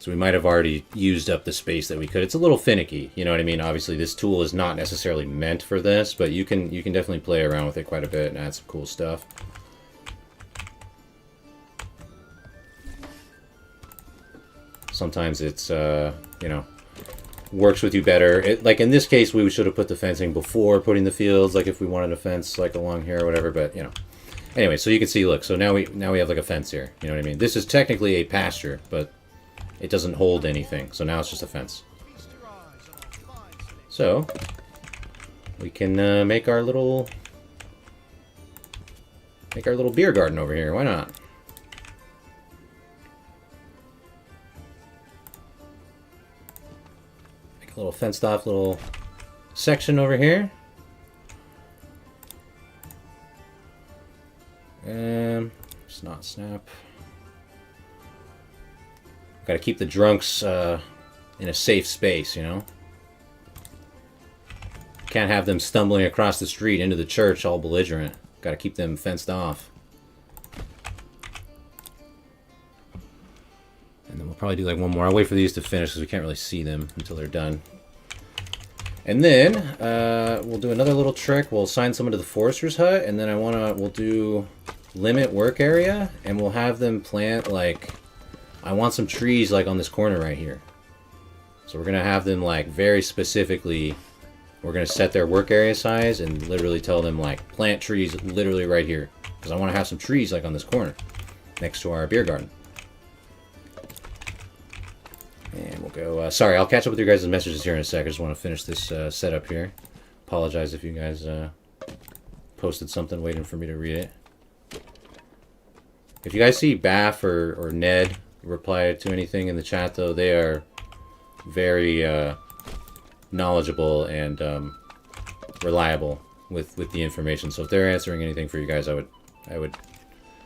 So we might have already used up the space that we could. It's a little finicky, you know what I mean? Obviously, this tool is not necessarily meant for this, but you can definitely play around with it quite a bit and add some cool stuff. Sometimes it's, you know, works with you better. Like in this case, we should have put the fencing before putting the fields, like if we wanted a fence like along here or whatever, but, you know. Anyway, so you can see, look, so now we have like a fence here, you know what I mean? This is technically a pasture, but it doesn't hold anything, so now it's just a fence. So, we can make our little beer garden over here, why not? A little fenced off little section over here. Snot snap. Gotta keep the drunks in a safe space, you know? Can't have them stumbling across the street into the church all belligerent. Gotta keep them fenced off. And then we'll probably do like one more. I'll wait for these to finish because we can't really see them until they're done. And then we'll do another little trick. We'll assign someone to the forester's hut, and then we'll do limit work area, and we'll have them plant like, I want some trees like on this corner right here. So we're gonna have them like very specifically, we're gonna set their work area size and literally tell them like plant trees literally right here, because I want to have some trees like on this corner next to our beer garden. And we'll go, sorry, I'll catch up with your guys' messages here in a sec. I just want to finish this setup here. Apologize if you guys posted something waiting for me to read it. If you guys see Baff or Ned reply to anything in the chat, though, they are very knowledgeable and reliable with the information. So if they're answering anything for you guys, I would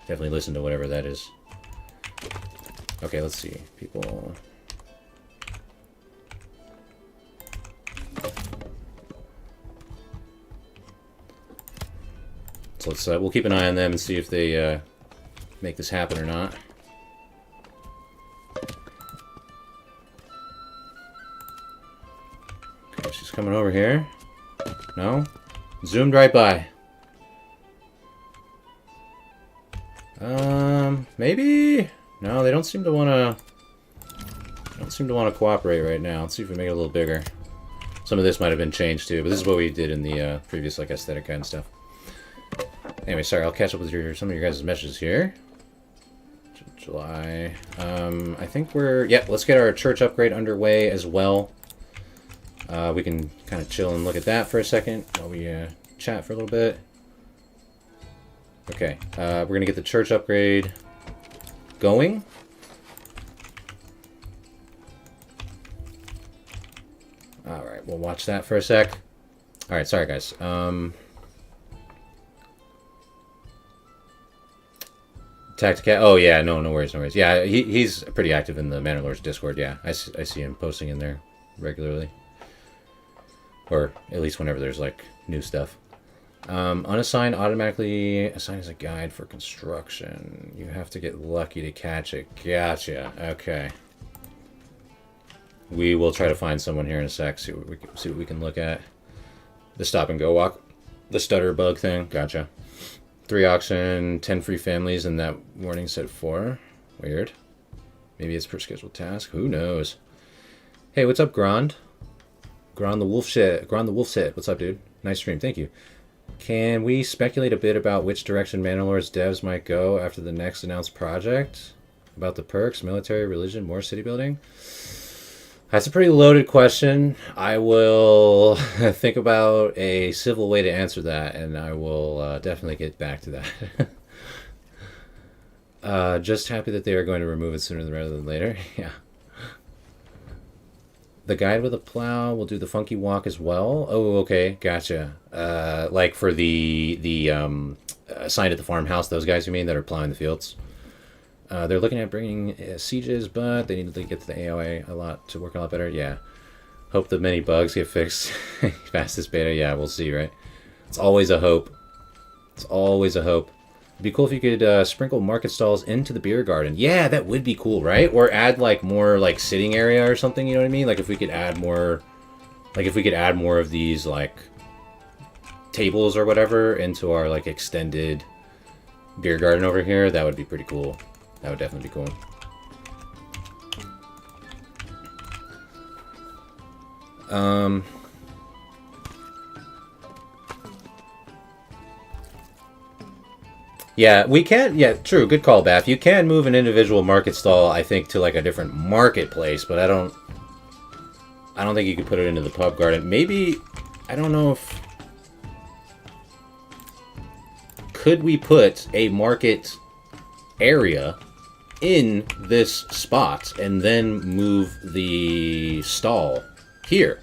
definitely listen to whatever that is. Okay, let's see. People... So let's we'll keep an eye on them and see if they make this happen or not. Okay, she's coming over here. No? Zoomed right by. Maybe? No, they don't seem to want to... Don't seem to want to cooperate right now. Let's see if we make it a little bigger. Some of this might have been changed too, but this is what we did in the previous like aesthetic guide and stuff. Anyway, sorry, I'll catch up with some of your guys' messages here. July. I think we're... Yeah, let's get our church upgrade underway as well. We can kind of chill and look at that for a second while we chat for a little bit. Okay, we're going to get the church upgrade going. Alright, we'll watch that for a sec. Alright, sorry guys. Tacticat. Oh yeah, no worries, no worries. Yeah, he's pretty active in the Manor Lords Discord. Yeah, I see him posting in there regularly, or at least whenever there's like new stuff. Unassigned automatically assigned as a guide for construction. You have to get lucky to catch it. Gotcha. Okay. We will try to find someone here in a sec. See what we can look at. The stop and go walk, the stutter bug thing. Gotcha. 3 auction, 10 free families, and that warning said 4. Weird. Maybe it's per scheduled task. Who knows? Hey, what's up, Grand? Grand the Wolf Shit. Grand the Wolf Shit. What's up, dude? Nice stream. Thank you. Can we speculate a bit about which direction Manor Lords devs might go after the next announced project? About the perks, military, religion, more city building? That's a pretty loaded question. I will think about a civil way to answer that, and I will definitely get back to that. Just happy that they are going to remove it sooner rather than later. Yeah. The guide with a plow will do the funky walk as well. Oh, okay, gotcha. Like for the assigned at the farmhouse, those guys you mean that are plowing the fields. They're looking at bringing sieges, but they need to get to the AOA to work a lot better. Yeah. Hope the many bugs get fixed fastest beta. Yeah, we'll see, right? It's always a hope. It's always a hope. It'd be cool if you could sprinkle market stalls into the beer garden. Yeah, that would be cool, right? Or add like more like sitting area or something. You know what I mean? Like if we could add more, like if we could add more of these like tables or whatever into our like extended beer garden over here, that would be pretty cool. That would definitely be cool. Yeah, we can. Yeah, true. Good call, Bath. You can move an individual market stall, I think, to like a different marketplace, but I don't. I don't think you could put it into the pub garden. Maybe, I don't know if. Could we put a market area in this spot and then move the stall here?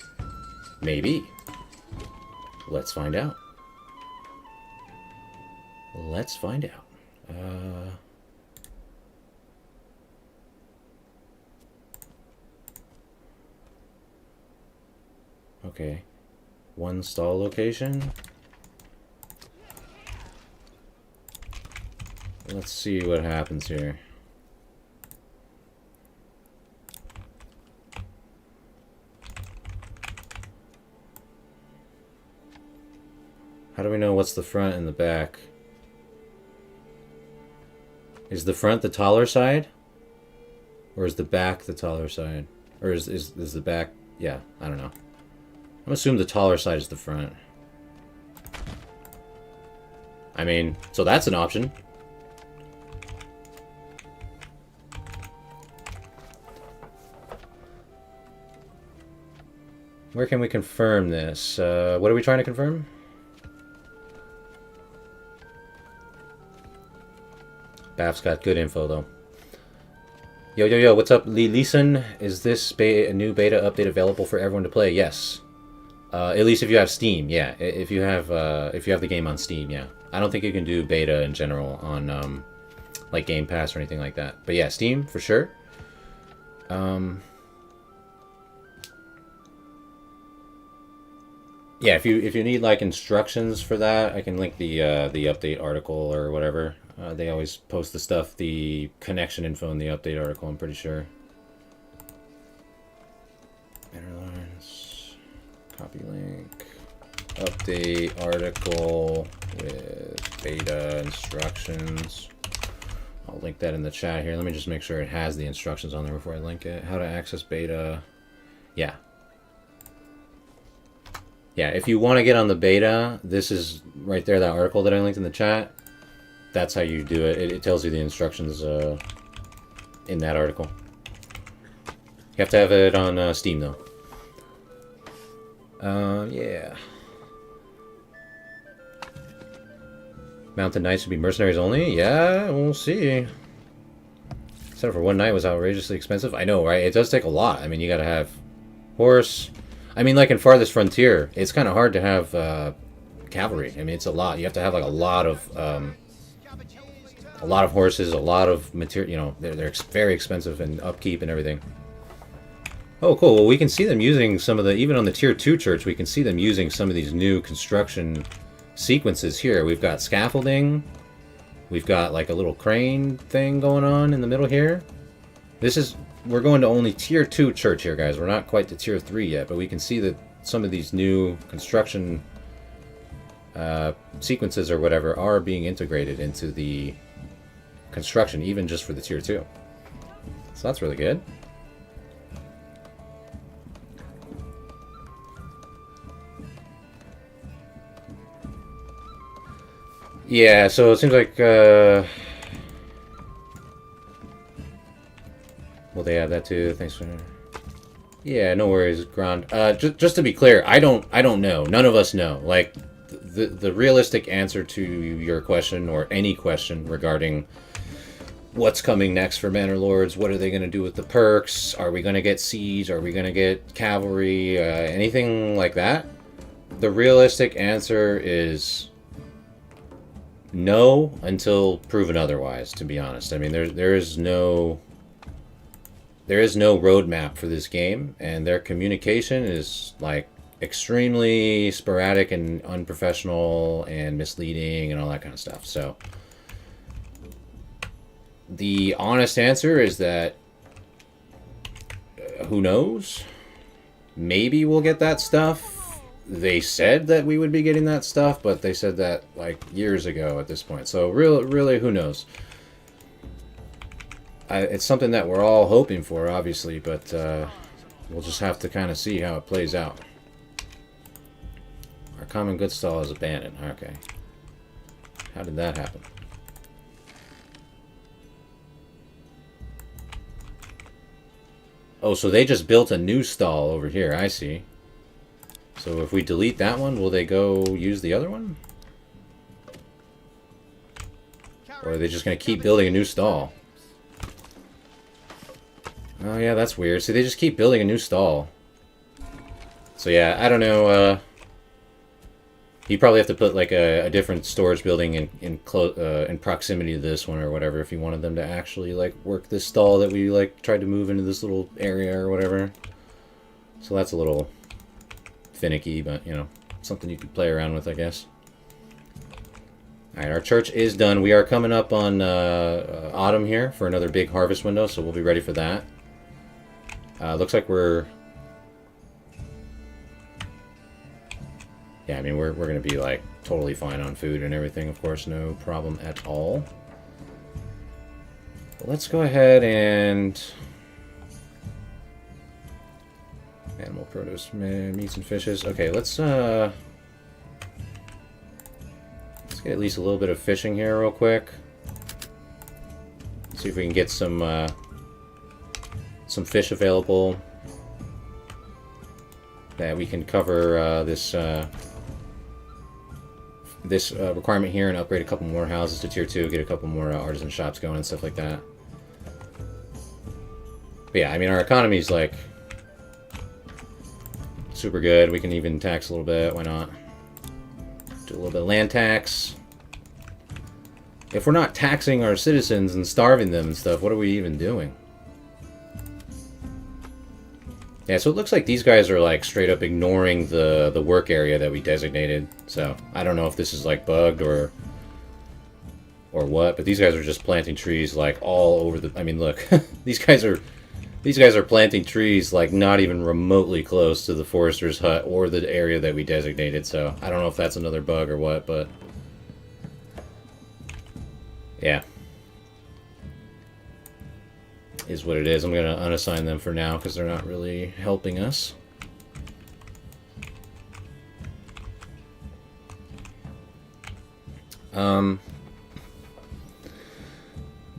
Maybe. Let's find out. Let's find out. Okay. One stall location. Let's see what happens here. How do we know what's the front and the back? Is the front the taller side? Or is the back the taller side? Or is the back... Yeah, I don't know. I'm assuming the taller side is the front. I mean, so that's an option. Where can we confirm this? What are we trying to confirm? Baf's got good info, though. Yo, what's up, Lee Leeson? Is this a new beta update available for everyone to play? Yes. At least if you have Steam, yeah. If you have the game on Steam, yeah. I don't think you can do beta in general on like Game Pass or anything like that. But yeah, Steam for sure. Yeah, if you need like instructions for that, I can link the update article or whatever. They always post the stuff, the connection info in the update article, I'm pretty sure. Manor Lords, copy link, update article with beta instructions. I'll link that in the chat here. Let me just make sure it has the instructions on there before I link it. How to access beta. Yeah. Yeah, if you want to get on the beta, this is right there, that article that I linked in the chat. That's how you do it. It tells you the instructions in that article. You have to have it on Steam, though. Yeah. Mountain Knights would be mercenaries only? Yeah, we'll see. Except for one night was outrageously expensive. I know, right? It does take a lot. I mean, you gotta have horse. I mean, like in Farthest Frontier, it's kind of hard to have cavalry. I mean, it's a lot. You have to have like a lot of horses, a lot of material. You know, they're very expensive in upkeep and everything. Oh, cool. Well, we can see them using some of the, even on the Tier 2 church, we can see them using some of these new construction sequences here. We've got scaffolding. We've got like a little crane thing going on in the middle here. This is, we're going to only Tier 2 church here, guys. We're not quite to Tier 3 yet, but we can see that some of these new construction sequences or whatever are being integrated into the construction, even just for the Tier 2. So that's really good. Yeah, so it seems like will they add that too? Thanks for... Yeah, no worries, Grand. Just to be clear, I don't know. None of us know. Like, the realistic answer to your question, or any question regarding what's coming next for Manor Lords, what are they going to do with the perks, are we going to get siege, are we going to get cavalry, anything like that? The realistic answer is no, until proven otherwise, to be honest. I mean, there is no roadmap for this game, and their communication is like extremely sporadic and unprofessional and misleading and all that kind of stuff. So The honest answer is that who knows? Maybe we'll get that stuff. They said that we would be getting that stuff, but they said that like years ago at this point. So really, who knows? It's something that we're all hoping for, obviously, but we'll just have to kind of see how it plays out. Our common goods stall is abandoned. Okay. How did that happen? Oh, so they just built a new stall over here. I see. So if we delete that one, will they go use the other one? Or are they just going to keep building a new stall? Oh yeah, that's weird. See, they just keep building a new stall. So yeah, I don't know. You probably have to put like a different storage building in proximity to this one or whatever if you wanted them to actually like work this stall that we like tried to move into this little area or whatever. So that's a little finicky, but you know, something you could play around with, I guess. Alright, our church is done. We are coming up on autumn here for another big harvest window, so we'll be ready for that. Looks like we're... Yeah, I mean, we're going to be, like, totally fine on food and everything, of course, no problem at all. But let's go ahead and... Animal produce, meats and fishes. Okay, let's get at least a little bit of fishing here real quick. See if we can get some fish available that we can cover this requirement here and upgrade a couple more houses to tier 2, get a couple more artisan shops going and stuff like that. But yeah, I mean, our economy's like super good. We can even tax a little bit, why not? Do a little bit of land tax. If we're not taxing our citizens and starving them and stuff, what are we even doing? Yeah, so it looks like these guys are like straight up ignoring the work area that we designated. So I don't know if this is like bugged or what, but these guys are just planting trees like all over the... I mean, look, these guys are planting trees like not even remotely close to the forester's hut or the area that we designated. So I don't know if that's another bug or what, but yeah. Is what it is. I'm going to unassign them for now because they're not really helping us. But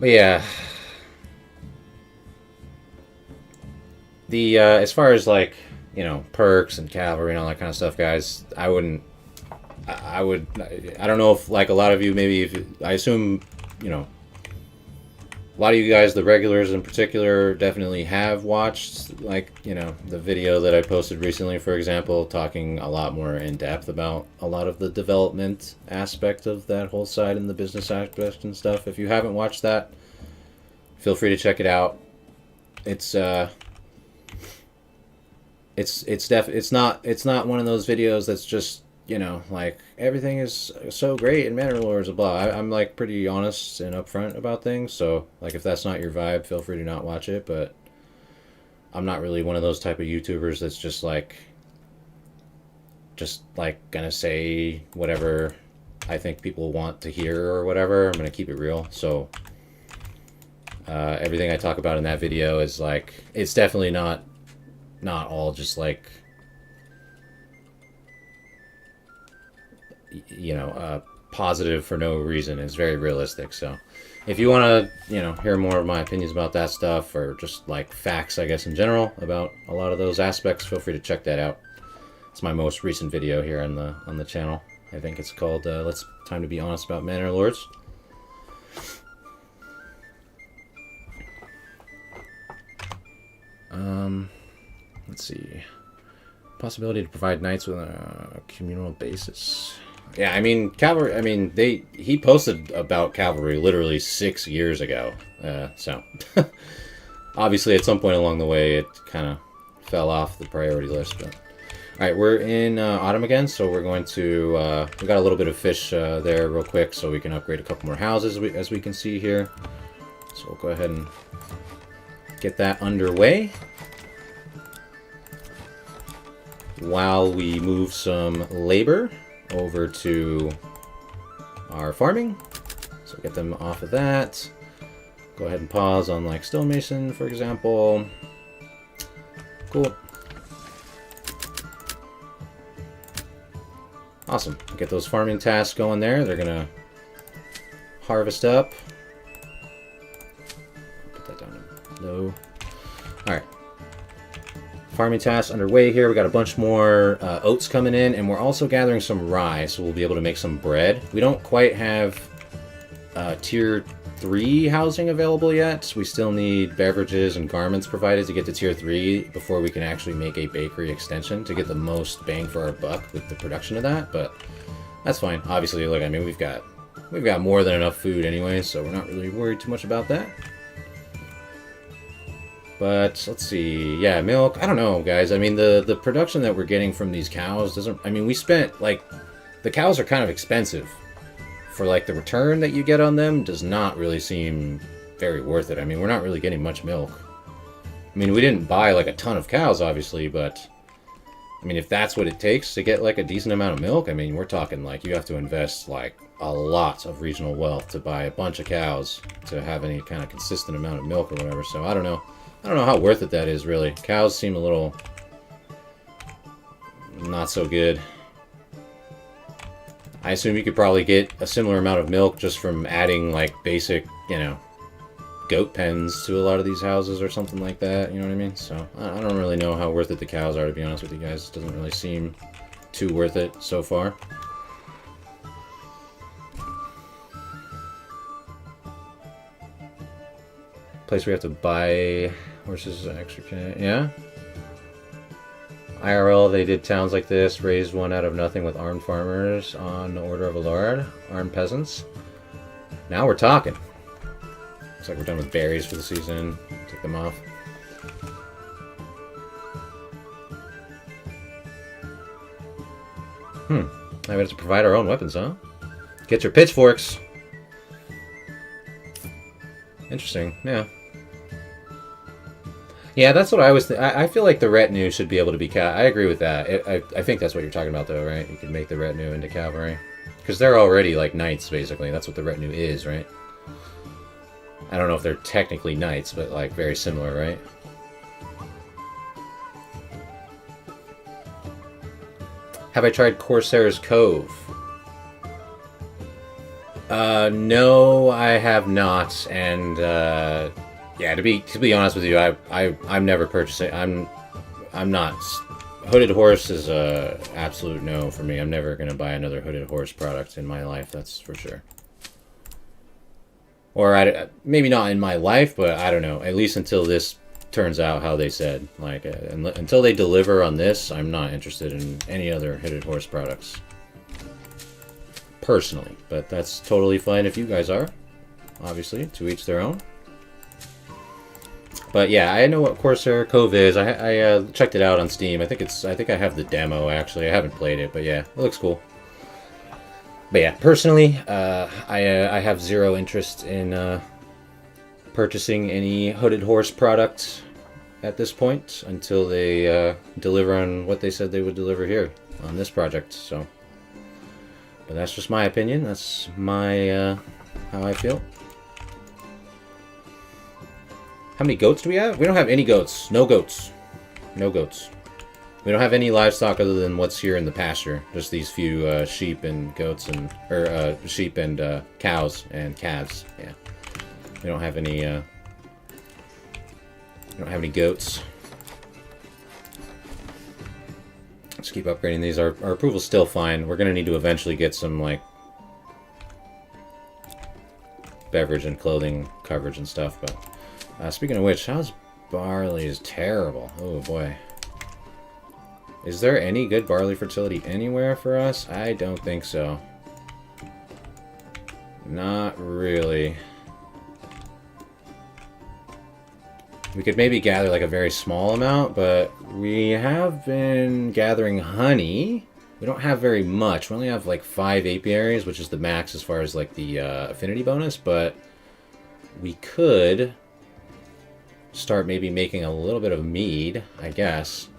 yeah. The, as far as like, you know, perks and cavalry and all that kind of stuff, guys, I don't know if like a lot of you, maybe I assume, you know, a lot of you guys, the regulars in particular, definitely have watched, like, you know, the video that I posted recently, for example, talking a lot more in depth about a lot of the development aspect of that whole side and the business aspect and stuff. If you haven't watched that, feel free to check it out. It's not one of those videos that's just, you know, like, everything is so great in Manor Lords, blah. I'm, like, pretty honest and upfront about things, so, like, if that's not your vibe, feel free to not watch it, but I'm not really one of those type of YouTubers that's just, like, gonna say whatever I think people want to hear or whatever. I'm gonna keep it real, so everything I talk about in that video is, like, it's definitely not all just, like, you know, positive for no reason. It's very realistic. So if you want to, you know, hear more of my opinions about that stuff, or just like facts, I guess, in general about a lot of those aspects, feel free to check that out. It's my most recent video here on the channel. I think it's called Time to Be Honest About Manor Lords. Let's see. Possibility to provide knights with a communal basis. Yeah, I mean, cavalry, I mean, he posted about cavalry literally 6 years ago. So, obviously at some point along the way, it kind of fell off the priority list. But alright, we're in autumn again, so we're going to, we got a little bit of fish there real quick, so we can upgrade a couple more houses, as we can see here. So we'll go ahead and get that underway while we move some labor over to our farming. So get them off of that. Go ahead and pause on like stonemason, for example. Cool. Awesome. Get those farming tasks going there. They're gonna harvest up. Put that down low. Alright. Farming tasks underway here. We got a bunch more oats coming in, and we're also gathering some rye, so we'll be able to make some bread. We don't quite have tier 3 housing available yet. We still need beverages and garments provided to get to tier 3 before we can actually make a bakery extension to get the most bang for our buck with the production of that, but that's fine. Obviously, look, I mean, we've got more than enough food anyway, so we're not really worried too much about that. But let's see, yeah, milk, I don't know, guys. I mean, the production that we're getting from these cows doesn't, I mean, we spent, like, the cows are kind of expensive. For, like, the return that you get on them does not really seem very worth it. I mean, we're not really getting much milk. I mean, we didn't buy, like, a ton of cows, obviously, but, I mean, if that's what it takes to get, like, a decent amount of milk, I mean, we're talking, like, you have to invest, like, a lot of regional wealth to buy a bunch of cows to have any kind of consistent amount of milk or whatever, so I don't know. I don't know how worth it that is, really. Cows seem a little not so good. I assume you could probably get a similar amount of milk just from adding, like, basic, you know, goat pens to a lot of these houses or something like that, you know what I mean? So, I don't really know how worth it the cows are, to be honest with you guys. It doesn't really seem too worth it so far. Place where you have to buy horses extra, yeah? IRL, they did towns like this, raised one out of nothing with armed farmers on the order of a lord, armed peasants. Now we're talking. Looks like we're done with berries for the season. Take them off. Now we have to provide our own weapons, huh? Get your pitchforks. Interesting, yeah. Yeah, that's what I was. I feel like the retinue should be able to be I agree with that. I think that's what you're talking about, though, right? You could make the retinue into cavalry, because they're already like knights, basically. That's what the retinue is, right? I don't know if they're technically knights, but like very similar, right? Have I tried Corsair's Cove? No, I have not, and yeah, to be honest with you, I'm never purchasing. I'm not. Hooded Horse is a absolute no for me. I'm never gonna buy another Hooded Horse product in my life. That's for sure. Or maybe not in my life, but I don't know. At least until this turns out how they said. Like until they deliver on this, I'm not interested in any other Hooded Horse products. Personally, but that's totally fine if you guys are. Obviously, to each their own. But yeah, I know what Corsair Cove is. I checked it out on Steam. I think I have the demo actually. I haven't played it, but yeah, it looks cool. But yeah, personally, I have zero interest in purchasing any Hooded Horse product at this point until they deliver on what they said they would deliver here on this project. So, but that's just my opinion. That's my how I feel. How many goats do we have? We don't have any goats. No goats. No goats. We don't have any livestock other than what's here in the pasture. Just these few sheep and goats or sheep and cows and calves. Yeah. We don't have any. We don't have any goats. Let's keep upgrading these. Our approval's still fine. We're gonna need to eventually get some like beverage and clothing coverage and stuff, but. Speaking of which, how's barley is terrible. Oh boy. Is there any good barley fertility anywhere for us? I don't think so. Not really. We could maybe gather like a very small amount, but we have been gathering honey. We don't have very much. We only have like 5 apiaries, which is the max as far as like the affinity bonus, but we could start maybe making a little bit of mead, I guess.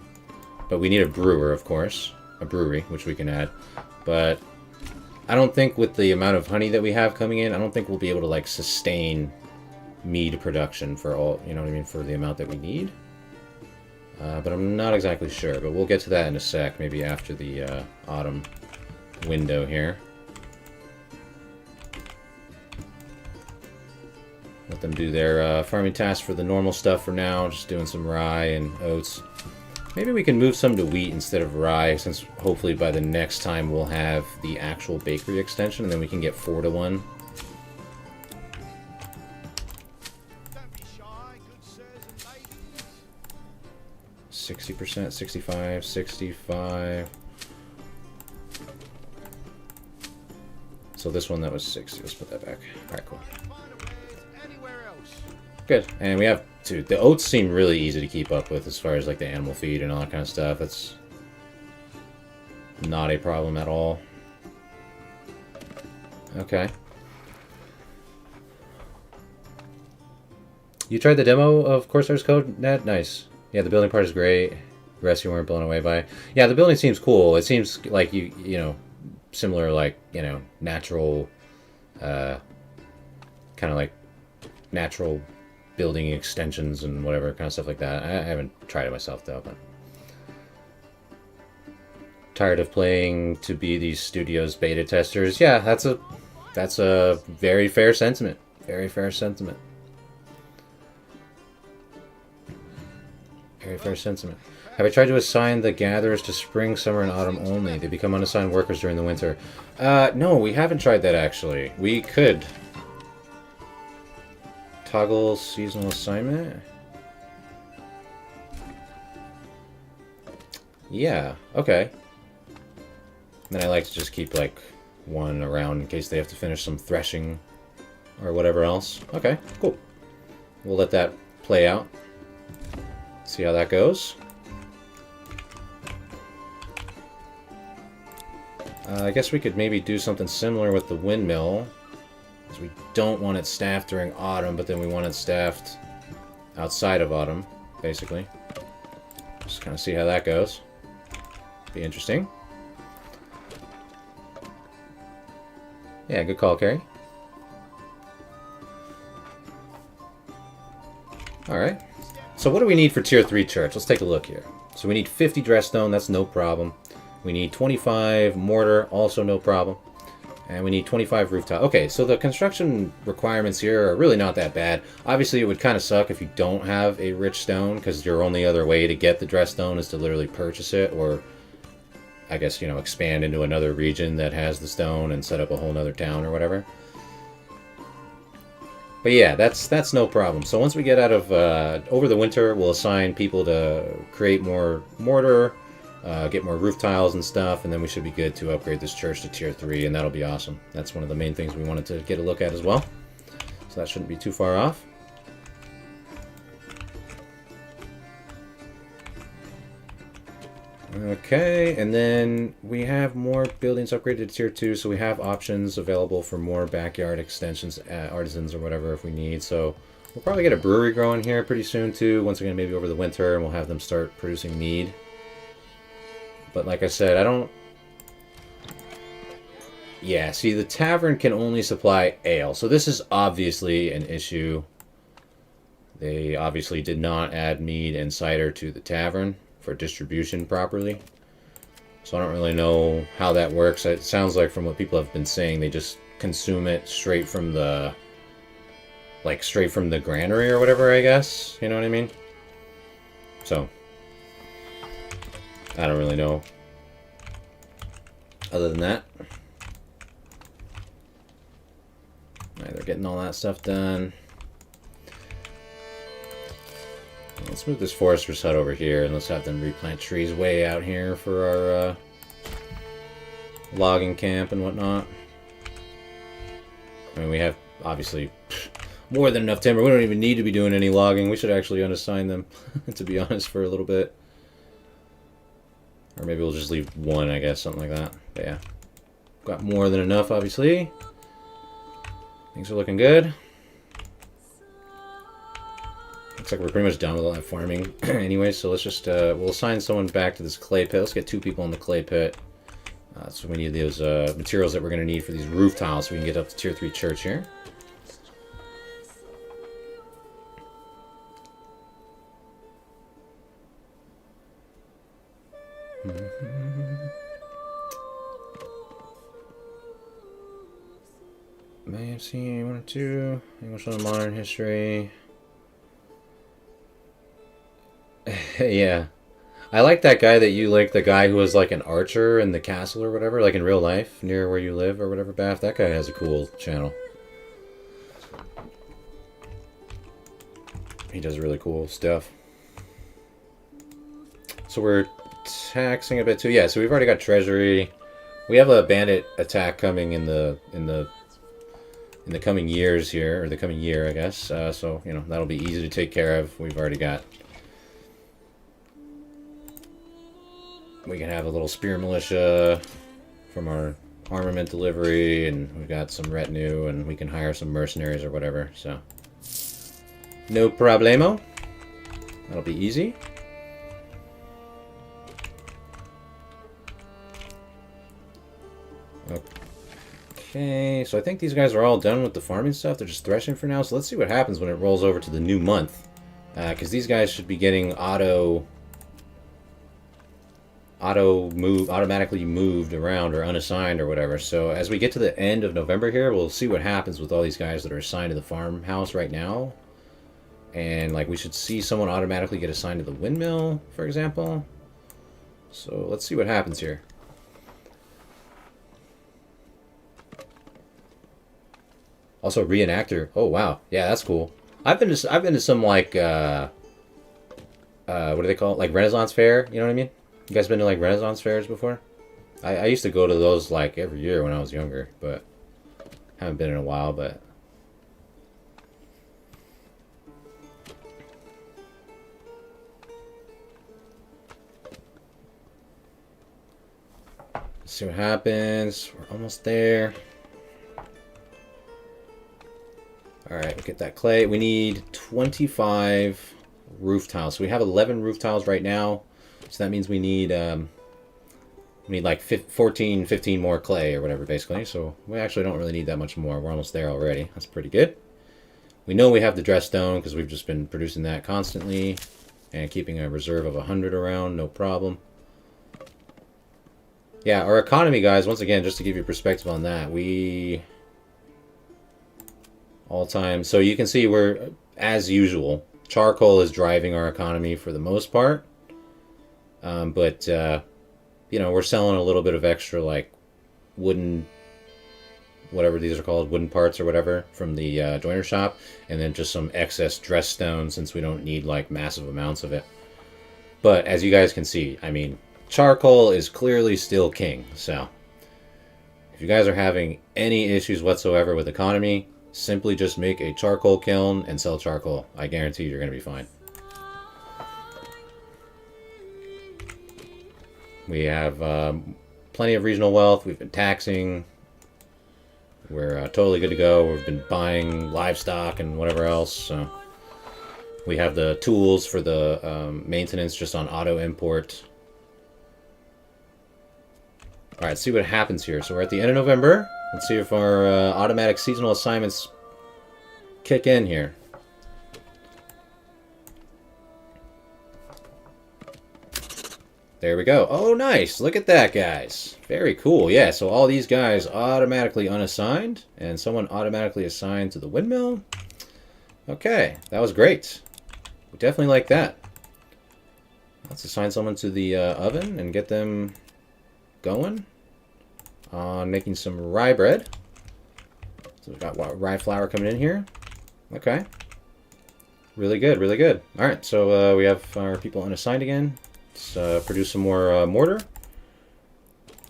But we need a brewer, of course. A brewery, which we can add. But I don't think with the amount of honey that we have coming in, I don't think we'll be able to, like, sustain mead production for all, you know what I mean, for the amount that we need. But I'm not exactly sure. But we'll get to that in a sec, maybe after the autumn window here. Let them do their farming tasks for the normal stuff for now. Just doing some rye and oats. Maybe we can move some to wheat instead of rye, since hopefully by the next time we'll have the actual bakery extension, and then we can get 4 to 1. Don't be shy, good sirs and ladies. 60%, 65, 65. So this one, that was 60. Let's put that back. Alright, cool. Find a wares anywhere else. Good. And we have two. The oats seem really easy to keep up with as far as like the animal feed and all that kind of stuff. That's not a problem at all. Okay. You tried the demo of Corsair's Code, Ned? Nice. Yeah, the building part is great. The rest you weren't blown away by. Yeah, the building seems cool. It seems like you know, similar, like, you know, natural, kind of like natural building extensions and whatever kind of stuff like that. I haven't tried it myself though, but tired of playing to be these studios beta testers. Yeah, that's a very fair sentiment. Very fair sentiment. Very fair sentiment. Have I tried to assign the gatherers to spring, summer, and autumn only? They become unassigned workers during the winter. No, we haven't tried that actually. We could. Toggle seasonal assignment? Yeah, okay. Then I like to just keep like one around in case they have to finish some threshing or whatever else. Okay, cool. We'll let that play out. See how that goes. I guess we could maybe do something similar with the windmill. Because we don't want it staffed during autumn, but then we want it staffed outside of autumn, basically. Just kind of see how that goes. Be interesting. Yeah, good call, Carrie. Alright. So what do we need for Tier 3 church? Let's take a look here. So we need 50 dress stone, that's no problem. We need 25 mortar, also no problem. And we need 25 roof tile. Okay, so the construction requirements here are really not that bad. Obviously, it would kind of suck if you don't have a rich stone, because your only other way to get the dress stone is to literally purchase it, or I guess, you know, expand into another region that has the stone and set up a whole nother town or whatever. But yeah, that's no problem. So once we get out of, over the winter, we'll assign people to create more mortar, get more roof tiles and stuff, and then we should be good to upgrade this church to Tier 3, and that'll be awesome. That's one of the main things we wanted to get a look at as well. So that shouldn't be too far off. Okay, and then we have more buildings upgraded to Tier 2, so we have options available for more backyard extensions, artisans or whatever if we need. So we'll probably get a brewery growing here pretty soon too, once again maybe over the winter, and we'll have them start producing mead. But like I said, I don't... Yeah, see, the tavern can only supply ale, so this is obviously an issue. They obviously did not add mead and cider to the tavern for distribution properly. So I don't really know how that works. It sounds like from what people have been saying, they just consume it straight from the... like, straight from the granary or whatever, I guess. You know what I mean? So... I don't really know. Other than that. Alright, they're getting all that stuff done. Let's move this forester's hut over here, and let's have them replant trees way out here for our logging camp and whatnot. I mean, we have, obviously, more than enough timber. We don't even need to be doing any logging. We should actually unassign them, to be honest, for a little bit. Or maybe we'll just leave one, I guess, something like that. But yeah. Got more than enough, obviously. Things are looking good. Looks like we're pretty much done with all that farming anyway, so let's just, we'll assign someone back to this clay pit. Let's get 2 people in the clay pit. So we need those materials that we're going to need for these roof tiles so we can get up to tier 3 church here. May have seen 1 or 2. English on modern history. Yeah. I like that guy that you like, the guy who was like an archer in the castle or whatever, like in real life, near where you live or whatever, Bath. That guy has a cool channel. He does really cool stuff. So we're taxing a bit too. Yeah, so we've already got treasury. We have a bandit attack coming in the coming years here, or the coming year, I guess. So, you know, that'll be easy to take care of. We've already got... We can have a little spear militia from our armament delivery, and we've got some retinue, and we can hire some mercenaries or whatever, so... No problemo. That'll be easy. Okay, so I think these guys are all done with the farming stuff. They're just threshing for now, so let's see what happens when it rolls over to the new month. Because these guys should be getting automatically moved around or unassigned or whatever. So as we get to the end of November here, we'll see what happens with all these guys that are assigned to the farmhouse right now. And like we should see someone automatically get assigned to the windmill, for example. So let's see what happens here. Also reenactor. Oh wow, yeah, that's cool. I've been to some like what do they call it? Like Renaissance fair. You know what I mean? You guys been to like Renaissance fairs before? I used to go to those like every year when I was younger, but haven't been in a while. But let's see what happens. We're almost there. Alright, we'll get that clay. We need 25 roof tiles. So we have 11 roof tiles right now. So that means we need like 14, 15 more clay or whatever, basically. So we actually don't really need that much more. We're almost there already. That's pretty good. We know we have the dress stone because we've just been producing that constantly. And keeping a reserve of 100 around, no problem. Yeah, our economy, guys, once again, just to give you perspective on that, we... all time. So you can see we're, as usual, charcoal is driving our economy for the most part. But you know, we're selling a little bit of extra, like, wooden, whatever these are called, wooden parts or whatever, from the joiner shop. And then just some excess dress stone, since we don't need, like, massive amounts of it. But, as you guys can see, I mean, charcoal is clearly still king. So, if you guys are having any issues whatsoever with economy, simply just make a charcoal kiln and sell charcoal. I guarantee you're going to be fine. We have plenty of regional wealth. We've been taxing. We're totally good to go. We've been buying livestock and whatever else. So we have the tools for the maintenance just on auto import. Alright, let's see what happens here. So we're at the end of November. Let's see if our automatic seasonal assignments kick in here. There we go. Oh, nice. Look at that, guys. Very cool. Yeah, so all these guys automatically unassigned, and someone automatically assigned to the windmill. Okay, that was great. We definitely like that. Let's assign someone to the oven and get them going on making some rye bread. So we've got rye flour coming in here. Okay. Really good, really good. Alright, so we have our people unassigned again. Let's produce some more mortar.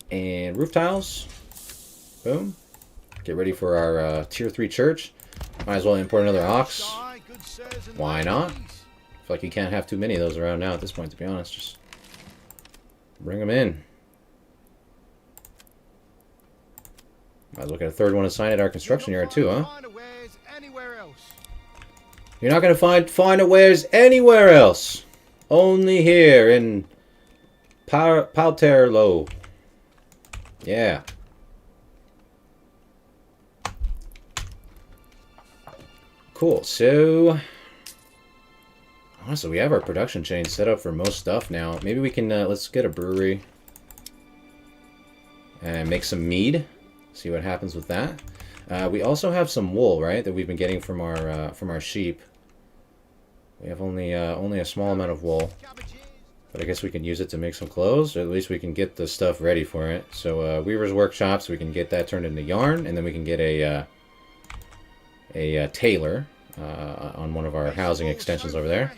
And roof tiles. Boom. Get ready for our tier 3 church. Might as well import another ox. Why not? I feel like you can't have too many of those around now at this point, to be honest. Just bring them in. Might as well get a third one assigned at our construction yard too, huh? You're not gonna find a wares anywhere else. Only here in Palterlo. Yeah. Cool. So, honestly, we have our production chain set up for most stuff now. Maybe we can let's get a brewery and make some mead. See what happens with that. We also have some wool, right, that we've been getting from our sheep. We have only a small amount of wool, but I guess we can use it to make some clothes, or at least we can get the stuff ready for it. So Weaver's Workshop, so we can get that turned into yarn, and then we can get a tailor on one of our housing extensions over there.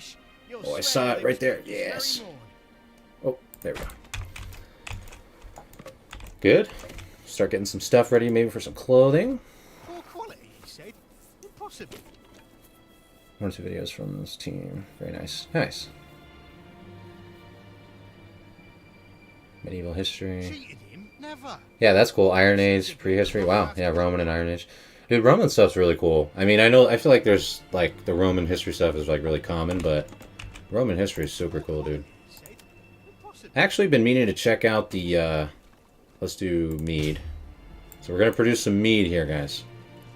Oh, I saw it right there. Yes. Oh, there we go. Good. Start getting some stuff ready, maybe for some clothing. Poor quality, he said. Impossible. One or two videos from this team. Very nice. Nice. Medieval history. Cheated him? Never. Yeah, that's cool. Iron Age, prehistory. Wow. Yeah, Roman and Iron Age. Dude, Roman stuff's really cool. I mean, I feel like there's, like, the Roman history stuff is, like, really common, but Roman history is super cool, dude. Actually been meaning to check out the, let's do mead. So we're going to produce some mead here, guys.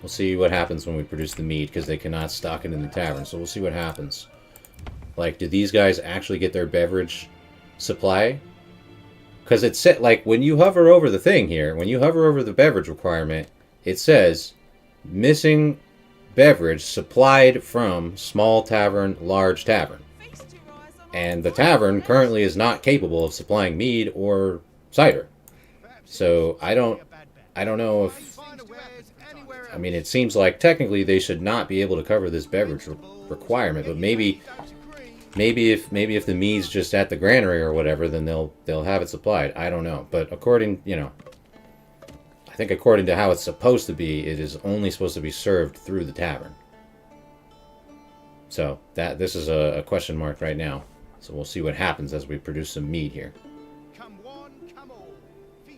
We'll see what happens when we produce the mead, because they cannot stock it in the tavern, so we'll see what happens. Like, do these guys actually get their beverage supply? Because it said, like, when you hover over the thing here, when you hover over the beverage requirement, it says, missing beverage supplied from small tavern, large tavern. And the tavern currently is not capable of supplying mead or cider. So I don't know if, I mean, it seems like technically they should not be able to cover this beverage requirement, but maybe if the mead's just at the granary or whatever, then they'll have it supplied. I don't know, but according, I think according to how it's supposed to be, it is only supposed to be served through the tavern. So this is a question mark right now. So we'll see what happens as we produce some mead here.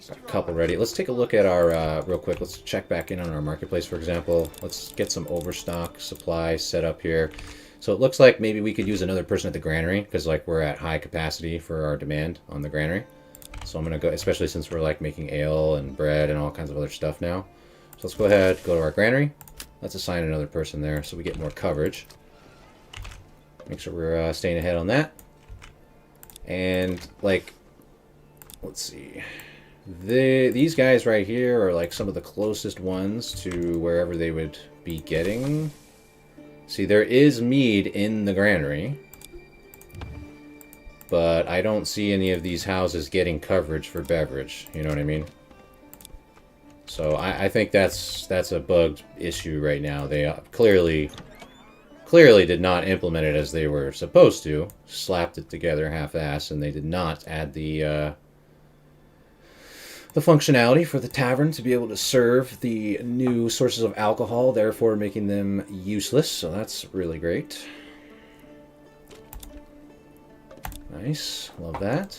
Got a couple ready. Let's take a look at our, real quick, let's check back in on our marketplace, for example. Let's get some overstock supply set up here. So it looks like maybe we could use another person at the granary, because like we're at high capacity for our demand on the granary. So I'm going to go, especially since we're like making ale and bread and all kinds of other stuff now. So let's go ahead, go to our granary. Let's assign another person there so we get more coverage. Make sure we're staying ahead on that. And like, let's see. These guys right here are like some of the closest ones to wherever they would be getting. See, there is mead in the granary, but I don't see any of these houses getting coverage for beverage. You know what I mean? So I think that's a bugged issue right now. They clearly did not implement it as they were supposed to. Slapped it together half-ass, and they did not add the functionality for the tavern to be able to serve the new sources of alcohol, therefore making them useless. So that's really great. Nice. Love that.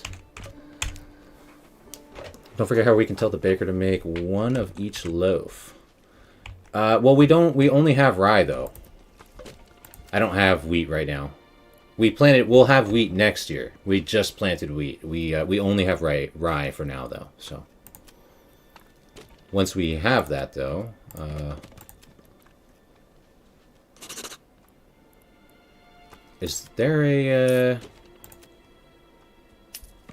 Don't forget how we can tell the baker to make one of each loaf. Well, we only have rye, though. I don't have wheat right now. We'll have wheat next year. We just planted wheat. We only have rye for now, though, so. Once we have that, though, is there a,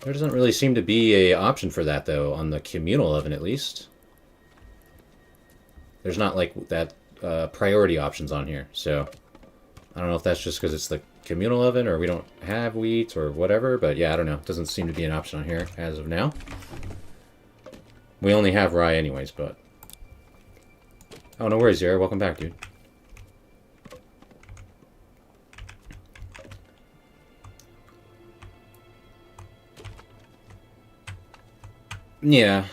there doesn't really seem to be a option for that, though, on the communal oven, at least. There's not, like, that, priority options on here, so. I don't know if that's just because it's the communal oven, or we don't have wheat, or whatever, but yeah, I don't know. It doesn't seem to be an option on here as of now. We only have rye anyways, but... Oh, no worries, Zara. Welcome back, dude. Yeah,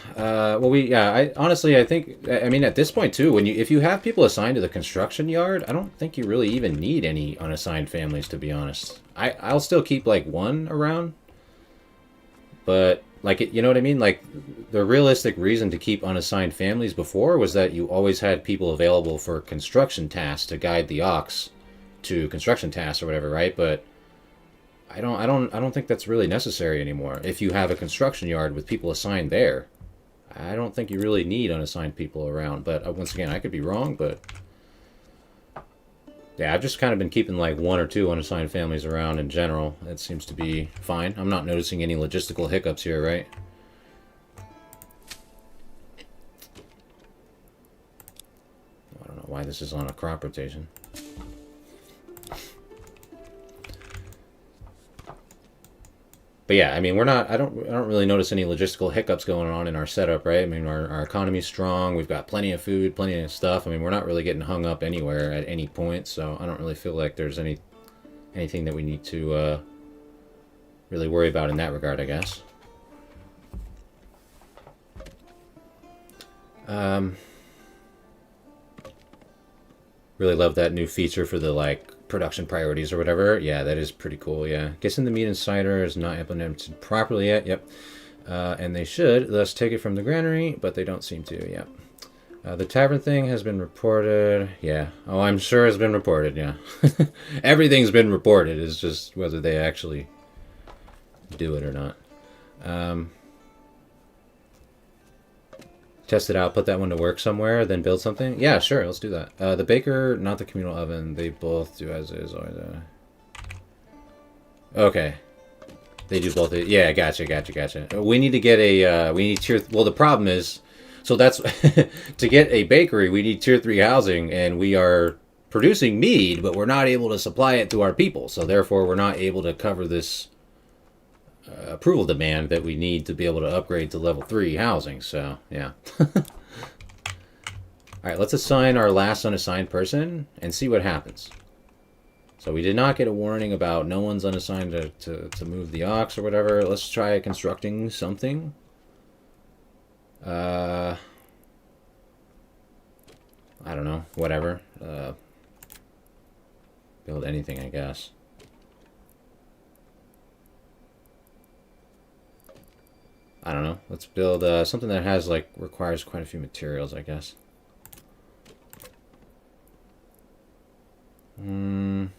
honestly, I think, I mean, at this point, too, if you have people assigned to the construction yard, I don't think you really even need any unassigned families, to be honest. I'll still keep, like, one around, but, like, you know what I mean? Like, the realistic reason to keep unassigned families before was that you always had people available for construction tasks to guide the ox to construction tasks or whatever, right? But I don't think that's really necessary anymore. If you have a construction yard with people assigned there, I don't think you really need unassigned people around. But once again, I could be wrong, but yeah, I've just kind of been keeping like one or two unassigned families around in general. It seems to be fine. I'm not noticing any logistical hiccups here, right? I don't know why this is on a crop rotation. But yeah, I mean, we're not. I don't really notice any logistical hiccups going on in our setup, right? I mean, our economy's strong. We've got plenty of food, plenty of stuff. I mean, we're not really getting hung up anywhere at any point. So I don't really feel like there's anything that we need to really worry about in that regard, I guess. Really love that new feature for the like production priorities or whatever. Yeah, that is pretty cool. Yeah, guessing the meat and cider is not implemented properly yet. Yep, and they should thus take it from the granary, but they don't seem to. Yep. The tavern thing has been reported. Yeah. Oh, I'm sure it's been reported. Yeah. Everything's been reported. It's just whether they actually do it or not. Test it out, put that one to work somewhere, then build something? Yeah, sure, let's do that. The baker, not the communal oven. They both do as is. Okay. They do both. Yeah, gotcha. We need to get a, we need tier, well, the problem is, so that's, to get a bakery, we need tier 3 housing, and we are producing mead, but we're not able to supply it to our people, so therefore we're not able to cover this approval demand that we need to be able to upgrade to level 3 housing. So yeah. Alright, let's assign our last unassigned person and see what happens. So we did not get a warning about no one's unassigned to move the ox or whatever. Let's try constructing something. I don't know, whatever. Build anything, I guess. I don't know. Let's build something that has like requires quite a few materials, I guess. Let's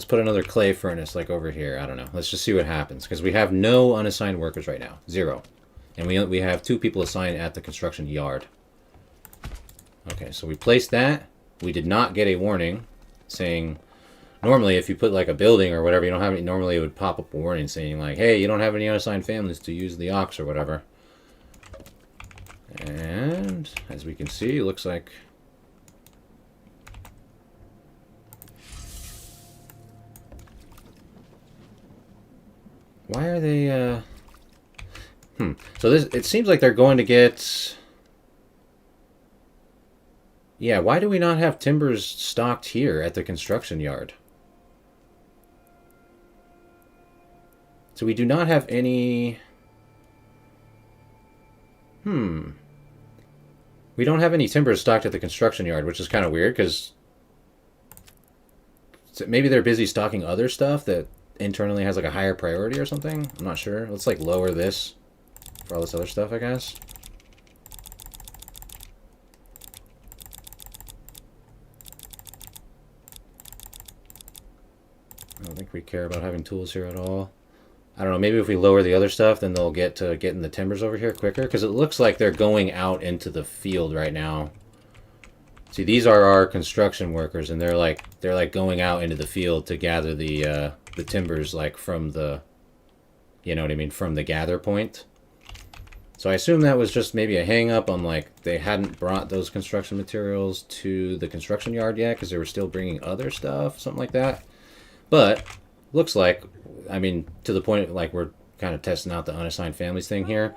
put another clay furnace like over here. I don't know. Let's just see what happens because we have no unassigned workers right now, 0, and we have 2 people assigned at the construction yard. Okay, so we placed that. We did not get a warning saying. Normally, if you put like a building or whatever, you don't have any. Normally, it would pop up a warning saying like, "Hey, you don't have any unassigned families to use the ox or whatever." And as we can see, it looks like why are they? So this it seems like they're going to get. Yeah, why do we not have timbers stocked here at the construction yard? So we do not have any... We don't have any timbers stocked at the construction yard, which is kind of weird, because... maybe they're busy stocking other stuff that internally has like a higher priority or something? I'm not sure. Let's like lower this for all this other stuff, I guess. I don't think we care about having tools here at all. I don't know, maybe if we lower the other stuff, then they'll get to getting the timbers over here quicker. Because it looks like they're going out into the field right now. See, these are our construction workers, and they're like going out into the field to gather the timbers, like from the, you know what I mean, from the gather point. So I assume that was just maybe a hang up on like they hadn't brought those construction materials to the construction yard yet because they were still bringing other stuff, something like that. But looks like, I mean, to the point like we're kind of testing out the unassigned families thing here.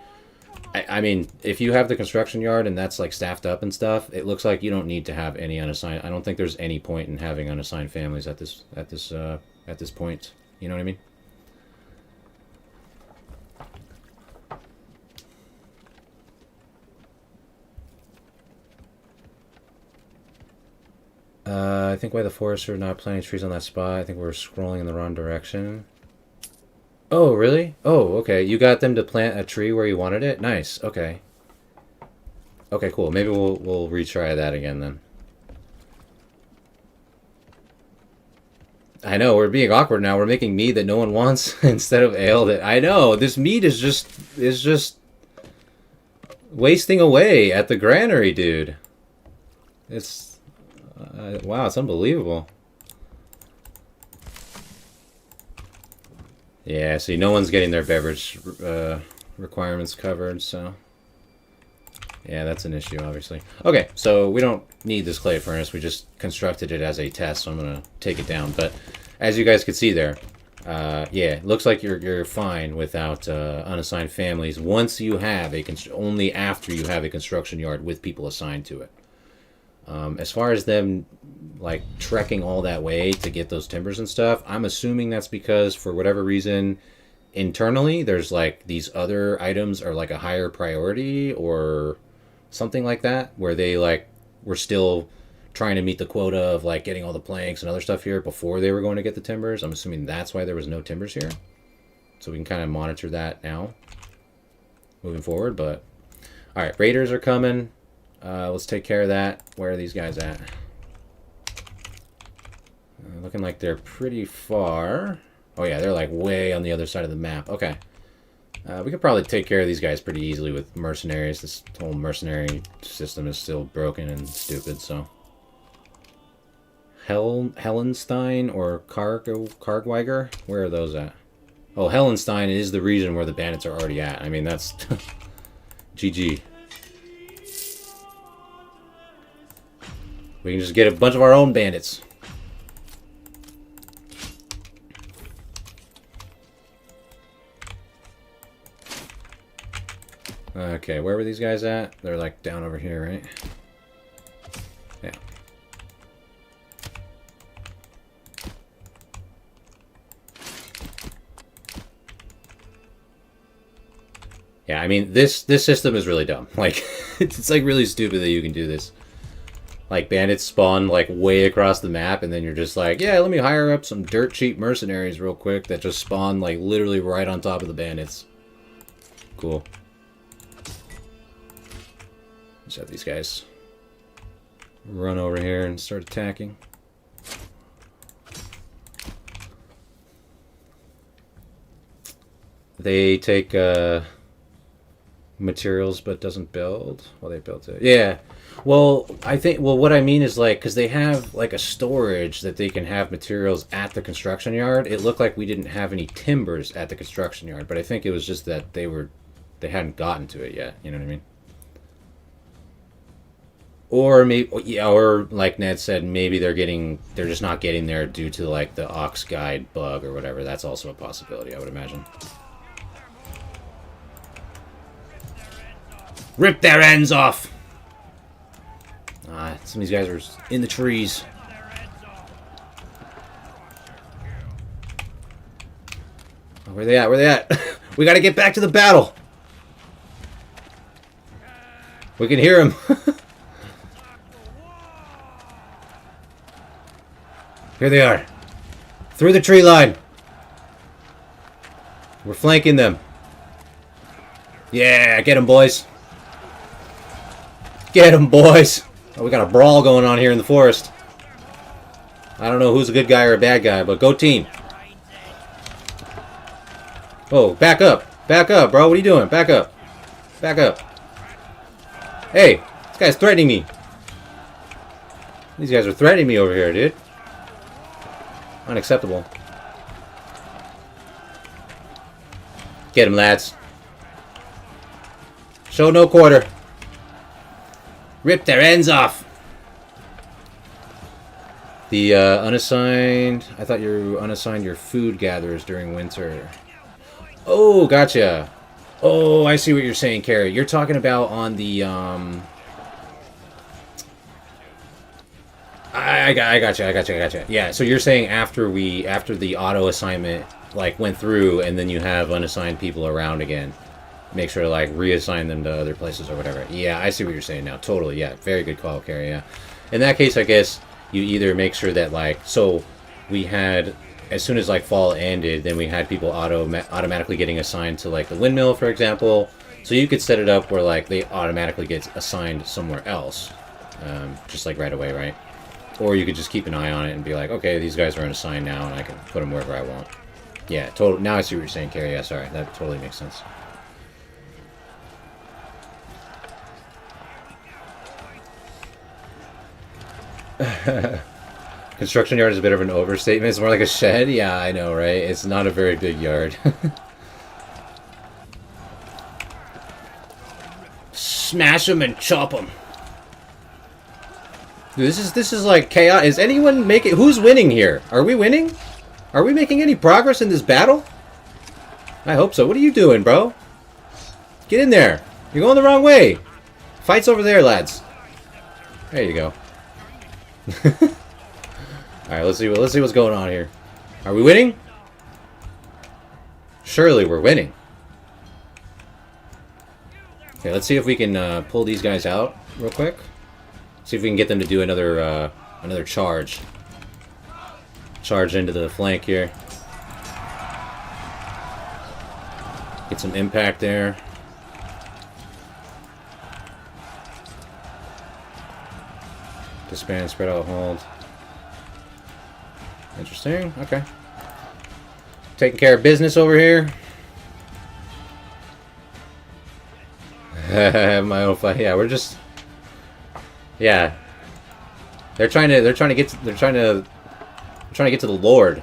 I mean, if you have the construction yard and that's like staffed up and stuff, it looks like you don't need to have any unassigned. I don't think there's any point in having unassigned families at this point. You know what I mean? I think why the forests are not planting trees on that spot. I think we're scrolling in the wrong direction. Oh, really? Oh, okay. You got them to plant a tree where you wanted it? Nice. Okay. Okay, cool. Maybe we'll retry that again then. I know, we're being awkward now. We're making mead that no one wants instead of ale that... I know, this mead is just wasting away at the granary, dude. It's... wow, it's unbelievable. Yeah, see, no one's getting their beverage requirements covered, so... yeah, that's an issue, obviously. Okay, so we don't need this clay furnace. We just constructed it as a test, so I'm going to take it down. But as you guys can see there, yeah, it looks like you're fine without unassigned families once you have a... only after you have a construction yard with people assigned to it. As far as them, like, trekking all that way to get those timbers and stuff, I'm assuming that's because, for whatever reason... internally, there's like these other items are like a higher priority or something like that, where they like were still trying to meet the quota of like getting all the planks and other stuff here before they were going to get the timbers. I'm assuming that's why there was no timbers here. So we can kind of monitor that now moving forward. But all right, raiders are coming. Let's take care of that. Where are these guys at? Looking like they're pretty far. Oh yeah, they're like way on the other side of the map. Okay. We could probably take care of these guys pretty easily with mercenaries. This whole mercenary system is still broken and stupid, so... Hellenstein or Kargweiger? Where are those at? Oh, Hellenstein is the region where the bandits are already at. I mean, that's... GG. We can just get a bunch of our own bandits. Okay, where were these guys at? They're like down over here, right? Yeah. Yeah, I mean, this system is really dumb. Like, it's like really stupid that you can do this. Like, bandits spawn like way across the map, and then you're just like, yeah, let me hire up some dirt cheap mercenaries real quick that just spawn like literally right on top of the bandits. Cool. Just have these guys run over here and start attacking. They take materials but doesn't build. Well, they built it. Yeah. Well, I think, well, what I mean is like, because they have like a storage that they can have materials at the construction yard. It looked like we didn't have any timbers at the construction yard, but I think it was just that they hadn't gotten to it yet. You know what I mean? Or maybe, yeah, or like Ned said, maybe they're just not getting there due to like the Ox Guide bug or whatever. That's also a possibility, I would imagine. Rip their ends off! Ah, some of these guys are in the trees. Oh, where they at? Where they at? We gotta get back to the battle! We can hear them. Here they are. Through the tree line. We're flanking them. Yeah, get them, boys. Get them, boys. Oh, we got a brawl going on here in the forest. I don't know who's a good guy or a bad guy, but go team. Oh, back up. Back up, bro. What are you doing? Back up. Back up. Hey, this guy's threatening me. These guys are threatening me over here, dude. Unacceptable. Get him, lads. Show no quarter. Rip their ends off. The unassigned... I thought you unassigned your food gatherers during winter. Oh, gotcha. Oh, I see what you're saying, Carrie. You're talking about on the... I gotcha. Yeah, so you're saying after the auto assignment like went through, and then you have unassigned people around again, make sure to like reassign them to other places or whatever. Yeah, I see what you're saying now. Totally. Yeah, very good call, Carrie. Yeah, in that case, I guess you either make sure that like, so we had, as soon as like fall ended, then we had people automatically getting assigned to like the windmill, for example. So you could set it up where like they automatically get assigned somewhere else, just like right away, right? Or you could just keep an eye on it and be like, okay, these guys are unassigned now, and I can put them wherever I want. Yeah, total. Now I see what you're saying, Carrie. Yeah, sorry. That totally makes sense. Construction yard is a bit of an overstatement. It's more like a shed. Yeah, I know, right? It's not a very big yard. Smash them and chop them. Dude, this is like chaos. Is anyone making? Who's winning here? Are we winning? Are we making any progress in this battle? I hope so. What are you doing, bro? Get in there. You're going the wrong way. Fight's over there, lads. There you go. All right, let's see what's going on here. Are we winning? Surely we're winning. Okay, let's see if we can pull these guys out real quick. See if we can get them to do another another charge. Charge into the flank here. Get some impact there. Disband, spread out, hold. Interesting. Okay. Taking care of business over here. My own fight. Yeah, we're just. Yeah. They're trying to get to the Lord.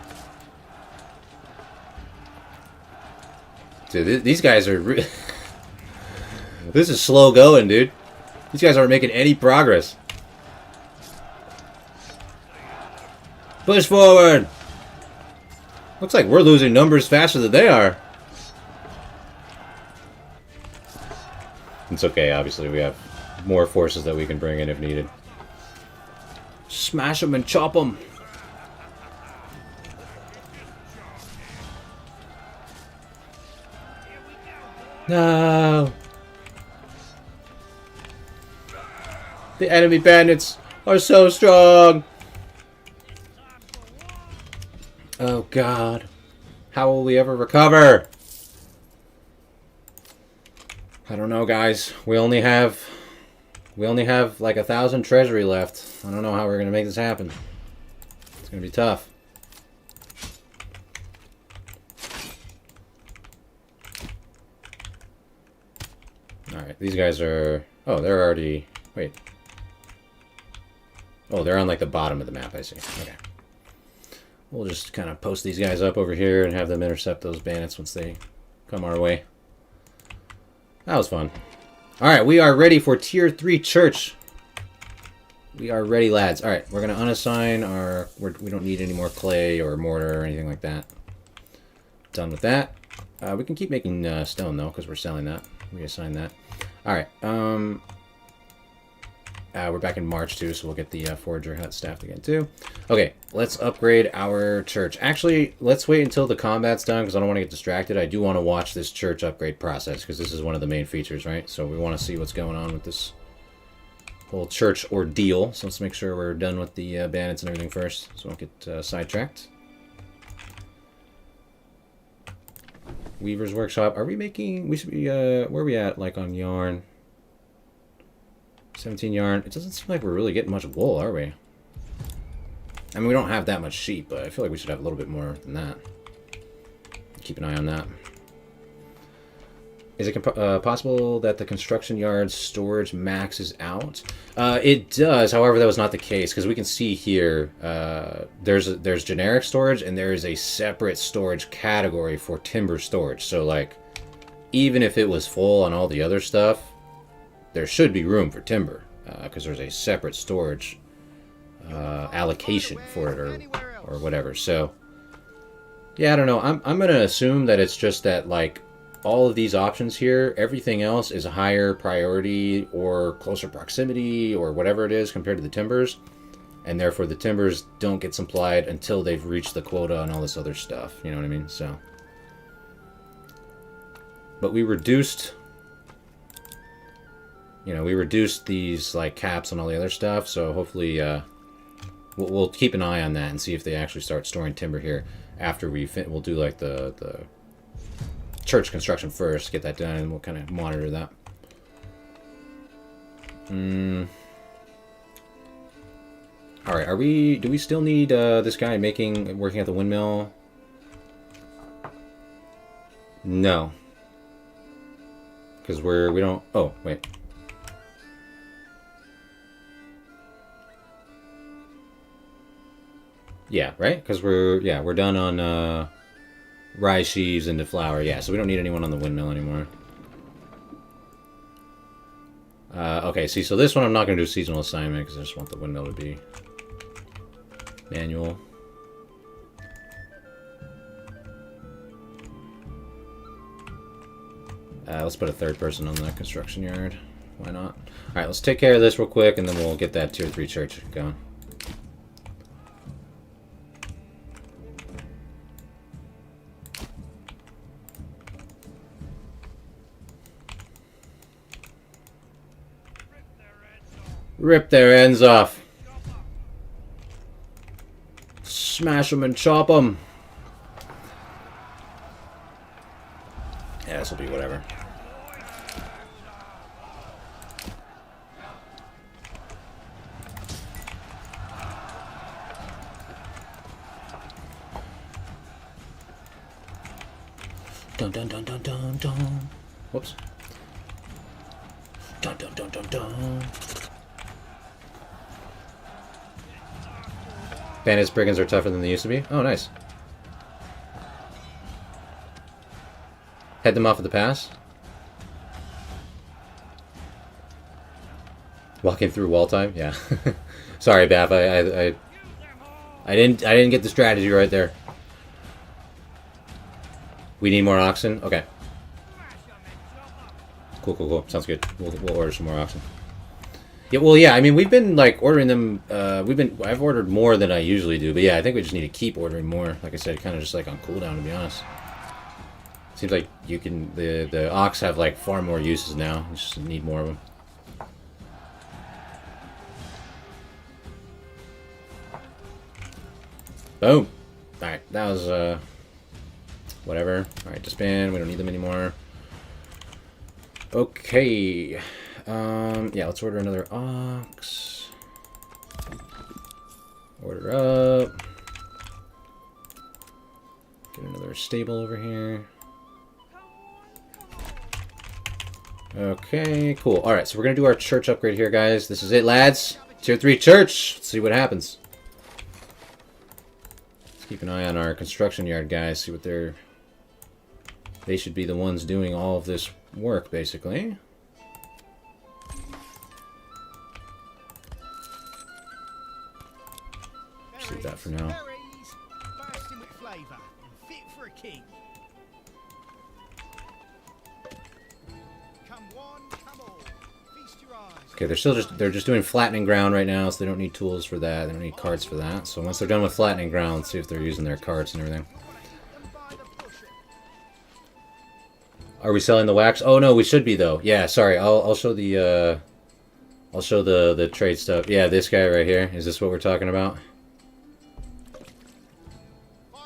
Dude, these guys are. This is slow going, dude. These guys aren't making any progress. Push forward! Looks like we're losing numbers faster than they are. It's okay, obviously. We have more forces that we can bring in if needed. Smash them and chop them! No! The enemy bandits are so strong! Oh God. How will we ever recover? I don't know, guys. We only have like 1,000 treasury left. I don't know how we're gonna make this happen. It's gonna be tough. Alright, these guys are... Oh, they're already... Wait. Oh, they're on like the bottom of the map, I see. Okay. We'll just kind of post these guys up over here and have them intercept those bandits once they come our way. That was fun. Alright, we are ready for Tier 3 Church. We are ready, lads. Alright, we're going to unassign our... We don't need any more clay or mortar or anything like that. Done with that. We can keep making stone, though, because we're selling that. Reassign that. Alright, we're back in March, too, so we'll get the Forager Hut staffed again, too. Okay, let's upgrade our church. Actually, let's wait until the combat's done, because I don't want to get distracted. I do want to watch this church upgrade process, because this is one of the main features, right? So we want to see what's going on with this whole church ordeal. So let's make sure we're done with the bandits and everything first, so we don't get sidetracked. Weaver's Workshop. Are we making... We should be... where are we at, like, on yarn? 17 yarn. It doesn't seem like we're really getting much wool, are we? I mean, we don't have that much sheep, but I feel like we should have a little bit more than that. Keep an eye on that. Is it possible that the construction yard's storage maxes out? It does. However, that was not the case, because we can see here there's generic storage, and there is a separate storage category for timber storage. So, like, even if it was full on all the other stuff, there should be room for timber, because there's a separate storage allocation for it, or whatever. So, yeah, I don't know. I'm gonna assume that it's just that, like, all of these options here, everything else is a higher priority or closer proximity or whatever it is compared to the timbers, and therefore the timbers don't get supplied until they've reached the quota and all this other stuff. You know what I mean? So, but we reduced. You know, we reduced these, like, caps and all the other stuff, so hopefully we'll keep an eye on that and see if they actually start storing timber here after we'll do, like, the church construction first, get that done, and we'll kind of monitor that. All right, do we still need this guy working at the windmill? No. Because we don't... Oh, wait. Yeah, right? Because we're done on rye sheaves into flour. Yeah, so we don't need anyone on the windmill anymore. Okay, see, so this one I'm not going to do a seasonal assignment because I just want the windmill to be manual. Let's put a third person on the construction yard. Why not? Alright, let's take care of this real quick and then we'll get that tier 3 church going. Rip their ends off. Smash them and chop them. Yeah, this will be whatever. Dun dun dun dun dun dun. Whoops. Dun dun dun dun dun. Bandits brigands are tougher than they used to be. Oh, nice. Head them off at the pass. Walking through wall time. Yeah. Sorry, Baff. I didn't get the strategy right there. We need more oxen. Okay. Cool, cool, cool. Sounds good. We'll order some more oxen. Yeah, well, yeah. I mean, we've been like ordering them. I've ordered more than I usually do, but yeah, I think we just need to keep ordering more. Like I said, kind of just like on cooldown, to be honest. Seems like you can the ox have like far more uses now. You just need more of them. Boom. All right, that was whatever. All right, disband. We don't need them anymore. Okay. Yeah, let's order another ox. Order up. Get another stable over here. Okay, cool. Alright, so we're going to do our church upgrade here, guys. This is it, lads. Tier 3 church. Let's see what happens. Let's keep an eye on our construction yard, guys. See what they're... They should be the ones doing all of this work, basically. Save that for now. Bursting with flavour, fit for a king. Come one, come all. Feast your eyes. Okay, they're just doing flattening ground right now, so they don't need tools for that. They don't need carts for that. So once they're done with flattening ground, let's see if they're using their carts and everything. Are we selling the wax? Oh no, we should be though. Yeah, sorry. I'll show the the trade stuff. Yeah, this guy right here. Is this what we're talking about?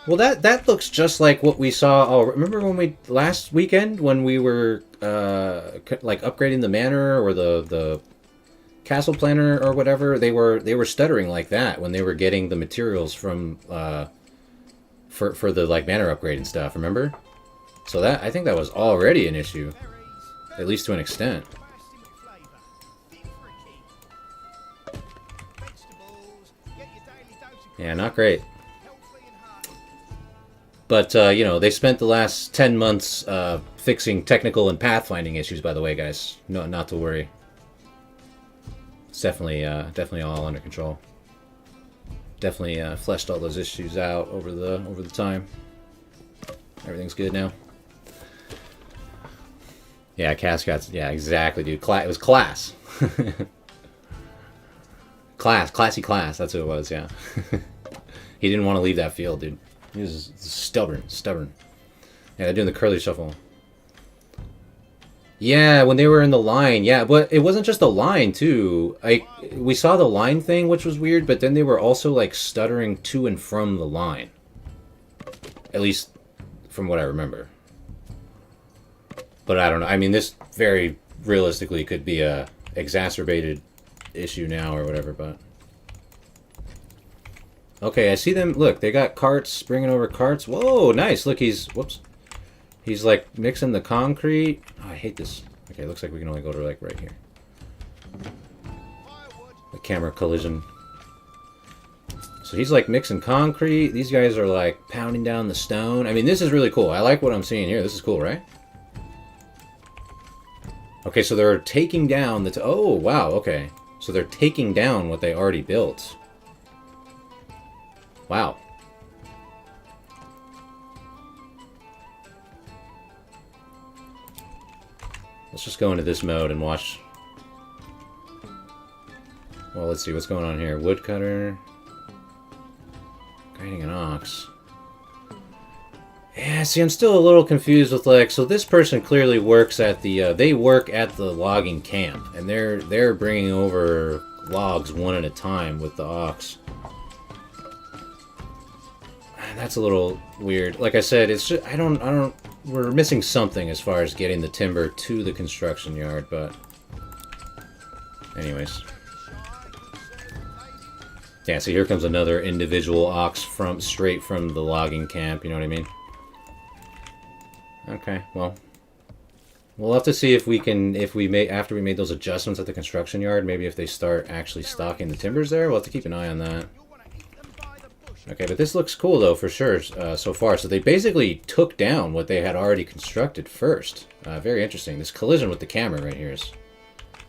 Well, that looks just like what we saw. Oh, remember when last weekend when we were like upgrading the manor or the castle planner or whatever? They were stuttering like that when they were getting the materials from for the like manor upgrade and stuff. Remember? So that I think that was already an issue, at least to an extent. Yeah, not great. But, you know, they spent the last 10 months fixing technical and pathfinding issues, by the way, guys. No, not to worry. It's definitely all under control. Definitely fleshed all those issues out over the time. Everything's good now. Yeah, Cascad's... Yeah, exactly, dude. It was class. Classy class. That's who it was, yeah. He didn't want to leave that field, dude. He was stubborn. Yeah, they're doing the curly shuffle. Yeah, when they were in the line. Yeah, but it wasn't just the line, too. We saw the line thing, which was weird, but then they were also, like, stuttering to and from the line. At least from what I remember. But I don't know. I mean, this very realistically could be a exacerbated issue now or whatever, but... Okay, I see them. Look, they got carts, bringing over carts. Whoa, nice. Look, he's... Whoops. He's, like, mixing the concrete. Oh, I hate this. Okay, looks like we can only go to, like, right here. The camera collision. So he's, like, mixing concrete. These guys are, like, pounding down the stone. I mean, this is really cool. I like what I'm seeing here. This is cool, right? Okay, so they're taking down the... Oh, wow, okay. So they're taking down what they already built. Wow. Let's just go into this mode and watch. Well, let's see what's going on here. Woodcutter. Guiding an ox. Yeah, see, I'm still a little confused with, like, so this person clearly works at the, they work at the logging camp, and they're bringing over logs one at a time with the ox. That's a little weird. Like I said, it's just, we're missing something as far as getting the timber to the construction yard, but anyways. Yeah, so here comes another individual ox straight from the logging camp, you know what I mean? Okay, well, we'll have to see if we can, after we made those adjustments at the construction yard, maybe if they start actually stocking the timbers there, we'll have to keep an eye on that. Okay, but this looks cool, though, for sure, so far. So they basically took down what they had already constructed first. Very interesting. This collision with the camera right here is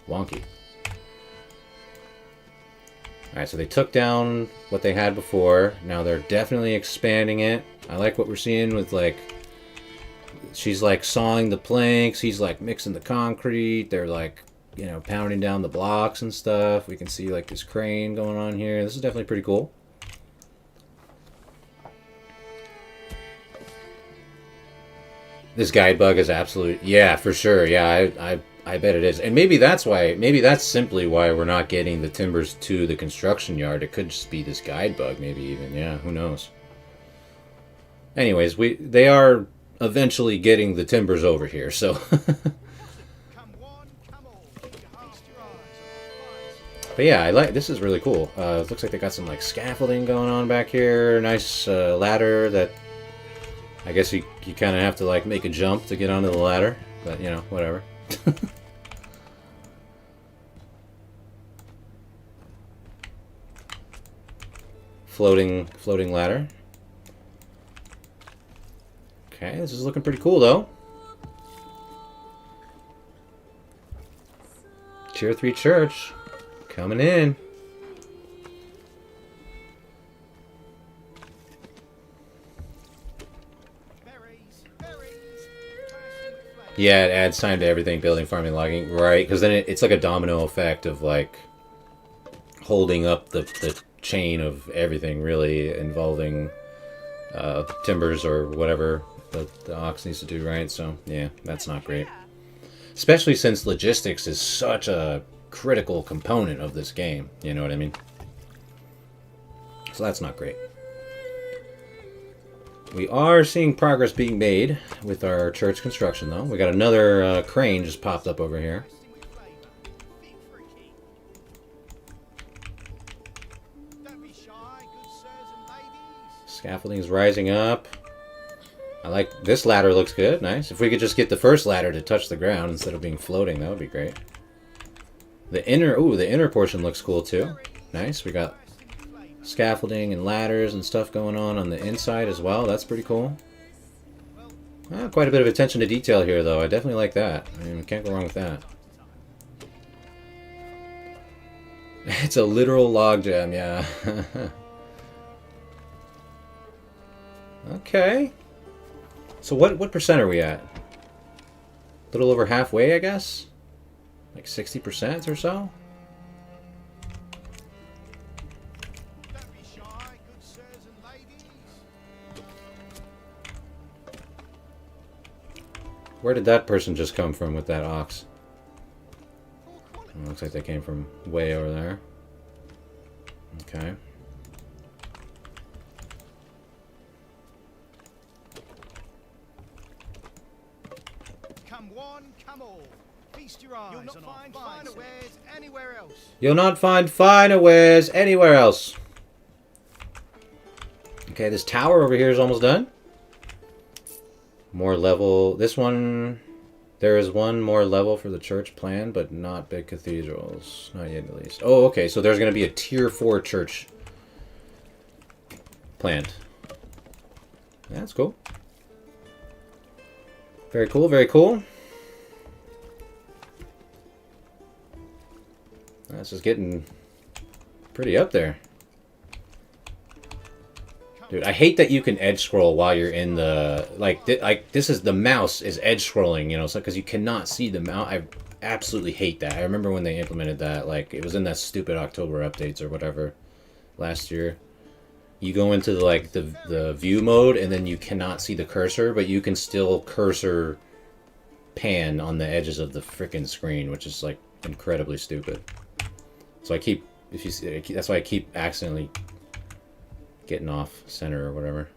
wonky. Alright, so they took down what they had before. Now they're definitely expanding it. I like what we're seeing with, like, she's, like, sawing the planks. He's, like, mixing the concrete. They're, like, you know, pounding down the blocks and stuff. We can see, like, this crane going on here. This is definitely pretty cool. This guide bug is absolute, yeah, for sure. Yeah, I bet it is. And maybe that's why, maybe that's simply why we're not getting the timbers to the construction yard. It could just be this guide bug, maybe even. Yeah, who knows. Anyways, they are eventually getting the timbers over here, so. But yeah, I like, this is really cool. It looks like they got some, like, scaffolding going on back here. Nice ladder that I guess you kind of have to, like, make a jump to get onto the ladder, but, you know, whatever. floating ladder. Okay, this is looking pretty cool, though. Tier 3 church coming in. Yeah, it adds time to everything, building, farming, logging, right? Because then it's like a domino effect of, like, holding up the chain of everything, really, involving timbers or whatever the ox needs to do, right? So, yeah, that's not great. Especially since logistics is such a critical component of this game, you know what I mean? So that's not great. We are seeing progress being made with our church construction, though. We got another crane just popped up over here. Scaffolding is rising up. I like this ladder, looks good. Nice. If we could just get the first ladder to touch the ground instead of being floating, that would be great. The inner portion looks cool too. Nice. We got scaffolding and ladders and stuff going on the inside as well. That's pretty cool. Quite a bit of attention to detail here, though. I definitely like that. I mean, we can't go wrong with that. It's a literal logjam, yeah. Okay. So what percent are we at? A little over halfway, I guess? Like 60% or so? Where did that person just come from with that ox? Looks like they came from way over there. Okay. Come one, come all. Feast your eyes. You'll not find finer wares anywhere else. You'll not find finer wares anywhere else. Okay, this tower over here is almost done. More level. This one, there is one more level for the church planned, but not big cathedrals. Not yet, at least. Oh, okay, so there's going to be a tier 4 church planned. Yeah, that's cool. Very cool, very cool. This is getting pretty up there. Dude, I hate that you can edge scroll while you're in the like this is the mouse is edge scrolling, you know, so because you cannot see the mouse. I absolutely hate that. I remember when they implemented that, like it was in that stupid October updates or whatever last year. You go into the view mode and then you cannot see the cursor, but you can still cursor pan on the edges of the frickin' screen, which is like incredibly stupid. So I keep that's why I keep accidentally getting off center or whatever.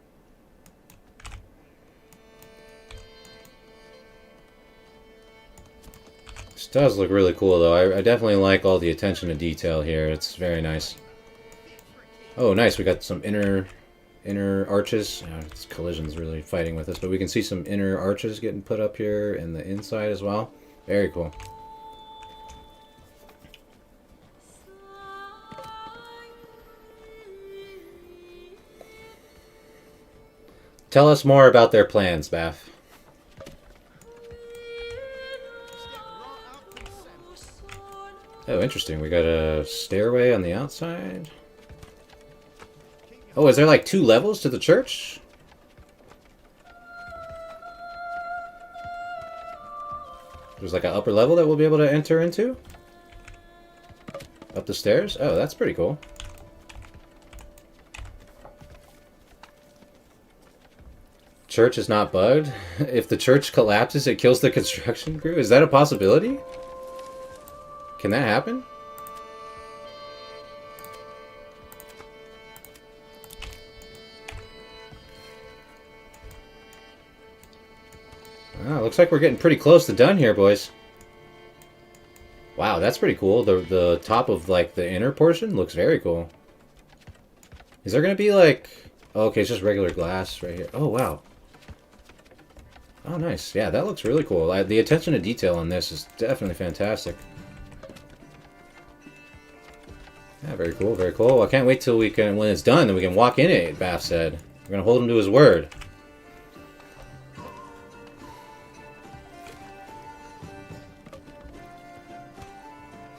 This does look really cool though. I definitely like all the attention to detail here. It's very nice. Oh, nice. We got some inner arches. This collision's really fighting with us, but we can see some inner arches getting put up here and the inside as well. Very cool. Tell us more about their plans, Bath. Oh, interesting. We got a stairway on the outside. Oh, is there like 2 levels to the church? There's like an upper level that we'll be able to enter into? Up the stairs? Oh, that's pretty cool. Church is not bugged. If the church collapses, it kills the construction crew. Is that a possibility? Can that happen? Oh, looks like we're getting pretty close to done here, boys. Wow, that's pretty cool. The top of like the inner portion looks very cool. Is there gonna be like... Oh, okay, it's just regular glass right here. Oh, wow. Oh, nice. Yeah, that looks really cool. The attention to detail on this is definitely fantastic. Yeah, very cool, very cool. I can't wait till we can, when it's done, then we can walk in it, Bath said. We're gonna hold him to his word.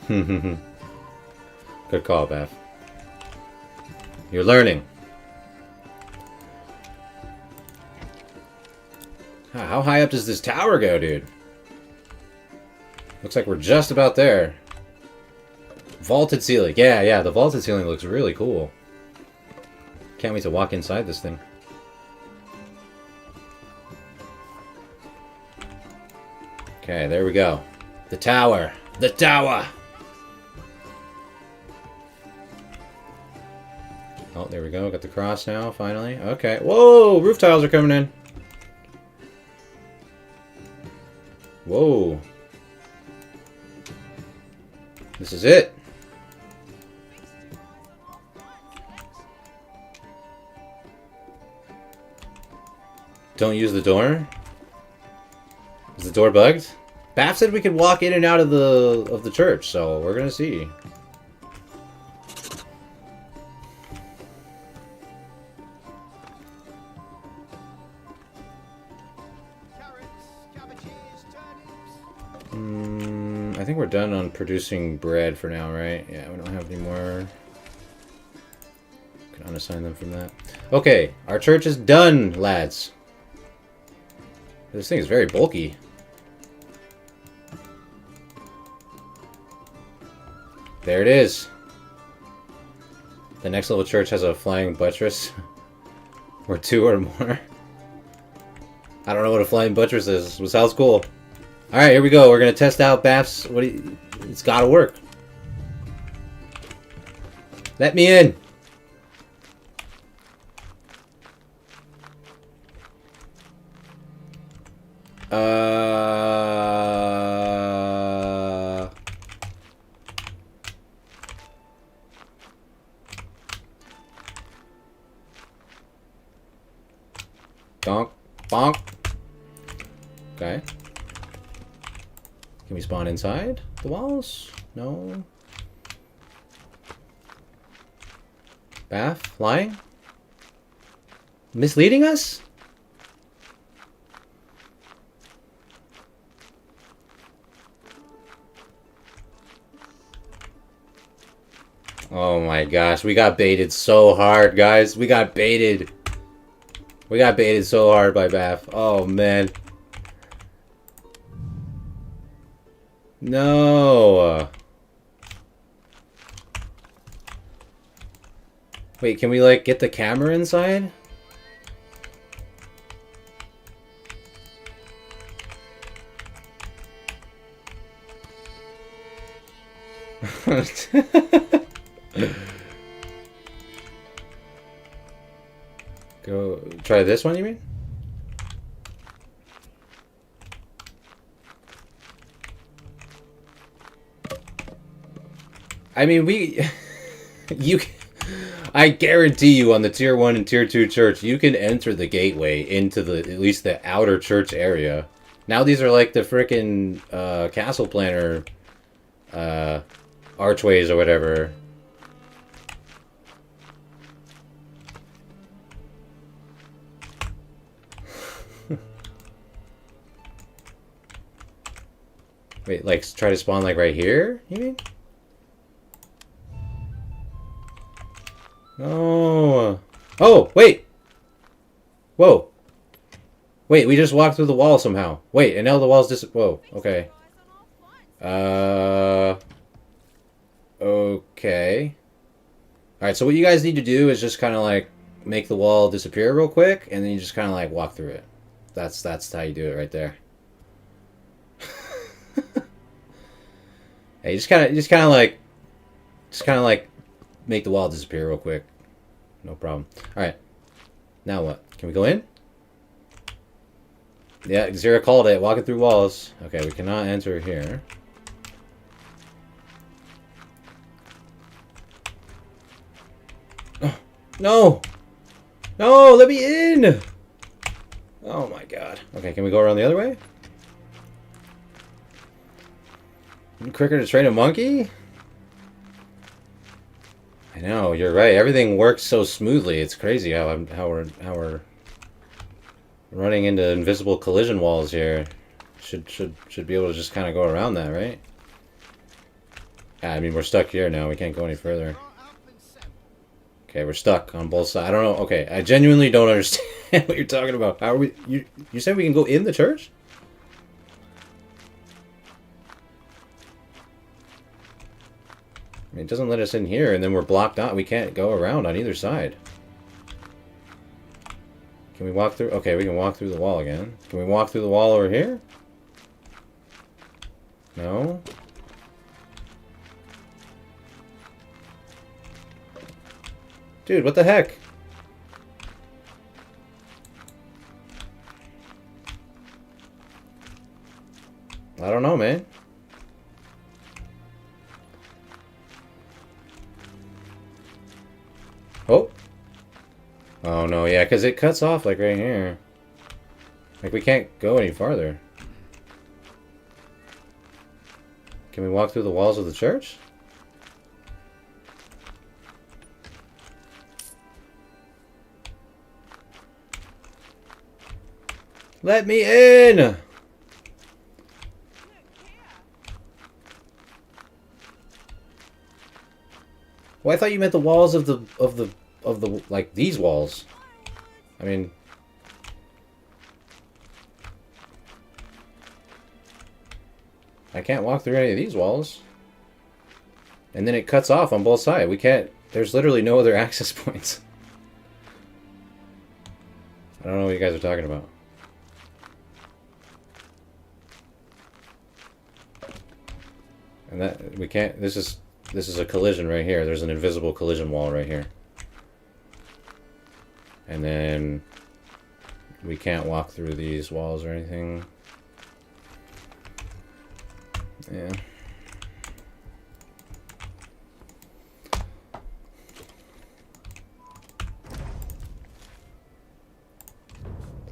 Good call, Bath. You're learning. How high up does this tower go, dude? Looks like we're just about there. Vaulted ceiling. Yeah, the vaulted ceiling looks really cool. Can't wait to walk inside this thing. Okay, there we go. The tower. The tower! Oh, there we go. Got the cross now, finally. Okay. Whoa! Roof tiles are coming in. Whoa. This is it. Don't use the door? Is the door bugged? Baff said we could walk in and out of the church, so we're gonna see. I think we're done on producing bread for now, right? Yeah, we don't have any more. Can unassign them from that. Okay, our church is done, lads. This thing is very bulky. There it is. The next level church has a flying buttress. Or 2 or more. I don't know what a flying buttress is. It sounds cool. Alright, here we go. We're gonna test out Baff's... It's gotta work. Let me in. Can we spawn inside the walls? No. Bath? Lying? Misleading us? Oh my gosh, we got baited so hard, guys. We got baited. We got baited so hard by Bath. Oh man. No. Wait, can we like get the camera inside? Go try this one, you mean? I mean, you, I guarantee you on the tier 1 and tier 2 church, you can enter the gateway into the, at least the outer church area. Now these are like the frickin' castle planner archways or whatever. Wait, like try to spawn like right here, you mean? No. Oh, wait. Whoa. Wait, we just walked through the wall somehow. Wait, and now the wall's whoa, okay. Okay. Alright, so what you guys need to do is just kind of like make the wall disappear real quick, and then you just kind of like walk through it. That's how you do it right there. Hey, just kind of like make the wall disappear real quick. No problem. Alright. Now what? Can we go in? Yeah, Xera called it. Walking through walls. Okay, we cannot enter here. Oh, no! No! Let me in! Oh my god. Okay, can we go around the other way? Quicker to train a monkey? I know, you're right. Everything works so smoothly. It's crazy how we're running into invisible collision walls here. Should be able to just kind of go around that, right? Yeah, I mean, we're stuck here now. We can't go any further. Okay, we're stuck on both sides. I don't know. Okay, I genuinely don't understand what you're talking about. How are we? You said we can go in the church? I mean, it doesn't let us in here, and then we're blocked out. We can't go around on either side. Can we walk through? Okay, we can walk through the wall again. Can we walk through the wall over here? No? Dude, what the heck? I don't know, man. Oh. Oh no, yeah, because it cuts off like right here. Like we can't go any farther. Can we walk through the walls of the church? Let me in! Well, I thought you meant the walls of the like these walls. I mean, I can't walk through any of these walls. And then it cuts off on both sides. We can't, there's literally no other access points. I don't know what you guys are talking about. And that, we can't, this is a collision right here. There's an invisible collision wall right here. And then we can't walk through these walls or anything. Yeah.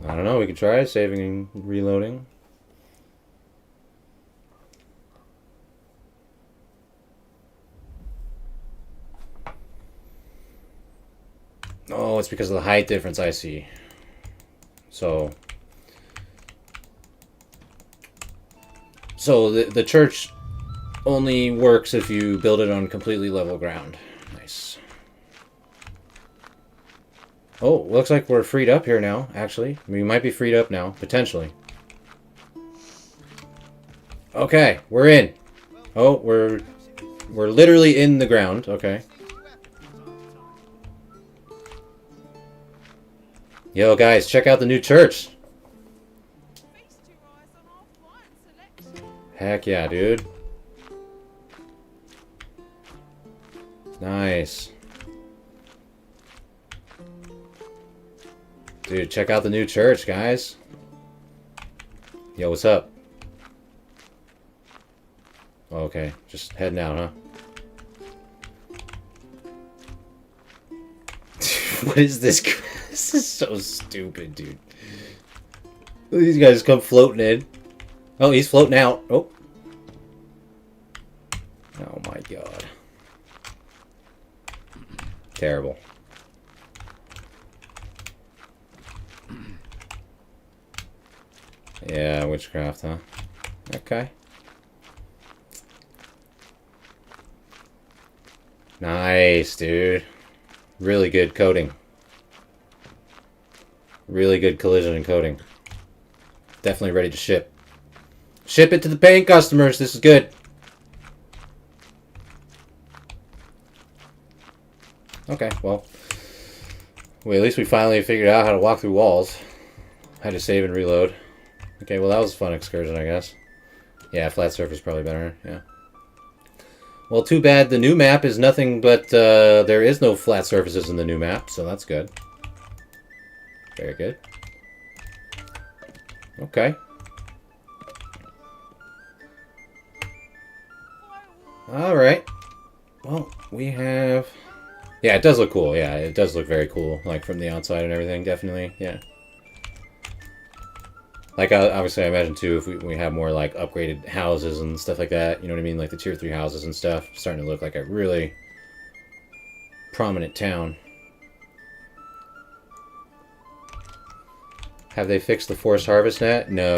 I don't know, we could try saving and reloading. Oh, it's because of the height difference, I see. So the church only works if you build it on completely level ground. Nice. Oh, looks like we're freed up here now, actually. We might be freed up now, potentially. Okay, we're in. Oh, we're literally in the ground. Okay. Yo, guys, check out the new church. Feast your eyes on our flight selection. Heck yeah, dude. Nice. Dude, check out the new church, guys. Yo, what's up? Okay, just heading out, huh? What is this? This is so stupid, dude. These guys come floating in. Oh, he's floating out. Oh. Oh my god. Terrible. Yeah, witchcraft, huh? Okay. Nice, dude. Really good coating. Really good collision and coating. Definitely ready to ship. Ship it to the paying customers. This is good. Okay, well. At least we finally figured out how to walk through walls. Had to save and reload. Okay, well that was a fun excursion, I guess. Yeah, flat surface probably better, yeah. Well, too bad the new map is nothing but, there is no flat surfaces in the new map, so that's good. Very good. Okay. Alright. Well, we have... Yeah, it does look cool, yeah, it does look very cool, like, from the outside and everything, definitely, yeah. Like, obviously, I imagine, too, if we have more, like, upgraded houses and stuff like that, you know what I mean? Like, the Tier 3 houses and stuff, starting to look like a really prominent town. Have they fixed the forced harvest net? No,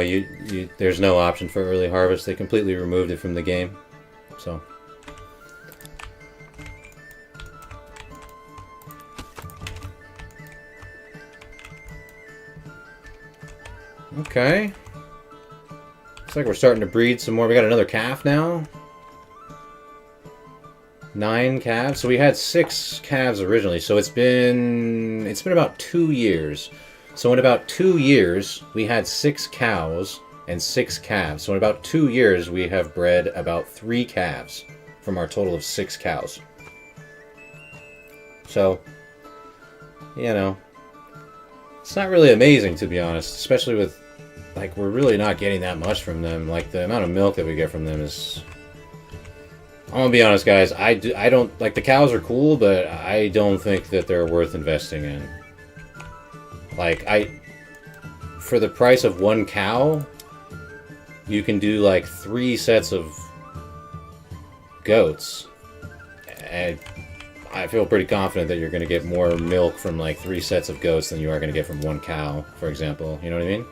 there's no option for early harvest. They completely removed it from the game, so... Okay. Looks like we're starting to breed some more. We got another calf now. 9 calves. So we had 6 calves originally. So it's been about 2 years. So in about 2 years, we had 6 cows and 6 calves. So in about 2 years, we have bred about 3 calves from our total of 6 cows. So, you know, it's not really amazing, to be honest, especially with, like, we're really not getting that much from them. Like, the amount of milk that we get from them is... I'm gonna be honest, guys, I don't... Like, the cows are cool, but I don't think that they're worth investing in. Like, for the price of 1 cow, you can do, like, 3 sets of goats. And I feel pretty confident that you're going to get more milk from, like, 3 sets of goats than you are going to get from 1 cow, for example. You know what I mean?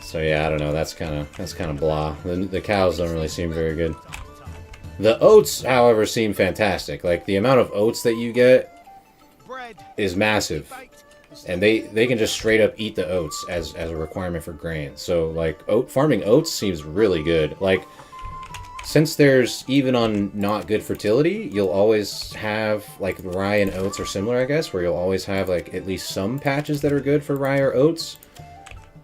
So yeah, I don't know. That's kind of blah. The cows don't really seem very good. The oats, however, seem fantastic. Like, the amount of oats that you get is massive. And they can just straight up eat the oats as a requirement for grain. So, like, farming oats seems really good. Like, since there's, even on not good fertility, you'll always have, like, rye and oats are similar, I guess, where you'll always have, like, at least some patches that are good for rye or oats.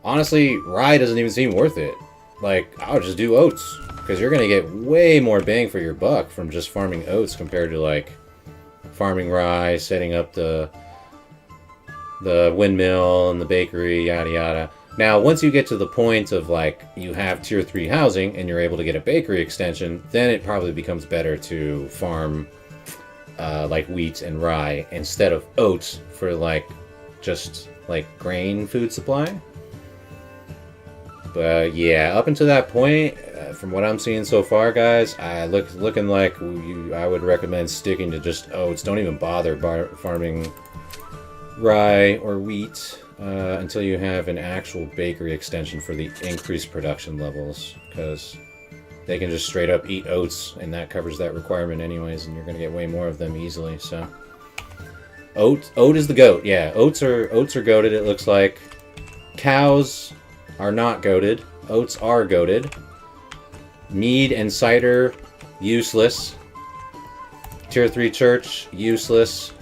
Honestly, rye doesn't even seem worth it. Like, I'll just do oats. Because you're going to get way more bang for your buck from just farming oats compared to, like, farming rye, setting up the windmill and the bakery, yada yada. Now, once you get to the point of, like, you have Tier 3 housing and you're able to get a bakery extension, then it probably becomes better to farm, like, wheat and rye instead of oats for, like, just, like, grain food supply. But yeah, up until that point, from what I'm seeing so far, guys, looking like I would recommend sticking to just oats. Don't even bother farming rye or wheat until you have an actual bakery extension for the increased production levels, because they can just straight up eat oats, and that covers that requirement anyways, and you're going to get way more of them easily. So oat is the goat. Yeah, oats are goated, it looks like. Cows are not goated. Oats are goated. Mead and cider, useless. Tier 3 church, useless.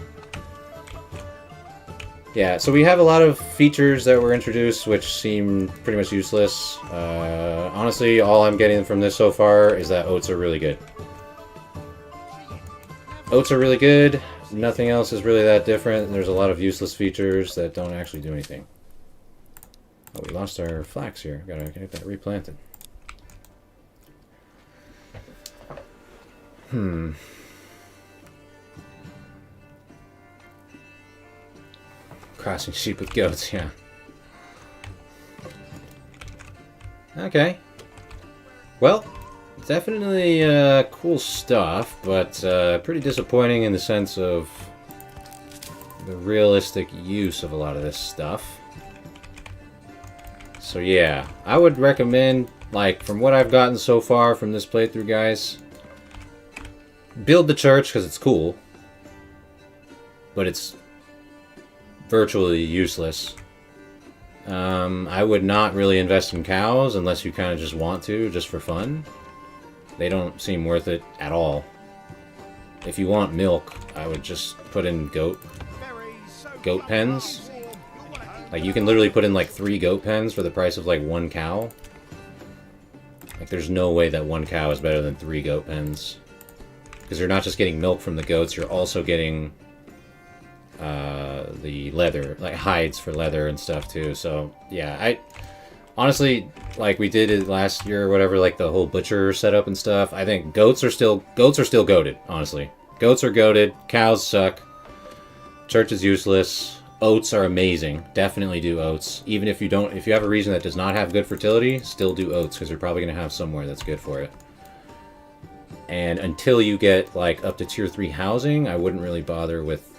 Yeah, so we have a lot of features that were introduced which seem pretty much useless. Honestly, all I'm getting from this so far is that oats are really good. Oats are really good. Nothing else is really that different. There's a lot of useless features that don't actually do anything. Oh, we lost our flax here. Gotta get that replanted. Crossing sheep with goats, yeah. Okay. Well, definitely cool stuff, but pretty disappointing in the sense of the realistic use of a lot of this stuff. So yeah, I would recommend, like, from what I've gotten so far from this playthrough, guys, build the church because it's cool, but it's virtually useless. I would not really invest in cows unless you kind of just want to, just for fun. They don't seem worth it at all. If you want milk, I would just put in goat pens. Like, you can literally put in like 3 goat pens for the price of like 1 cow. Like, there's no way that 1 cow is better than 3 goat pens. Because you're not just getting milk from the goats, you're also getting the leather, like hides for leather and stuff too. So yeah, I honestly, like we did it last year or whatever, like the whole butcher setup and stuff. I think goats are still goated. Honestly, goats are goated. Cows suck. Church is useless. Oats are amazing. Definitely do oats. Even if you have a region that does not have good fertility, still do oats, because you're probably going to have somewhere that's good for it. And until you get like up to tier 3 housing, I wouldn't really bother with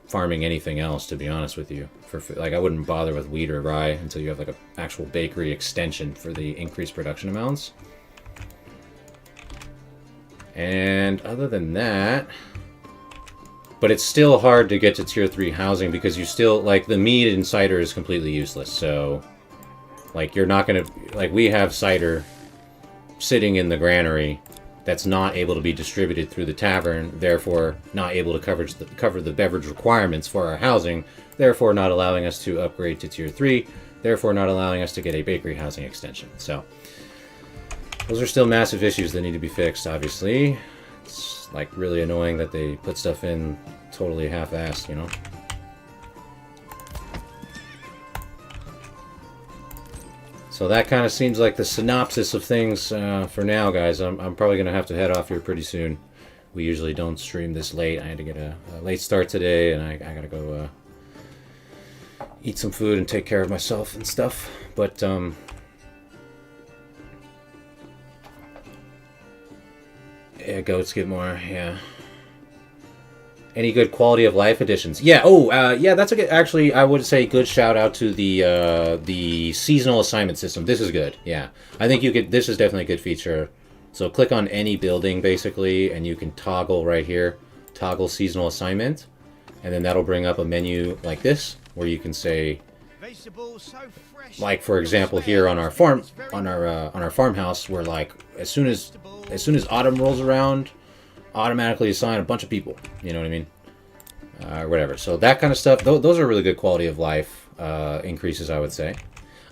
farming anything else, to be honest with you. Like, I wouldn't bother with wheat or rye until you have like an actual bakery extension for the increased production amounts. And other than that, but it's still hard to get to tier 3 housing because you still, like, the mead and cider is completely useless. So like, you're not gonna, like, we have cider sitting in the granary that's not able to be distributed through the tavern, therefore not able to cover the beverage requirements for our housing, therefore not allowing us to upgrade to tier 3, therefore not allowing us to get a bakery housing extension. So those are still massive issues that need to be fixed, obviously. It's like really annoying that they put stuff in totally half-assed, you know? So that kind of seems like the synopsis of things for now, guys. I'm probably going to have to head off here pretty soon. We usually don't stream this late. I had to get a late start today, and I got to go eat some food and take care of myself and stuff. But yeah, goats get more, yeah. Any good quality of life additions? Yeah. Oh, yeah. That's a good. Actually, I would say good shout out to the seasonal assignment system. This is good. Yeah, I think you could. This is definitely a good feature. So click on any building basically, and you can toggle right here, toggle seasonal assignment, and then that'll bring up a menu like this where you can say, like for example here on our farm, on our farmhouse, where like as soon as autumn rolls around, automatically assign a bunch of people, you know what I mean, whatever. So that kind of stuff, those are really good quality of life increases, I would say.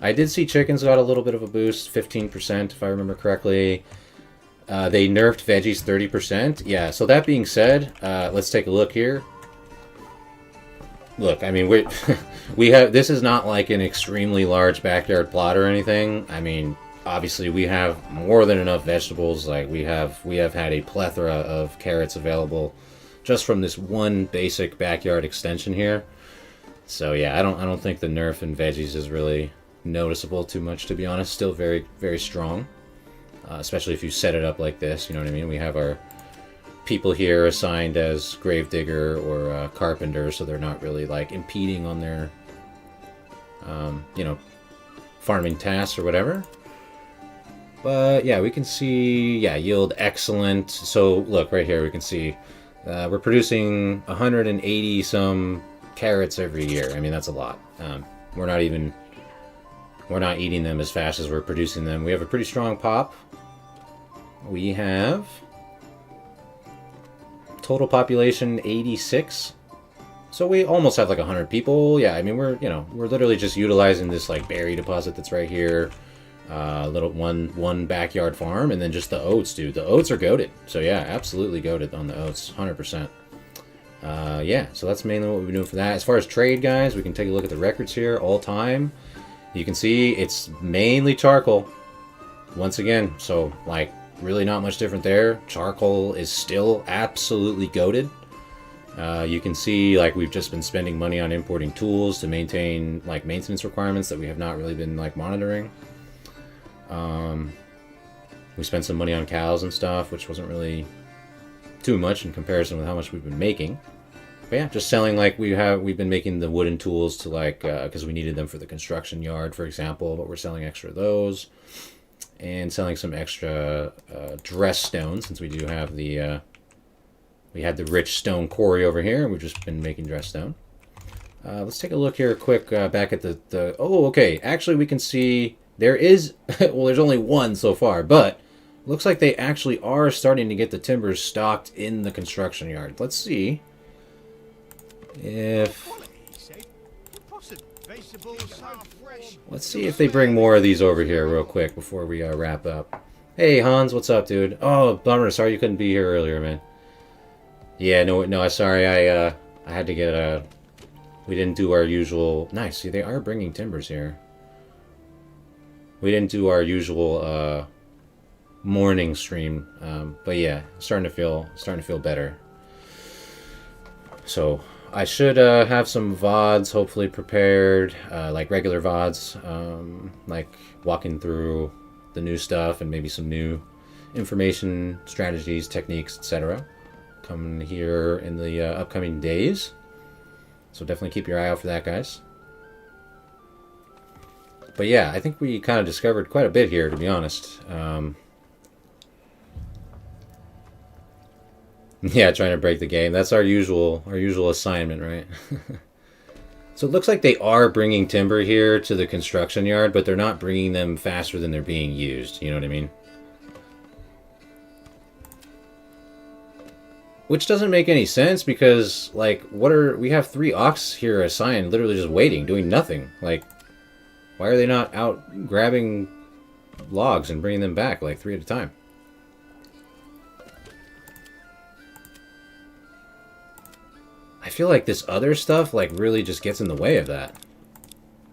I did see chickens got a little bit of a boost, 15% if I remember correctly. They nerfed veggies 30%. Yeah, so that being said, let's take a look here. Look, I mean, we have, this is not like an extremely large backyard plot or anything. I mean, obviously we have more than enough vegetables. Like we have had a plethora of carrots available just from this one basic backyard extension here. So yeah, I don't think the nerf in veggies is really noticeable too much, to be honest. Still very, very strong. Especially if you set it up like this, you know what I mean? We have our people here assigned as gravedigger or carpenter, so they're not really like impeding on their, you know, farming tasks or whatever. But yeah, we can see, yeah, yield excellent. So look right here, we can see we're producing 180 some carrots every year. I mean, that's a lot. We're not eating them as fast as we're producing them. We have a pretty strong pop. We have total population 86. So we almost have like 100 people. Yeah, I mean, we're literally just utilizing this like berry deposit that's right here. Little one backyard farm, and then just the oats, dude. The oats are goated. So yeah, absolutely goated on the oats, 100%. Yeah, so that's mainly what we've been doing for that. As far as trade, guys, we can take a look at the records here. All time, you can see it's mainly charcoal. Once again, so like really not much different there. Charcoal is still absolutely goated. You can see like we've just been spending money on importing tools to maintain like maintenance requirements that we have not really been like monitoring. We spent some money on cows and stuff, which wasn't really too much in comparison with how much we've been making. But yeah, just selling like we've been making the wooden tools to like because we needed them for the construction yard, for example. But we're selling extra of those, and selling some extra dress stone, since we do have the we had the rich stone quarry over here, and we've just been making dress stone. Let's take a look here quick back at the oh, okay, actually we can see there is well, there's only one so far, but looks like they actually are starting to get the timbers stocked in the construction yard. Let's see if let's see if they bring more of these over here real quick before we wrap up. Hey Hans, what's up, dude? Oh, bummer. Sorry you couldn't be here earlier, man. Yeah, no, I'm sorry. I had to get we didn't do our usual. Nice. See, they are bringing timbers here. We didn't do our usual morning stream, but yeah, starting to feel better. So I should have some VODs hopefully prepared, like regular VODs, like walking through the new stuff and maybe some new information, strategies, techniques, etc. coming here in the upcoming days. So definitely keep your eye out for that, guys. But yeah, I think we kind of discovered quite a bit here, to be honest. Yeah, trying to break the game. That's our usual assignment, right? So it looks like they are bringing timber here to the construction yard, but they're not bringing them faster than they're being used. You know what I mean? Which doesn't make any sense because, like, we have 3 ox here assigned, literally just waiting, doing nothing. Like, why are they not out grabbing logs and bringing them back, like, 3 at a time? I feel like this other stuff, like, really just gets in the way of that.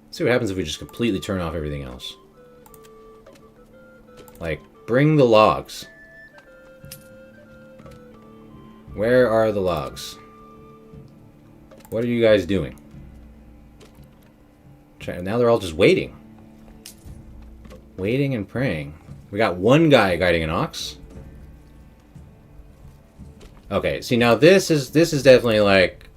Let's see what happens if we just completely turn off everything else. Like, bring the logs. Where are the logs? What are you guys doing? Now they're all just waiting. Waiting and praying. We got one guy guiding an ox. Okay, see now this is definitely like,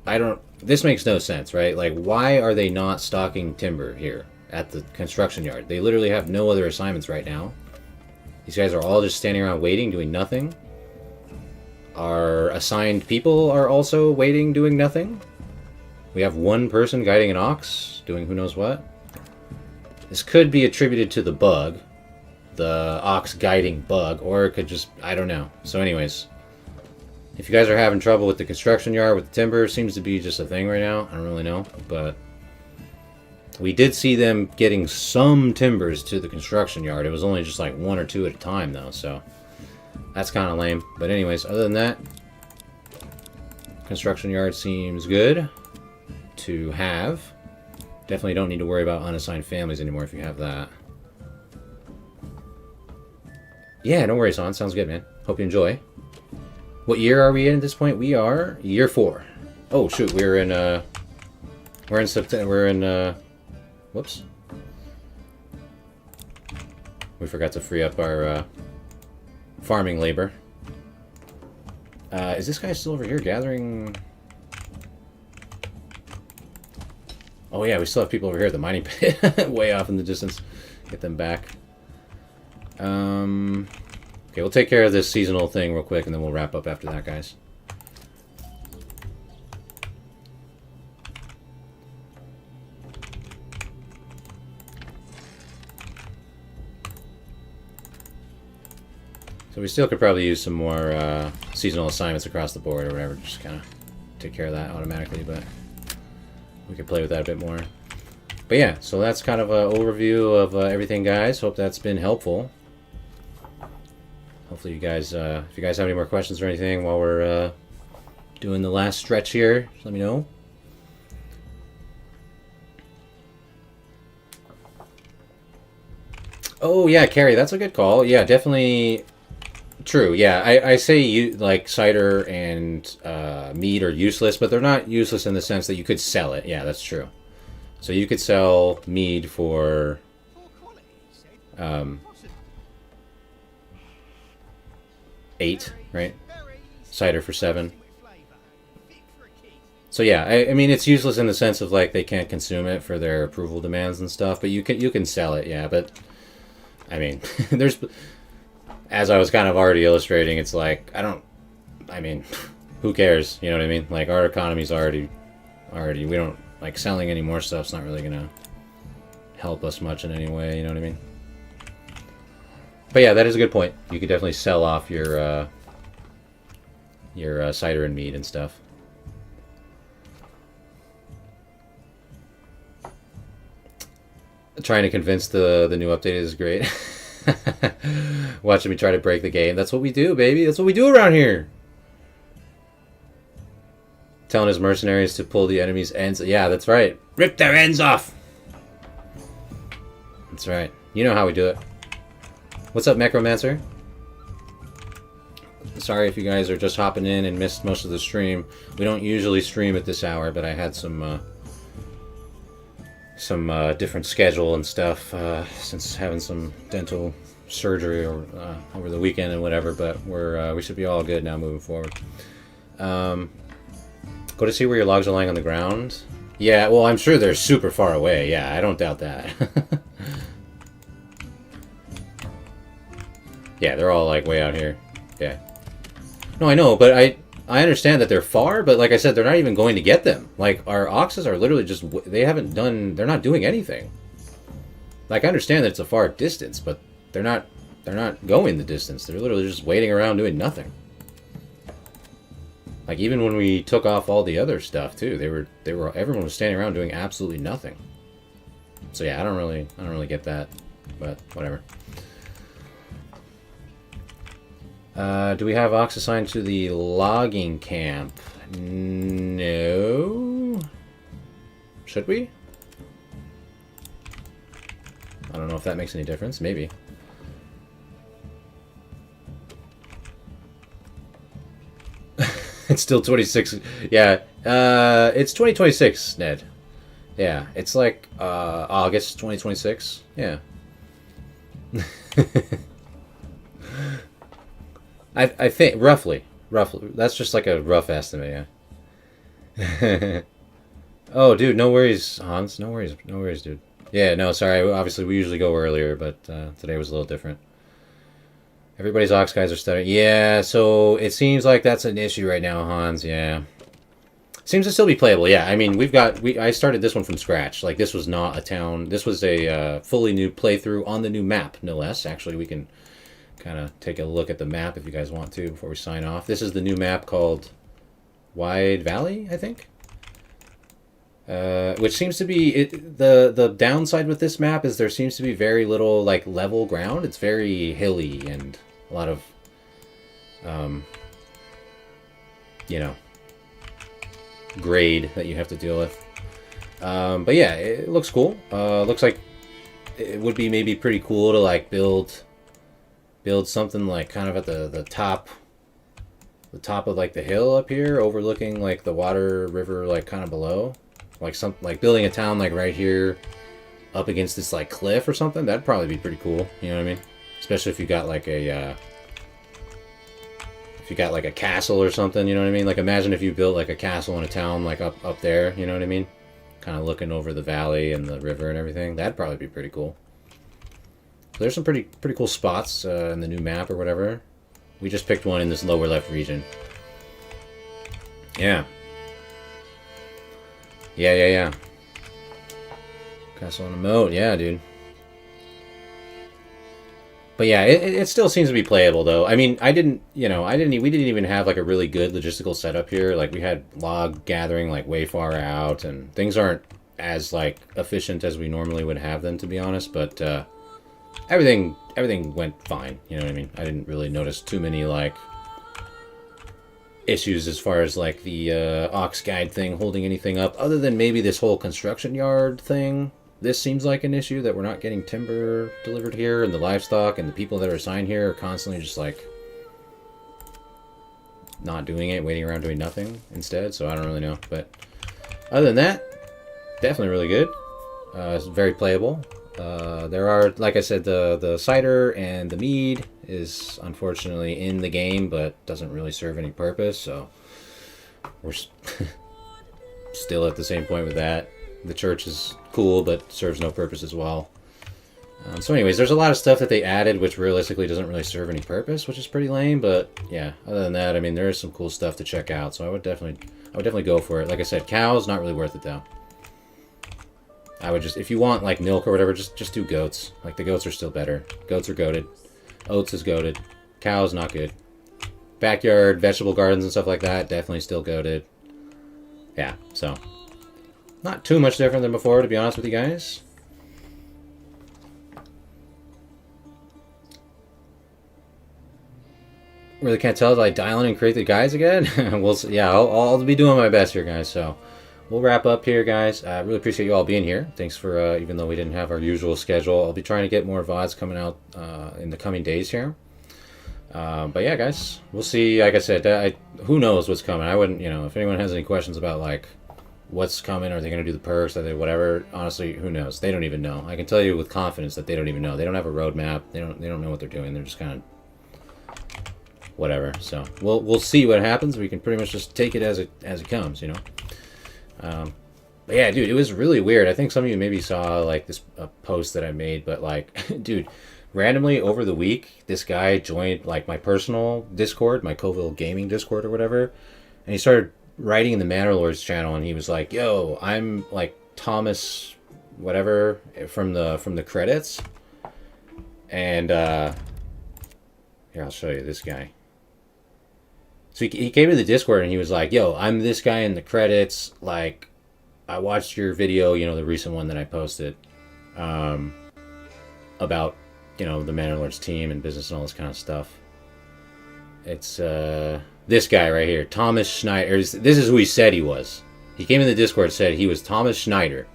this makes no sense, right? Like, why are they not stocking timber here at the construction yard? They literally have no other assignments right now. These guys are all just standing around waiting, doing nothing. Our assigned people are also waiting, doing nothing. We have one person guiding an ox, doing who knows what. This could be attributed to the bug. The ox guiding bug, or it could just, I don't know. So anyways, if you guys are having trouble with the construction yard with the timber, seems to be just a thing right now. I don't really know, but we did see them getting some timbers to the construction yard. It was only just like 1 or 2 at a time though, so that's kind of lame. But anyways, other than that, construction yard seems good to have. Definitely don't need to worry about unassigned families anymore if you have that. Yeah, no worries, Han. Sounds good, man. Hope you enjoy. What year are we in at this point? We are year 4. Oh shoot, we're in September. We're in whoops. We forgot to free up our farming labor. Is this guy still over here gathering? Oh yeah, we still have people over here at the mining pit, way off in the distance. Get them back. Okay, we'll take care of this seasonal thing real quick, and then we'll wrap up after that, guys. So we still could probably use some more seasonal assignments across the board or whatever. Just kind of take care of that automatically, but we could play with that a bit more. But yeah, so that's kind of an overview of everything, guys. Hope that's been helpful. Hopefully you guys, if you guys have any more questions or anything while we're doing the last stretch here, just let me know. Oh yeah, Carrie, that's a good call. Yeah, definitely true. Yeah, I say you like cider and mead are useless, but they're not useless in the sense that you could sell it. Yeah, that's true. So you could sell mead for Poor quality, he said. 8, right? Berries, Cider for 7. with flavour. Fit for a kid. So yeah, I mean it's useless in the sense of like they can't consume it for their approval demands and stuff, but you can sell it, yeah. But I mean, there's, as I was kind of already illustrating, it's like I mean, who cares? You know what I mean? Like our economy's already we don't like selling any more stuff's not really gonna help us much in any way. You know what I mean? But yeah, that is a good point. You could definitely sell off your cider and mead and stuff. Trying to convince the new update is great. Watching me try to break the game. That's what we do, baby. That's what we do around here. Telling his mercenaries to pull the enemy's ends. Yeah, that's right. Rip their ends off. That's right. You know how we do it. What's up, Necromancer? Sorry if you guys are just hopping in and missed most of the stream. We don't usually stream at this hour, but I had some different schedule and stuff since having some dental surgery over the weekend and whatever. But we should be all good now moving forward. Go to see where your logs are lying on the ground. Yeah, well, I'm sure they're super far away. Yeah, I don't doubt that. Yeah, they're all like way out here. Yeah. No, I know, but I understand that they're far, but like I said, they're not even going to get them. Like our oxes are literally just they're not doing anything. Like I understand that it's a far distance, but they're not going the distance. They're literally just waiting around doing nothing. Like even when we took off all the other stuff too, everyone was standing around doing absolutely nothing. So yeah, I don't really get that, but whatever. Do we have ox assigned to the logging camp? No. Should we? I don't know if that makes any difference. Maybe. It's still 26. Yeah. It's 2026, Ned. Yeah. It's like August 2026. Yeah. I think roughly. That's just like a rough estimate, yeah. Oh, dude, no worries, Hans. No worries, dude. Yeah, no, sorry. Obviously, we usually go earlier, but today was a little different. Everybody's ox guys are stuttering. Yeah, so it seems like that's an issue right now, Hans. Yeah, seems to still be playable. Yeah, I mean, I started this one from scratch. Like this was not a town. This was a fully new playthrough on the new map, no less. Actually, we can kind of take a look at the map if you guys want to before we sign off. This is the new map called Wide Valley, I think. Which seems to be the downside with this map is there seems to be very little like level ground. It's very hilly and a lot of grade that you have to deal with. But yeah, it looks cool. Looks like it would be maybe pretty cool to like build something like kind of at the top of like the hill up here, overlooking like the water river, like kind of below, like building a town like right here up against this like cliff or something. That'd probably be pretty cool. You know what I mean? Especially if you got like a castle or something. You know what I mean? Like imagine if you built like a castle in a town like up there. You know what I mean? Kind of looking over the valley and the river and everything. That'd probably be pretty cool. So there's some pretty cool spots in the new map or whatever. We just picked one in this lower left region. Yeah. Yeah. Castle on a moat, yeah, dude. But yeah, it still seems to be playable though. I mean, we didn't even have like a really good logistical setup here. Like we had log gathering like way far out, and things aren't as like efficient as we normally would have them, to be honest. But everything went fine. You know what I mean? I didn't really notice too many like issues as far as like the ox guide thing holding anything up, other than maybe this whole construction yard thing. This seems like an issue that we're not getting timber delivered here, and the livestock and the people that are assigned here are constantly just like not doing it, waiting around doing nothing instead. So I don't really know, but other than that, definitely really good. It's very playable. There are, like I said, the cider and the mead is unfortunately in the game, but doesn't really serve any purpose. So we're still at the same point with that. The church is cool, but serves no purpose as well. So anyways, there's a lot of stuff that they added which realistically doesn't really serve any purpose, which is pretty lame. But yeah, other than that, I mean, there is some cool stuff to check out. So I would definitely go for it. Like I said, cows not really worth it though. I would just, if you want like milk or whatever, just do goats. Like the goats are still better. Goats are goated. Oats is goated. Cows not good. Backyard vegetable gardens and stuff like that definitely still goated. Yeah, so not too much different than before, to be honest with you guys. Really can't tell. Did I dial in and create the guys again? We'll see. Yeah, I'll be doing my best here, guys. So we'll wrap up here, guys. I really appreciate you all being here. Thanks for, even though we didn't have our usual schedule, I'll be trying to get more VODs coming out in the coming days here. But yeah, guys, we'll see. Like I said, who knows what's coming. I wouldn't, if anyone has any questions about like what's coming, are they going to do the perks, are they whatever, honestly, who knows? They don't even know. I can tell you with confidence that they don't even know. They don't have a roadmap. They don't know what they're doing. They're just kind of whatever. So we'll see what happens. We can pretty much just take it as it comes, But yeah, dude, it was really weird. I think some of you maybe saw like this post that I made, but like, dude, randomly over the week, this guy joined like my personal Discord, my Coville Gaming Discord or whatever, and he started writing in the Manor Lords channel, and he was like, "Yo, I'm like Thomas, whatever from the credits," and here I'll show you this guy. So he came to the Discord and he was like, "Yo, I'm this guy in the credits. Like, I watched your video, the recent one that I posted, about, the Manor Lords team and business and all this kind of stuff." It's this guy right here, Thomas Schneider. This is who he said he was. He came in the Discord, said he was Thomas Schneider,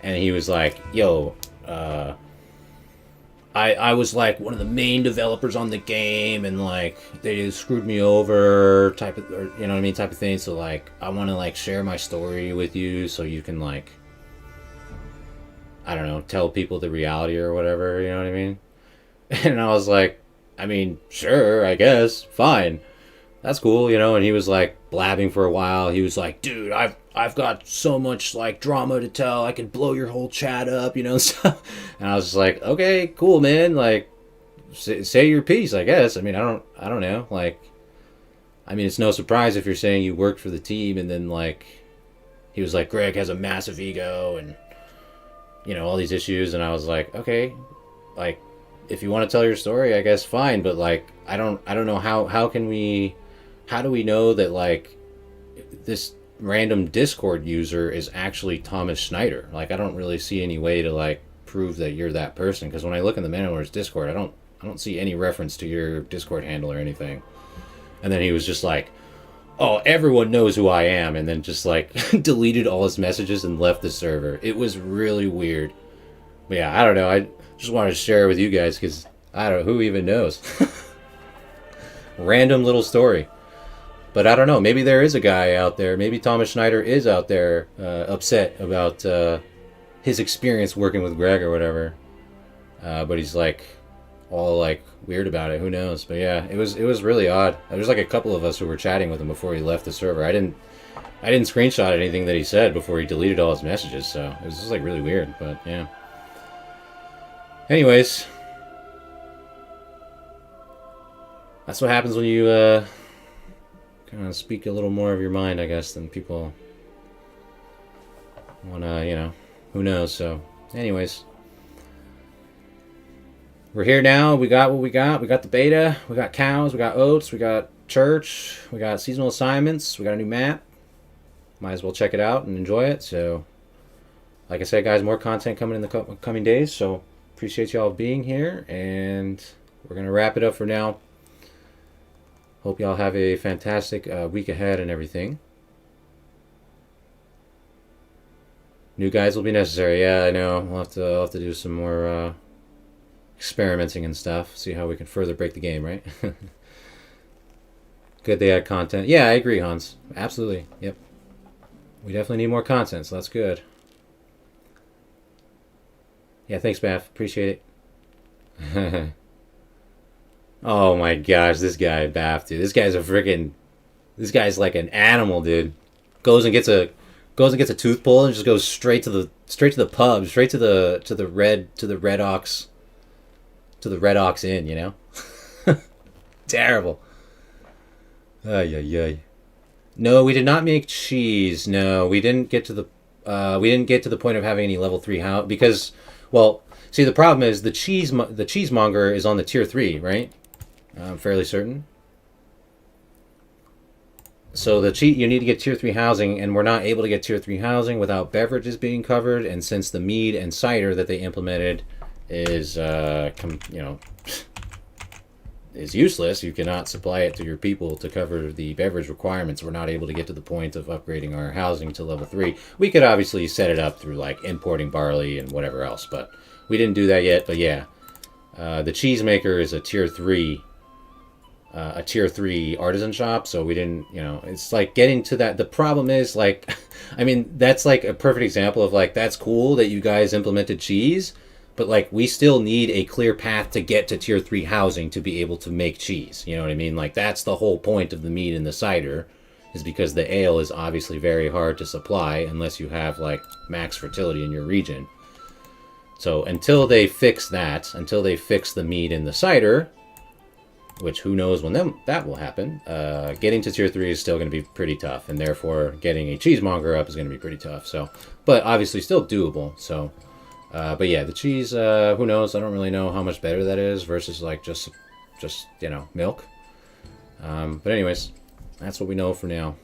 and he was like, "Yo, I was like one of the main developers on the game, and like they screwed me over, type of thing. So like I want to like share my story with you, so you can like, I don't know, tell people the reality or whatever. You know what I mean?" And I was like, "I mean, sure, I guess, fine, that's cool, And he was like blabbing for a while. He was like, "Dude, I've got so much like drama to tell. I can blow your whole chat up, and stuff." And I was just like, "Okay, cool, man. Like, say your piece, I guess. I mean, I don't know. Like, I mean, it's no surprise if you're saying you worked for the team, and then like, he was like, Greg has a massive ego, and all these issues." And I was like, "Okay, like, if you want to tell your story, I guess fine. But like, I don't know how do we know that like this random Discord user is actually Thomas Schneider? Like, I don't really see any way to like prove that you're that person, because when I look in the Manor Lords Discord, I don't see any reference to your Discord handle or anything." And then he was just like, "Oh, everyone knows who I am," and then just like deleted all his messages and left the server. It was really weird. But yeah, I don't know. I just wanted to share it with you guys because I don't know, who even knows. Random little story. But I don't know, maybe there is a guy out there, maybe Thomas Schneider is out there upset about his experience working with Greg or whatever. But he's like all like weird about it. Who knows? But yeah, it was really odd. There was like a couple of us who were chatting with him before he left the server. I didn't screenshot anything that he said before he deleted all his messages, so it was just like really weird. But yeah. Anyways, that's what happens when you kind of speak a little more of your mind, I guess, than people wanna, you know, who knows. So anyways, we're here now. We got what we got. We got the beta. We got cows. We got oats. We got church. We got seasonal assignments. We got a new map. Might as well check it out and enjoy it. So, like I said, guys, more content coming in the coming days. So, appreciate y'all being here. And we're going to wrap it up for now. Hope y'all have a fantastic week ahead and everything. New guides will be necessary. Yeah, I know. I'll have to do some more experimenting and stuff. See how we can further break the game, right? Good they add content. Yeah, I agree, Hans. Absolutely. Yep. We definitely need more content, so that's good. Yeah, thanks, Bath. Appreciate it. Oh my gosh, this guy, Bath, dude. This guy's like an animal, dude. Goes and gets a tooth pull and just goes straight to the pub, straight to the Red Ox Inn, you know? Terrible. Ay, ay, ay. No, we did not make cheese. No, we didn't get to the point of having any level 3 house because, well, see, the problem is the cheesemonger is on the tier 3, right? I'm fairly certain. So you need to get tier 3 housing, and we're not able to get tier 3 housing without beverages being covered. And since the mead and cider that they implemented is is useless, you cannot supply it to your people to cover the beverage requirements. We're not able to get to the point of upgrading our housing to level 3. We could obviously set it up through like importing barley and whatever else, but we didn't do that yet. But yeah, the cheesemaker is a tier 3 artisan shop, so we didn't, it's like getting to that. The problem is, like, I mean, that's like a perfect example of like, that's cool that you guys implemented cheese, but like, we still need a clear path to get to tier 3 housing to be able to make cheese. You know what I mean? Like, that's the whole point of the mead and the cider, is because the ale is obviously very hard to supply unless you have like max fertility in your region. So until they fix that, until they fix the mead and the cider, which who knows when that will happen, getting to tier 3 is still going to be pretty tough, and therefore getting a cheesemonger up is going to be pretty tough. So, but obviously still doable. So, but yeah, the cheese, who knows? I don't really know how much better that is versus like just milk. But anyways, that's what we know for now.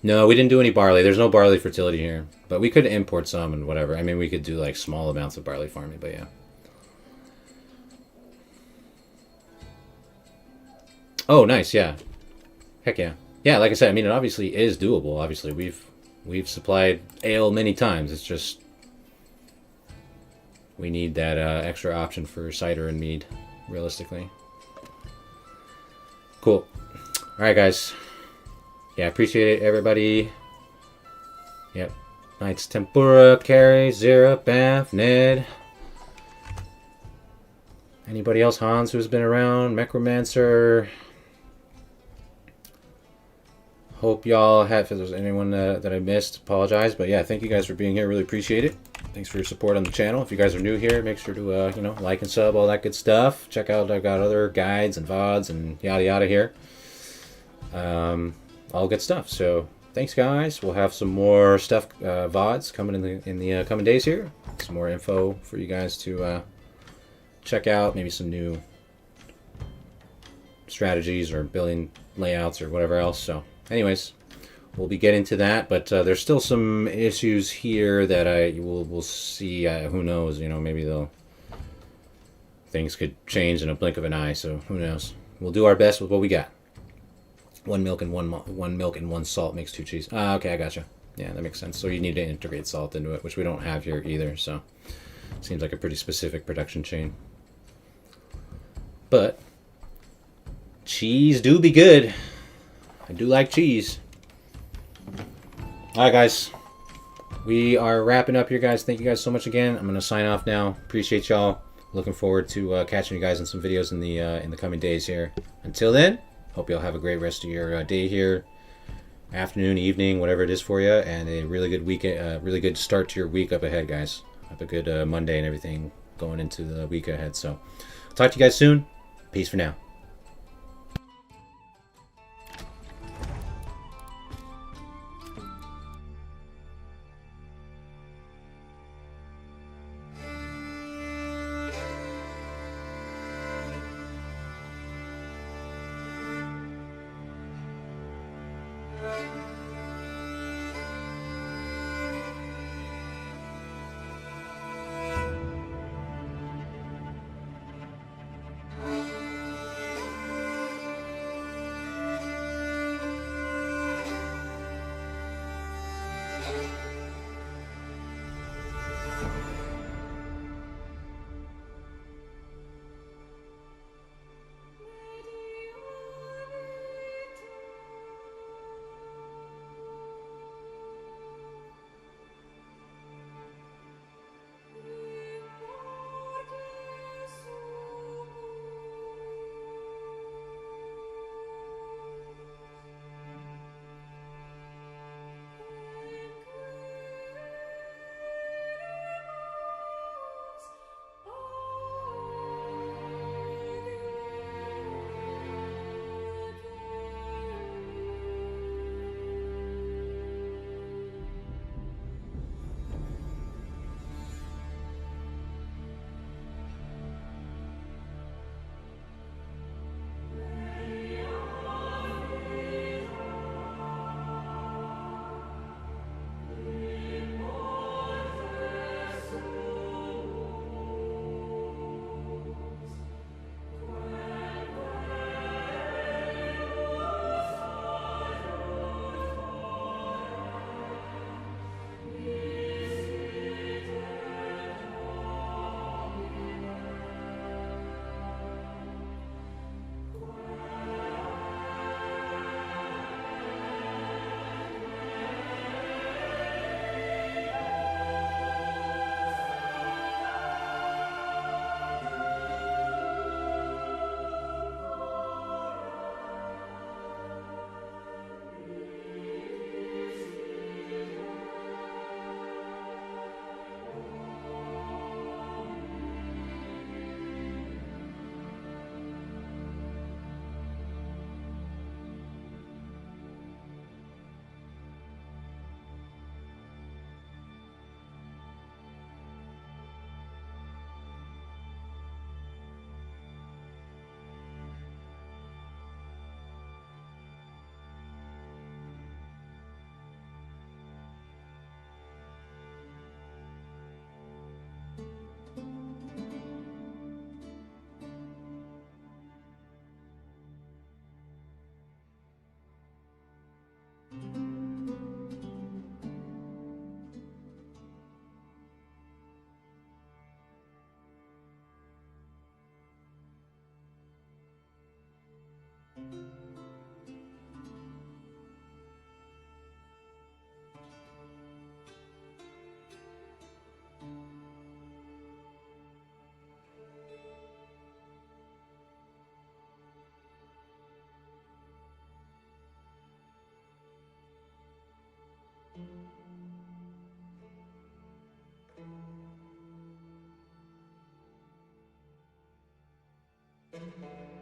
No, we didn't do any barley. There's no barley fertility here, but we could import some and whatever. I mean, we could do like small amounts of barley farming, but yeah. Oh, nice, yeah. Heck yeah. Yeah, like I said, I mean, it obviously is doable. Obviously, we've supplied ale many times. It's just we need that extra option for cider and mead, realistically. Cool. All right, guys. Yeah, appreciate it, everybody. Yep. Knights Tempura, Carrie, Zira, Bath, Ned. Anybody else? Hans, who's been around? Necromancer. Hope y'all have, if there's anyone that I missed, apologize. But yeah, thank you guys for being here. Really appreciate it. Thanks for your support on the channel. If you guys are new here, make sure to, like and sub, all that good stuff. Check out, I've got other guides and VODs and yada yada here. All good stuff. So thanks, guys. We'll have some more stuff, VODs coming in the coming days here. Some more info for you guys to check out. Maybe some new strategies or building layouts or whatever else. So anyways, we'll be getting to that, but there's still some issues here that we'll see. Who knows? Maybe things could change in a blink of an eye. So who knows? We'll do our best with what we got. One milk and one salt makes 2 cheese. Okay, I gotcha. Yeah, that makes sense. So you need to integrate salt into it, which we don't have here either. So seems like a pretty specific production chain. But cheese do be good. I do like cheese. Alright, guys. we are wrapping up here, guys. Thank you guys so much again. I'm gonna sign off now. Appreciate y'all. Looking forward to catching you guys in some videos in the coming days here. Until then, hope y'all have a great rest of your day here, afternoon, evening, whatever it is for you, and a really good weekend, really good start to your week up ahead, guys. Have a good Monday and everything going into the week ahead. So, I'll talk to you guys soon. Peace for now. Thank you.